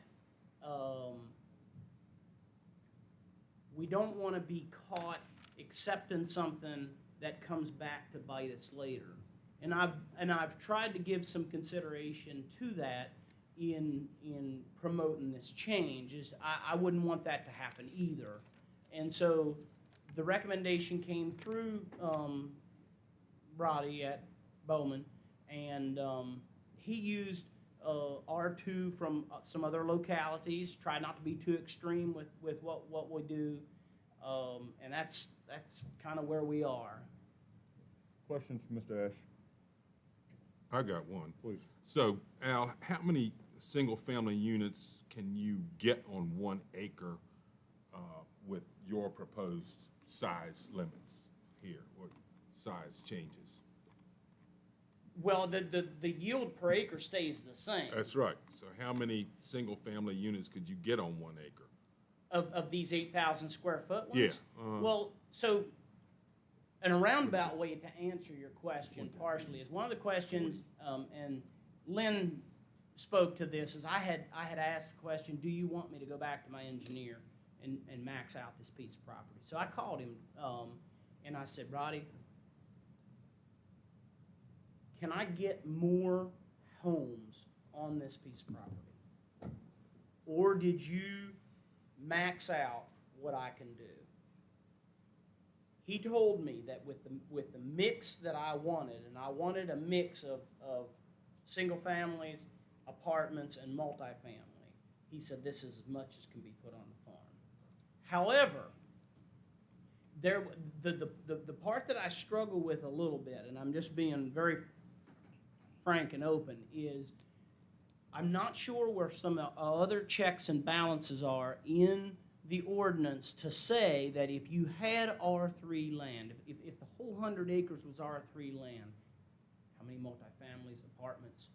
we don't want to be caught accepting something that comes back to bite us later. And I've tried to give some consideration to that in promoting this change. I wouldn't want that to happen either. And so the recommendation came through Roddy at Bowman, and he used R2 from some other localities, tried not to be too extreme with what we do, and that's kind of where we are. Questions for Mr. Ash? I got one, please. So, Al, how many single-family units can you get on 1 acre with your proposed size limits here, or size changes? Well, the yield per acre stays the same. That's right. So how many single-family units could you get on 1 acre? Of these 8,000 square foot ones? Yeah. Well, so, in a roundabout way to answer your question partially is one of the questions, and Lynn spoke to this, is I had asked the question, do you want me to go back to my engineer and max out this piece of property? So I called him, and I said, Roddy, can I get more homes on this piece of property? Or did you max out what I can do? He told me that with the mix that I wanted, and I wanted a mix of single families, apartments, and multifamily, he said this is as much as can be put on the farm. However, the part that I struggle with a little bit, and I'm just being very frank and open, is I'm not sure where some other checks and balances are in the ordinance to say that if you had R3 land, if the whole 100 acres was R3 land, how many multifamilies, apartments?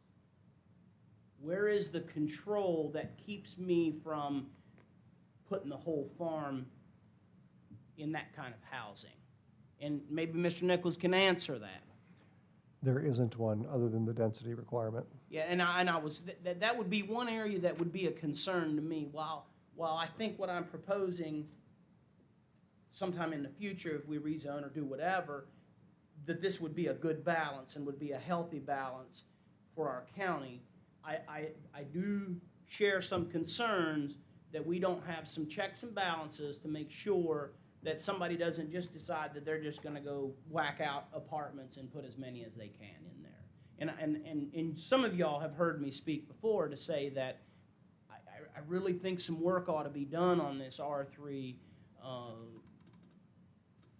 Where is the control that keeps me from putting the whole farm in that kind of housing? And maybe Mr. Nichols can answer that. There isn't one other than the density requirement. Yeah, and I was that would be one area that would be a concern to me. While I think what I'm proposing sometime in the future, if we rezone or do whatever, that this would be a good balance and would be a healthy balance for our county, I do share some concerns that we don't have some checks and balances to make sure that somebody doesn't just decide that they're just going to go whack out apartments and put as many as they can in there. And some of y'all have heard me speak before to say that I really think some work ought to be done on this R3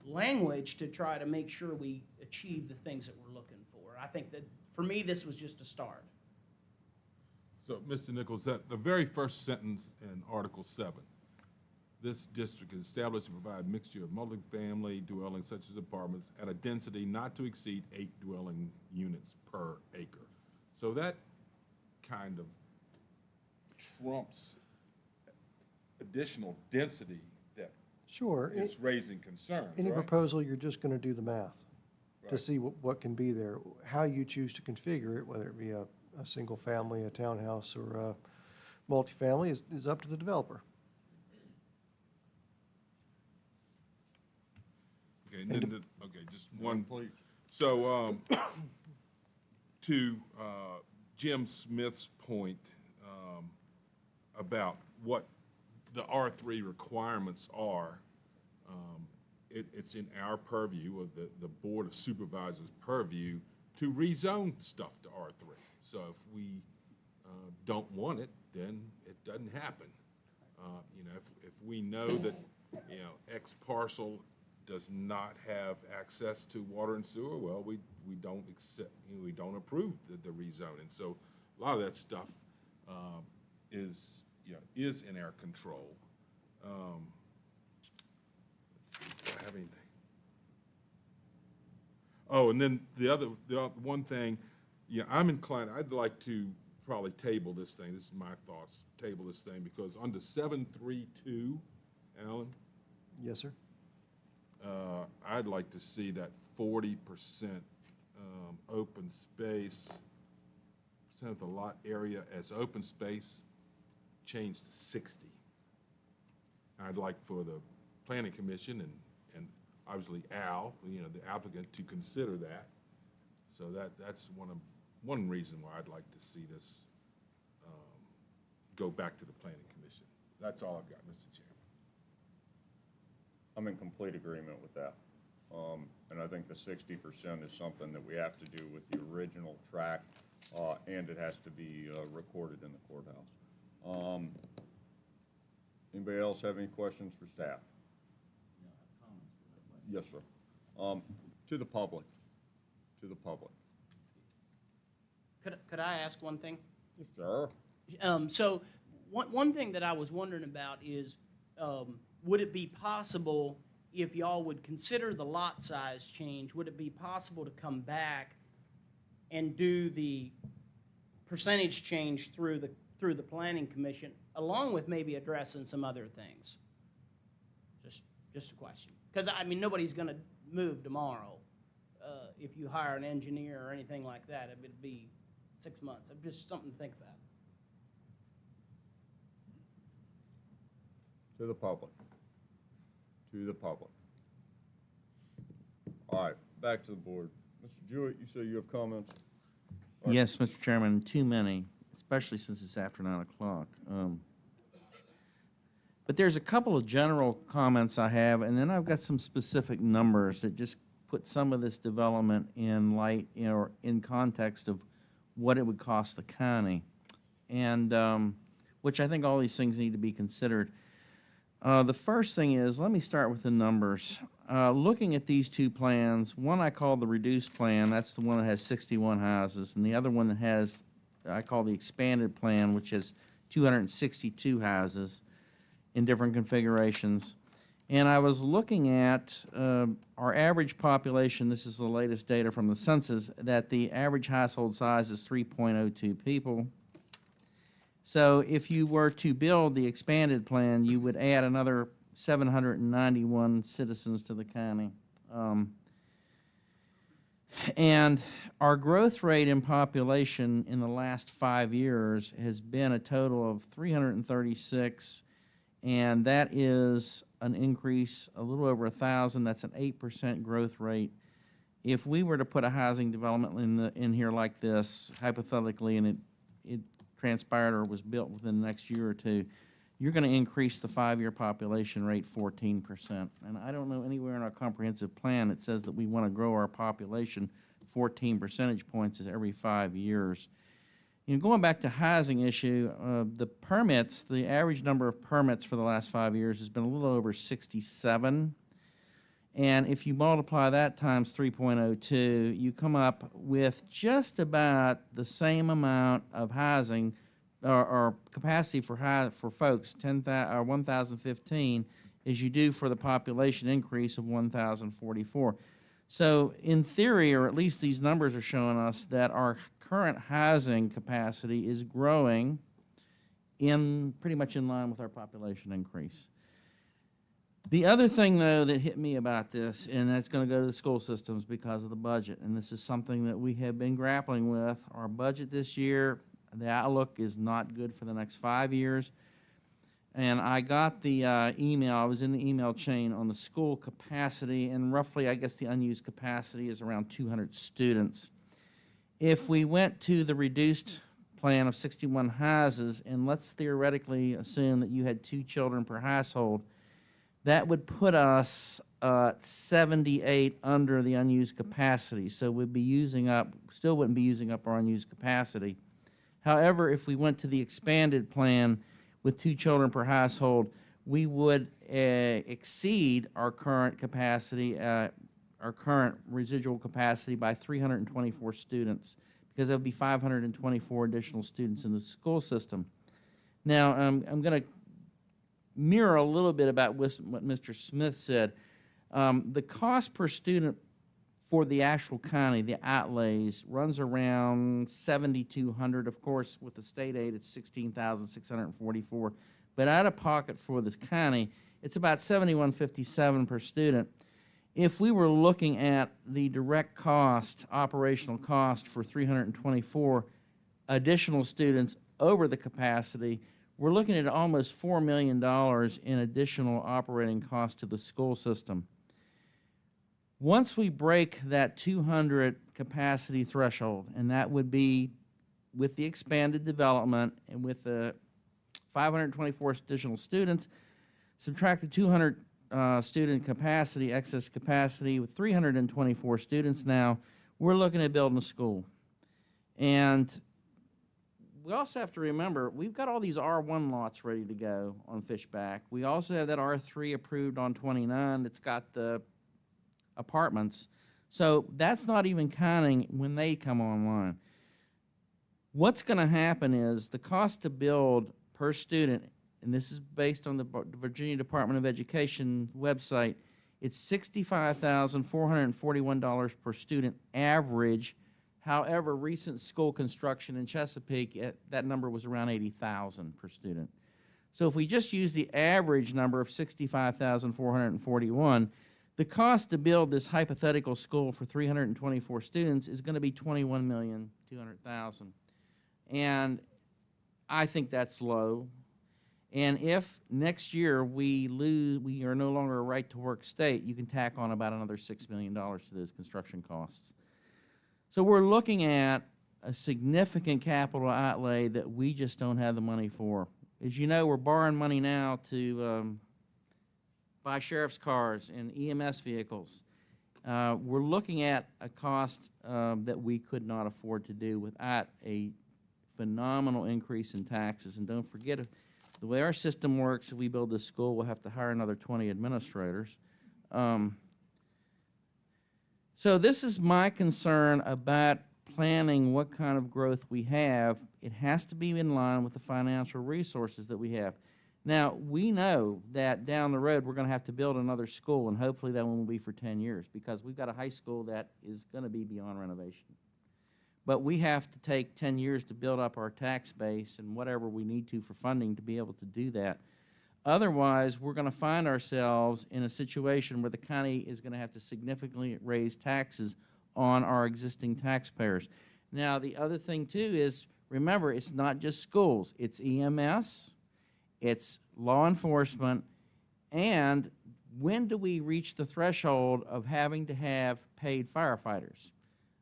language to try to make sure we achieve the things that we're looking for. I think that, for me, this was just a start. So, Mr. Nichols, that the very first sentence in Article 7, this district is established to provide mixture of multifamily dwellings such as apartments at a density not to exceed 8 dwelling units per acre. So that kind of trumps additional density that Sure. is raising concerns, Any right? proposal, you're just going to do the math to Right. see what can be there. How you choose to configure it, whether it be a single family, a townhouse, or a multifamily, is up to the developer. Okay, and then okay, just one, please. So, to Jim Smith's point about what the R3 requirements are, it's in our purview, or the Board of Supervisors' purview, to rezone stuff to R3. So if we don't want it, then it doesn't happen. You know, if we know that, you know, X parcel does not have access to water and sewer, well, we don't accept, you know, we don't approve the rezoning. So a lot of that stuff is in our control. Let's see, do I have anything? Oh, and then the one thing, I'm inclined, I'd like to probably table this thing. This is my thoughts, table this thing, because under 732, Alan, Yes, sir. I'd like to see that 40% open space, percent of the lot area as open space changed to 60. I'd like for the planning commission and obviously Al, the applicant, to consider that. So that's one reason why I'd like to see this go back to the planning commission. That's all I've got, Mr. Chairman. I'm in complete agreement with that. And I think the 60% is something that we have to do with the original tract, and it has to be recorded in the courthouse. Anybody else have any questions for staff? Yes, sir. To the public. Could I ask one thing? Yes, sir. So one thing that I was wondering about is, would it be possible, if y'all would consider the lot size change, would it be possible to come back and do the percentage change through the planning commission, along with maybe addressing some other things? Just a question. Because, I mean, nobody's going to move tomorrow. If you hire an engineer or anything like that, it'd be 6 months. Just something to think about. To the public. All right, back to the board. Mr. Jewett, you say you have comments? Yes, Mr. Chairman, too many, especially since it's after 9 o'clock. But there's a couple of general comments I have, and then I've got some specific numbers that just put some of this development in light, or in context of what it would cost the county, and which I think all these things need to be considered. The first thing is, let me start with the numbers. Looking at these two plans, one I call the reduced plan, that's the one that has 61 houses, and the other one that has, I call the expanded plan, which has 262 houses in different configurations. And I was looking at our average population, this is the latest data from the census, that the average household size is 3.02 people. So if you were to build the expanded plan, you would add another 791 citizens to the county. And our growth rate in population in the last 5 years has been a total of 336, and that is an increase a little over 1,000. That's an 8% growth rate. If we were to put a housing development in here like this, hypothetically, and it transpired or was built within the next year or two, you're going to increase the 5-year population rate 14%. And I don't know anywhere in our comprehensive plan that says that we want to grow our population 14 percentage points every 5 years. Going back to housing issue, the permits, the average number of permits for the last 5 years has been a little over 67. And if you multiply that times 3.02, you come up with just about the same amount of housing or capacity for folks, 1,015, as you do for the population increase of 1,044. So in theory, or at least these numbers are showing us, that our current housing capacity is growing pretty much in line with our population increase. The other thing, though, that hit me about this, and that's going to go to the school systems because of the budget, and this is something that we have been grappling with. Our budget this year, the outlook is not good for the next 5 years. And I got the email, I was in the email chain on the school capacity, and roughly, I guess the unused capacity is around 200 students. If we went to the reduced plan of 61 houses, and let's theoretically assume that you had 2 children per household, that would put us 78 under the unused capacity. So we'd be still wouldn't be using up our unused capacity. However, if we went to the expanded plan with 2 children per household, we would exceed our current capacity, our current residual capacity by 324 students, because there would be 524 additional students in the school system. Now, I'm going to mirror a little bit about what Mr. Smith said. The cost per student for the actual county, the outlays, runs around $7,200. Of course, with the state aid, it's $16,644. But out of pocket for this county, It's about $71.57 per student. If we were looking at the direct cost, operational cost for 324 additional students over the capacity, we're looking at almost $4 million in additional operating costs to the school system. Once we break that 200 capacity threshold, and that would be with the expanded development and with the 524 additional students, subtract the 200 student capacity, excess capacity, with 324 students now, we're looking at building a school. And we also have to remember, we've got all these R1 lots ready to go on Fishback. We also have that R3 approved on 29 that's got the apartments. So that's not even counting when they come online. What's going to happen is the cost to build per student, and this is based on the Virginia Department of Education website, it's $65,441 per student average. However, recent school construction in Chesapeake, that number was around $80,000 per student. So if we just use the average number of $65,441, the cost to build this hypothetical school for 324 students is going to be $21,200,000. And I think that's low. And if next year we are no longer a right-to-work state, you can tack on about another $6 million to those construction costs. So we're looking at a significant capital outlay that we just don't have the money for. As you know, we're borrowing money now to buy sheriff's cars and EMS vehicles. We're looking at a cost that we could not afford to do without a phenomenal increase in taxes. And don't forget, the way our system works, if we build this school, we'll have to hire another 20 administrators. So this is my concern about planning what kind of growth we have. It has to be in line with the financial resources that we have. Now, we know that down the road we're going to have to build another school, and hopefully that one will be for 10 years because we've got a high school that is going to be beyond renovation. But we have to take 10 years to build up our tax base and whatever we need to for funding to be able to do that. Otherwise, we're going to find ourselves in a situation where the county is going to have to significantly raise taxes on our existing taxpayers. Now, the other thing, too, is remember, it's not just schools. It's EMS, it's law enforcement, and when do we reach the threshold of having to have paid firefighters?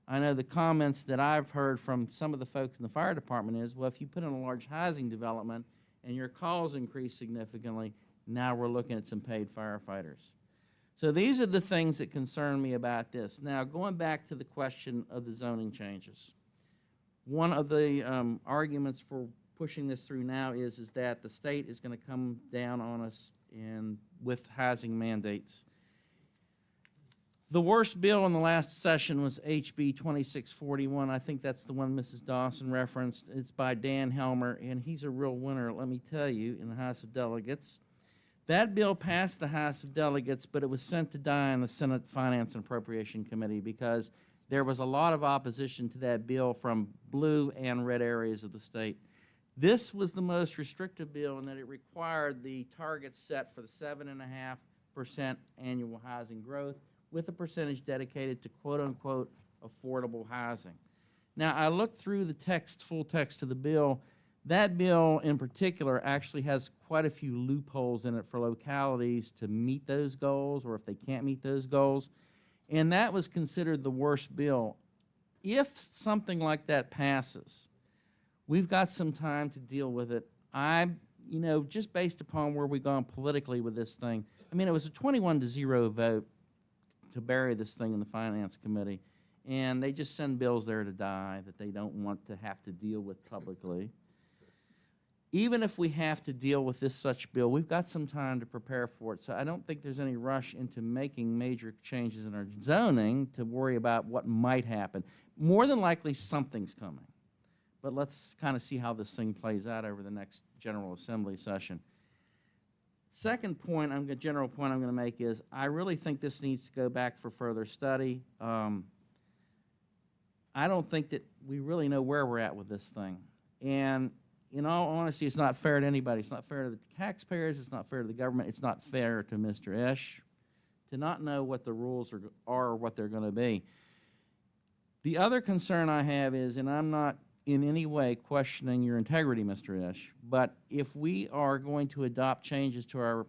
I know the comments that I've heard from some of the folks in the fire department is, well, if you put in a large housing development and your calls increase significantly, now we're looking at some paid firefighters. So these are the things that concern me about this. Now, going back to the question of the zoning changes, one of the arguments for pushing this through now is that the state is going to come down on us with housing mandates. The worst bill in the last session was HB 2641. I think that's the one Mrs. Dawson referenced. It's by Dan Helmer, and he's a real winner, let me tell you, in the House of Delegates. That bill passed the House of Delegates, but it was sent to die in the Senate Finance and Appropriation Committee because there was a lot of opposition to that bill from blue and red areas of the state. This was the most restrictive bill in that it required the target set for the 7.5% annual housing growth, with a percentage dedicated to quote-unquote affordable housing. Now, I looked through the text, full text of the bill. That bill in particular actually has quite a few loopholes in it for localities to meet those goals or if they can't meet those goals, and that was considered the worst bill. If something like that passes, we've got some time to deal with it. Just based upon where we've gone politically with this thing, I mean, it was a 21-0 vote to bury this thing in the Finance Committee, and they just send bills there to die that they don't want to have to deal with publicly. Even if we have to deal with this such bill, we've got some time to prepare for it, so I don't think there's any rush into making major changes in our zoning to worry about what might happen. More than likely, something's coming, but let's kind of see how this thing plays out over the next General Assembly session. Second point, general point I'm going to make is I really think this needs to go back for further study. I don't think that we really know where we're at with this thing. And in all honesty, it's not fair to anybody. It's not fair to the taxpayers. It's not fair to the government. It's not fair to Mr. Esch to not know what the rules are or what they're going to be. The other concern I have is, and I'm not in any way questioning your integrity, Mr. Esch, but if we are going to adopt changes to our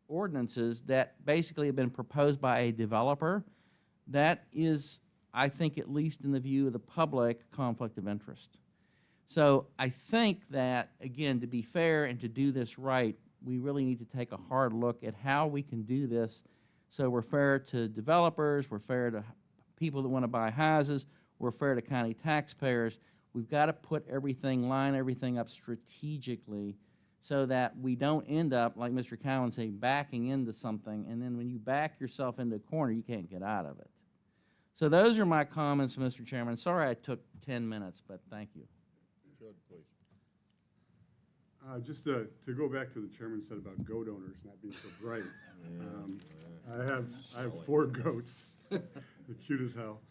ordinances that basically have been proposed by a developer, that is, I think, at least in the view of the public, conflict of interest. So I think that, again, to be fair and to do this right, we really need to take a hard look at how we can do this so we're fair to developers, we're fair to people that want to buy houses, we're fair to county taxpayers. We've got to put everything, line everything up strategically so that we don't end up, like Mr. Cowan said, backing into something, and then when you back yourself into a corner, you can't get out of it. So those are my comments, Mr. Chairman. Sorry I took 10 minutes, but thank you. Judge, please. Just to go back to the chairman said about goat owners not being so bright. I have 4 goats. They're cute as hell.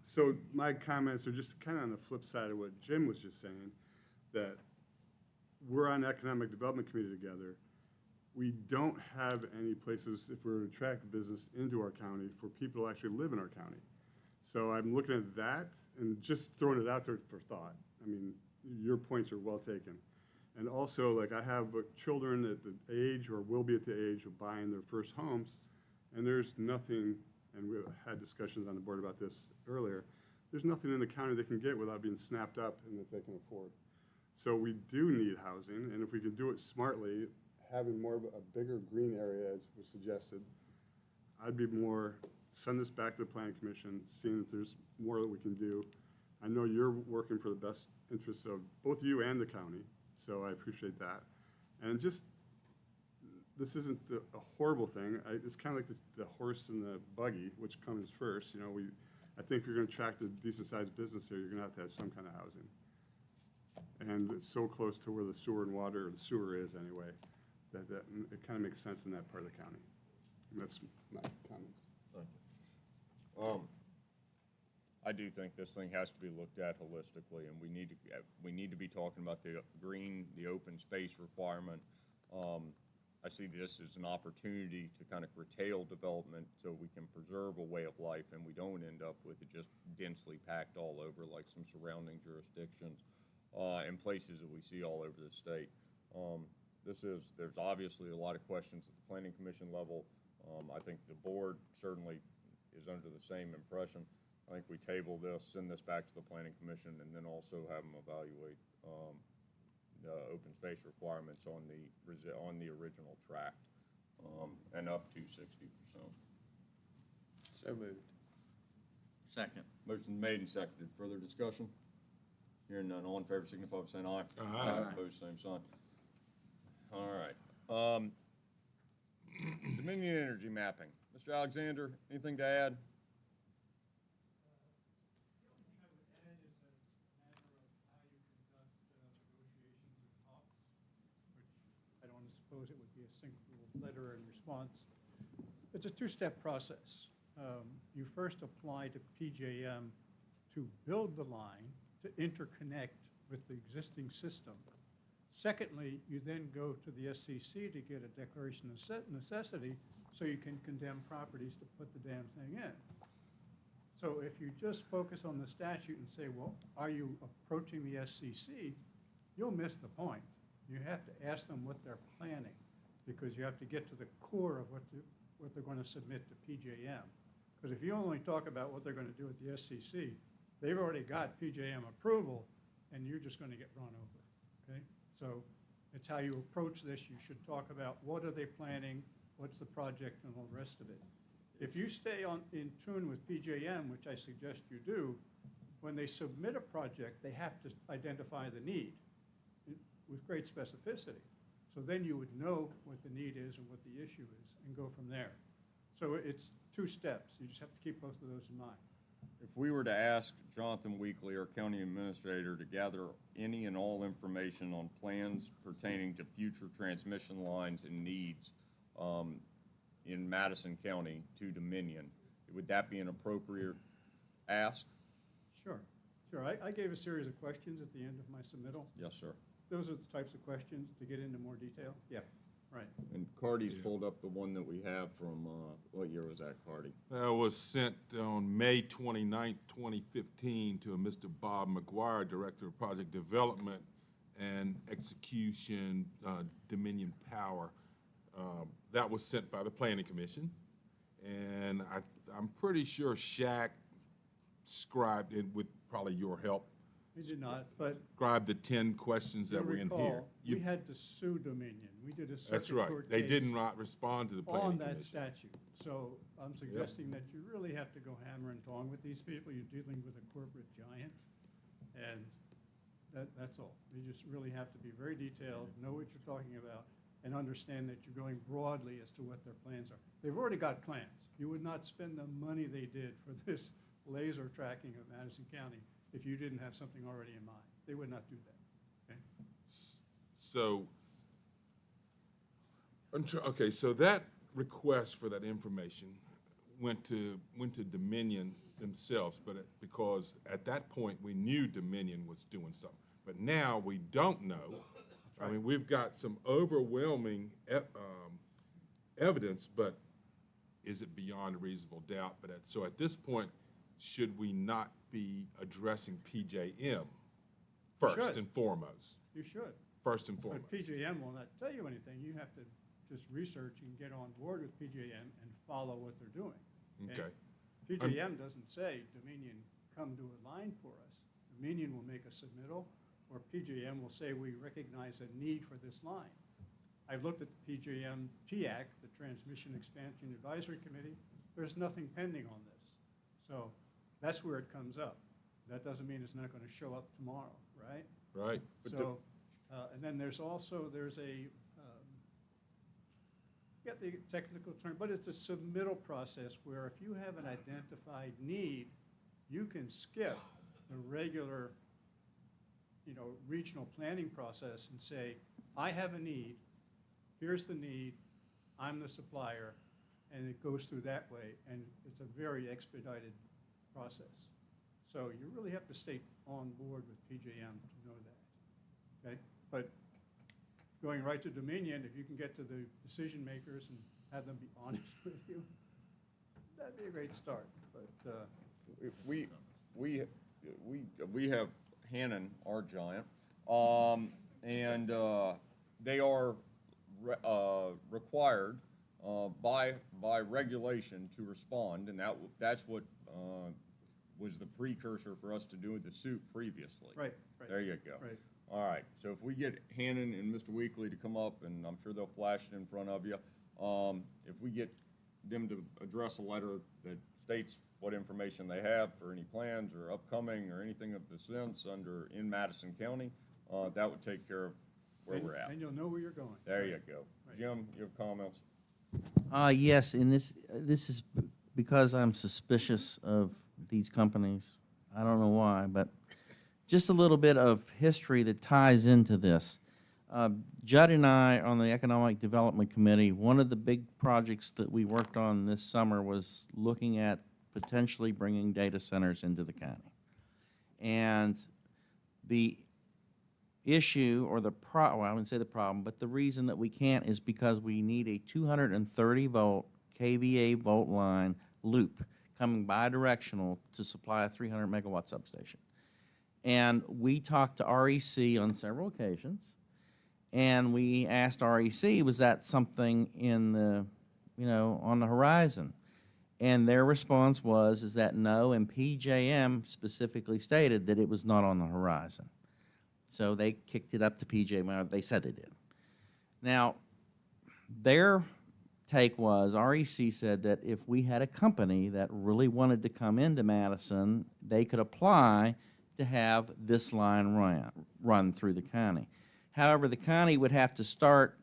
So my comments are just kind of on the flip side of what Jim was just saying, that we're on the Economic Development Committee together. We don't have any places, if we're to attract business into our county, for people to actually live in our county. So I'm looking at that and just throwing it out there for thought. I mean, your points are well taken. And also, like, I have children at the age or will be at the age of buying their first homes, and there's nothing, and we had discussions on the board about this earlier, there's nothing in the county they can get without being snapped up and that they can afford. So we do need housing, and if we can do it smartly, having more of a bigger green area, as was suggested, I'd be more, send this back to the Planning Commission, seeing if there's more that we can do. I know you're working for the best interests of both you and the county, so I appreciate that. And just, this isn't a horrible thing. It's kind of like the horse and the buggy, which comes first. You know, I think if you're going to attract a decent-sized business here, you're going to have some kind of housing. And it's so close to where the sewer and water, or the sewer is anyway, that it kind of makes sense in that part of the county. And that's my comments. Thank you. I do think this thing has to be looked at holistically, and we need to be talking about the green, the open space requirement. I see this as an opportunity to kind of curtail development so we can preserve a way of life and we don't end up with it just densely packed all over like some surrounding jurisdictions and places that we see all over the state. There's obviously a lot of questions at the Planning Commission level. I think the board certainly is under the same impression. I think we table this, send this back to the Planning Commission, and then also have them evaluate the open space requirements on the original tract and up to 60%. So moved. Second. Motion made and seconded. Further discussion? Hearing none. All in favor signify by saying aye. Aye. Opposed, same sign. All right. Dominion Energy Mapping. Mr. Alexander, anything to add? I don't suppose it would be a single letter in response. It's a 2-step process. You first apply to PJM to build the line, to interconnect with the existing system. Secondly, you then go to the SCC to get a declaration of necessity so you can condemn properties to put the damn thing in. So if you just focus on the statute and say, well, are you approaching the SCC, you'll miss the point. You have to ask them what they're planning, because you have to get to the core of what they're going to submit to PJM. Because if you only talk about what they're going to do at the SCC, they've already got PJM approval, and you're just going to get run over, okay? So it's how you approach this. You should talk about what are they planning, what's the project, and all the rest of it. If you stay in tune with PJM, which I suggest you do, when they submit a project, they have to identify the need with great specificity. So then you would know what the need is and what the issue is and go from there. So it's 2 steps. You just have to keep both of those in mind. If we were to ask Jonathan Weekly, our county administrator, to gather any and all information on plans pertaining to future transmission lines and needs in Madison County to Dominion, would that be an appropriate ask? Sure. Sure, I gave a series of questions at the end of my submittal. Yes, sir. Those are the types of questions to get into more detail. Yeah, right. And Cardy's pulled up the one that we have from, what year was that, Cardy? That was sent on May 29th, 2015 to a Mr. Bob McGuire, Director of Project Development and Execution, Dominion Power. That was sent by the Planning Commission. And I'm pretty sure Shaq scribed it with probably your help. We did not, but Scribed the 10 questions that you'll were in here. recall, we had to sue Dominion. We did a That's circuit right. court They case did not respond to the Planning on that Commission. statute. So I'm suggesting that you really have to go hammer and tong with these people. You're dealing with a corporate giant, and that's all. You just really have to be very detailed, know what you're talking about, and understand that you're going broadly as to what their plans are. They've already got plans. You would not spend the money they did for this laser tracking of Madison County if you didn't have something already in mind. They would not do that, okay? So, okay, so that request for that information went to Dominion themselves, but because at that point, we knew Dominion was doing something. But now we don't know. I mean, we've got some overwhelming evidence, but is it beyond a reasonable doubt? But so at this point, should we not be addressing PJM first should. and foremost? You should. First and foremost. But PJM will not tell you anything. You have to just research and get on board with PJM and follow what they're doing. Okay. PJM doesn't say, Dominion, come do a line for us. Dominion will make a submittal, or PJM will say, we recognize a need for this line. I've looked at the PJM TAC, the Transmission Expansion Advisory Committee. There's nothing pending on this. So that's where it comes up. That doesn't mean it's not going to show up tomorrow, right? Right. But So, and then there's a, get the technical term, but it's a submittal process where if you have an identified need, you can skip the regular, regional planning process and say, I have a need, here's the need, I'm the supplier, and it goes through that way, and it's a very expedited process. So you really have to stay on board with PJM to know that, okay? But going right to Dominion, if you can get to the decision makers and have them be honest with you, that'd be a great start, but. We have Hannon, our giant, and they are required by regulation to respond, and that's what was the precursor for us to do the suit previously. Right. There you go. Right. All right, so if we get Hannon and Mr. Weekly to come up, and I'm sure they'll flash it in front of you, if we get them to address a letter that states what information they have for any plans or upcoming or anything of the sense in Madison County, that would take care of where we're at. And you'll know where you're going. There you go. Right. Jim, you have comments? Yes, and this is because I'm suspicious of these companies. I don't know why, but just a little bit of history that ties into this. Judd and I, on the Economic Development Committee, one of the big projects that we worked on this summer was looking at potentially bringing data centers into the county. And the issue, or well, I wouldn't say the problem, but the reason that we can't is because we need a 230-volt KVA volt line loop coming bi-directional to supply a 300-megawatt substation. And we talked to REC on several occasions, and we asked REC, was that something in the, on the horizon? And their response is that no, and PJM specifically stated that it was not on the horizon. So they kicked it up to PJM. They said they did. Now, their take was, REC said that if we had a company that really wanted to come into Madison, they could apply to have this line run through the county. However, the county would have to start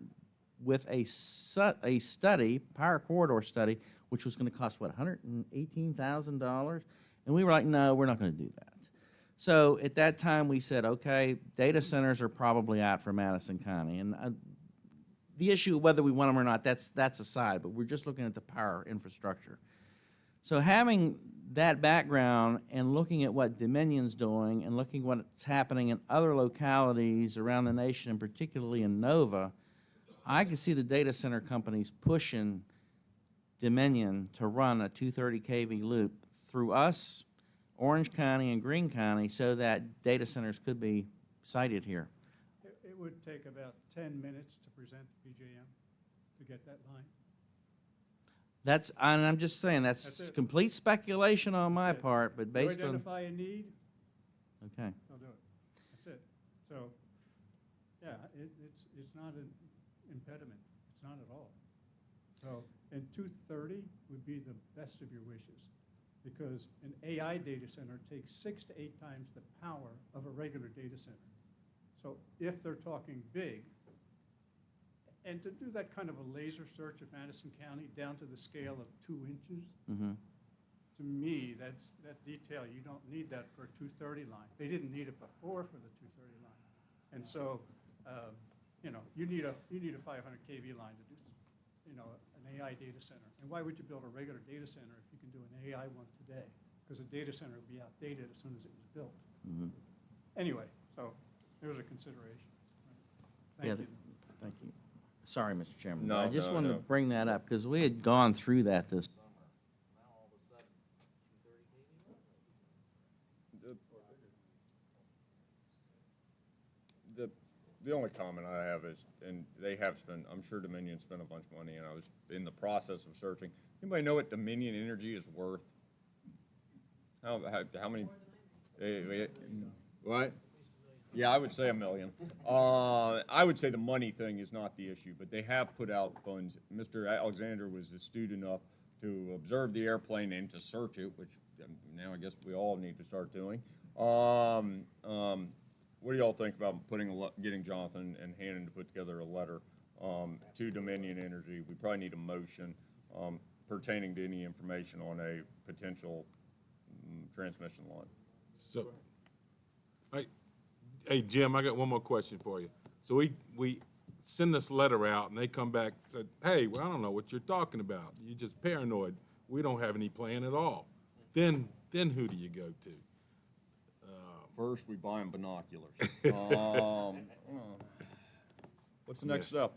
with a study, power corridor study, which was going to cost, what, $118,000? And we were like, no, we're not going to do that. So at that time, we said, okay, data centers are probably out for Madison County. And the issue of whether we want them or not, that's aside, but we're just looking at the power infrastructure. So having that background and looking at what Dominion's doing and looking what's happening in other localities around the nation, and particularly in Nova, I can see the data center companies pushing Dominion to run a 230 kV loop through us, Orange County and Greene County, so that data centers could be sited here. It would take about 10 minutes to present to PJM to get that line. And I'm just saying, That's that's it. complete speculation on my That's it. part, but You based on, identify a need, okay. they'll do it. That's it. So, yeah, it's not an impediment. It's not at all. So, and 230 would be the best of your wishes, because an AI data center takes 6 to 8 times the power of a regular data center. So if they're talking big, and to do that kind of a laser search of Madison County down to the scale of 2 inches, Mhm. to me, that detail, you don't need that for a 230 line. They didn't need it before for the 230 line. And so, you need a 500 kV line to do, an AI data center. And why would you build a regular data center if you can do an AI one today? Because a data center would be outdated as soon as it was built. Mhm. Anyway, so there's a consideration. Yeah, Thank you. Thank you. Sorry, Mr. Chairman. No, but I just no, wanted to no. bring that up because we had gone through that this summer. Now all of a sudden, 230 kV? The only comment I have is, and they have spent, I'm sure Dominion spent a bunch of money, and I was in the process of searching. Anybody know what Dominion Energy is worth? How many? What? Yeah, I would say $1 million. I would say the money thing is not the issue, but they have put out funds. Mr. Alexander was astute enough to observe the airplane and to search it, which now I guess we all need to start doing. What do y'all think about getting Jonathan and Hannon to put together a letter to Dominion Energy? We probably need a motion pertaining to any information on a potential transmission line. So, hey, Jim, I got one more question for you. So we send this letter out, and they come back that, hey, well, I don't know what you're talking about. You're just paranoid. We don't have any plan at all. Then who do you go to? First, we buy them binoculars. What's the next step?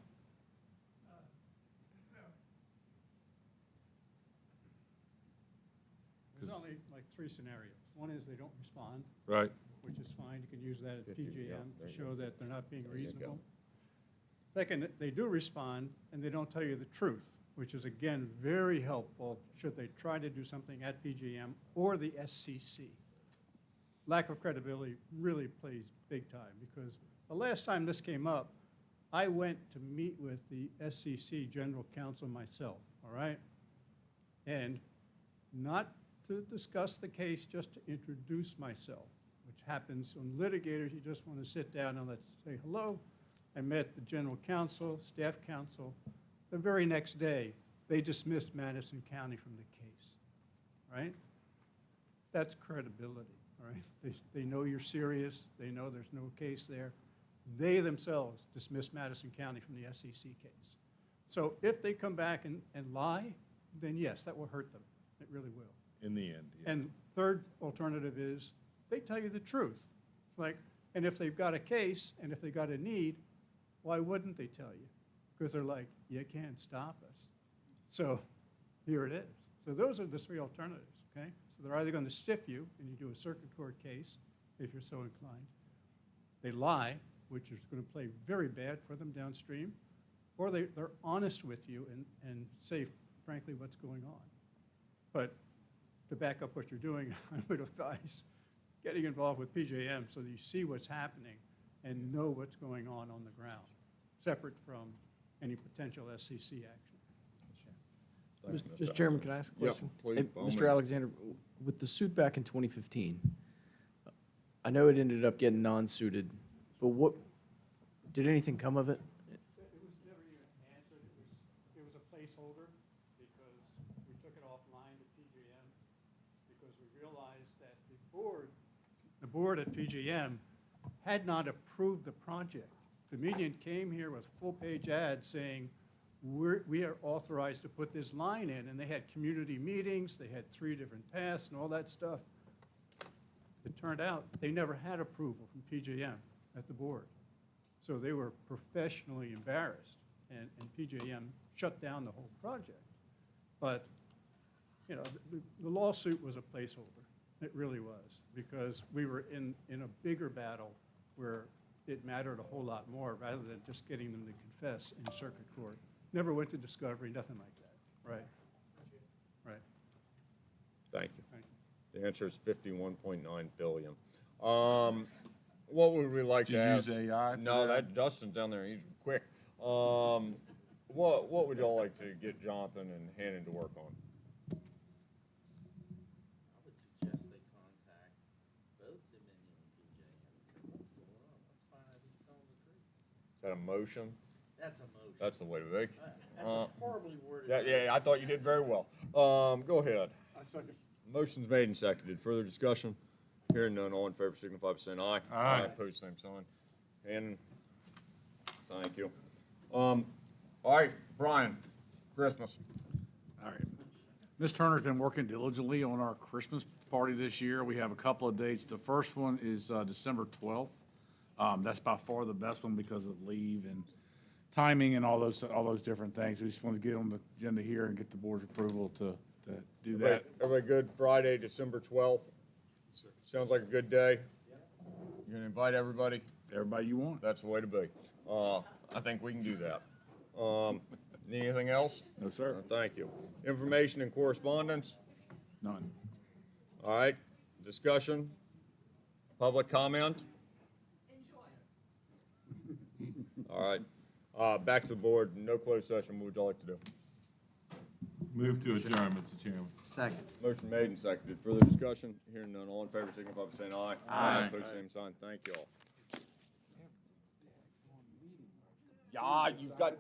There's only like 3 scenarios. One is they don't respond, Right. which is fine. You can use that at 50, yeah, PJM there to you show go. that they're not being There you go. reasonable. Second, they do respond, and they don't tell you the truth, which is, again, very helpful should they try to do something at PJM or the SCC. Lack of credibility really plays big time, because the last time this came up, I went to meet with the SCC General Counsel myself, all right? And not to discuss the case, just to introduce myself, which happens on litigators. You just want to sit down and let's say hello. I met the general counsel, staff counsel. The very next day, they dismissed Madison County from the case, right? That's credibility, all right? They know you're serious. They know there's no case there. They themselves dismissed Madison County from the SEC case. So if they come back and lie, then yes, that will hurt them. It really will. In the end, yeah. And third alternative is they tell you the truth. It's like, and if they've got a case and if they got a need, why wouldn't they tell you? Because they're like, you can't stop us. So here it is. So those are the 3 alternatives, okay? So they're either going to stiff you and you do a circuit court case if you're so inclined. They lie, which is going to play very bad for them downstream, or they're honest with you and say, frankly, what's going on. But to back up what you're doing, I would advise getting involved with PJM so that you see what's happening and know what's going on the ground, separate from any potential SCC action. Mr. Chairman, can I ask a Yep, question? please, Hey, by all Mr. means. Alexander, with the suit back in 2015, I know it ended up getting non-suited, but did anything come of it? It was never even answered. It was a placeholder because we took it offline to PJM because we realized that the board at PJM had not approved the project. Dominion came here with full-page ads saying, we are authorized to put this line in, and they had community meetings, they had 3 different paths and all that stuff. It turned out they never had approval from PJM at the board. So they were professionally embarrassed, and PJM shut down the whole project. But, you know, the lawsuit was a placeholder. It really was, because we were in a bigger battle where it mattered a whole lot more rather than just getting them to confess in circuit court. Never went to discovery, nothing like that, right? Right. Thank you. Thank The answer is 51.9 billion. What would we like to To ask? use AI for No, that? that Dustin's down there, he's quick. What would y'all like to get Jonathan and Hannon to work on? I would suggest they contact both Dominion and PJM and say, what's going on? Let's find out who's telling the truth. Is that a motion? That's a motion. That's the way to be. That's a horribly worded. Yeah, I thought you did very well. Go ahead. I second. Motion's made and seconded. Further discussion? Hearing none, all in favor signify by saying aye. Aye. Opposed, same sign. And, thank you. All right, Brian, Christmas. All right. Ms. Turner's been working diligently on our Christmas party this year. We have a couple of dates. The first one is December 12th. That's by far the best one because of leave and timing and all those different things. We just want to get on the agenda here and get the board's approval to do that. Everybody good? Friday, December 12th? Sounds like a good day? You gonna invite everybody? Everybody you want. That's the way to be. I think we can do that. Anything else? No, sir. Thank you. Information and correspondence? None. All right, discussion? Public comment? All right, back to the board, no closed session, what would y'all like to do? Move to adjourn, Mr. Chairman. Second. Motion made and seconded, further discussion, hearing none, all in favor, signify by saying aye. Aye. Opposed, same sign, thank you all. Yeah, you've got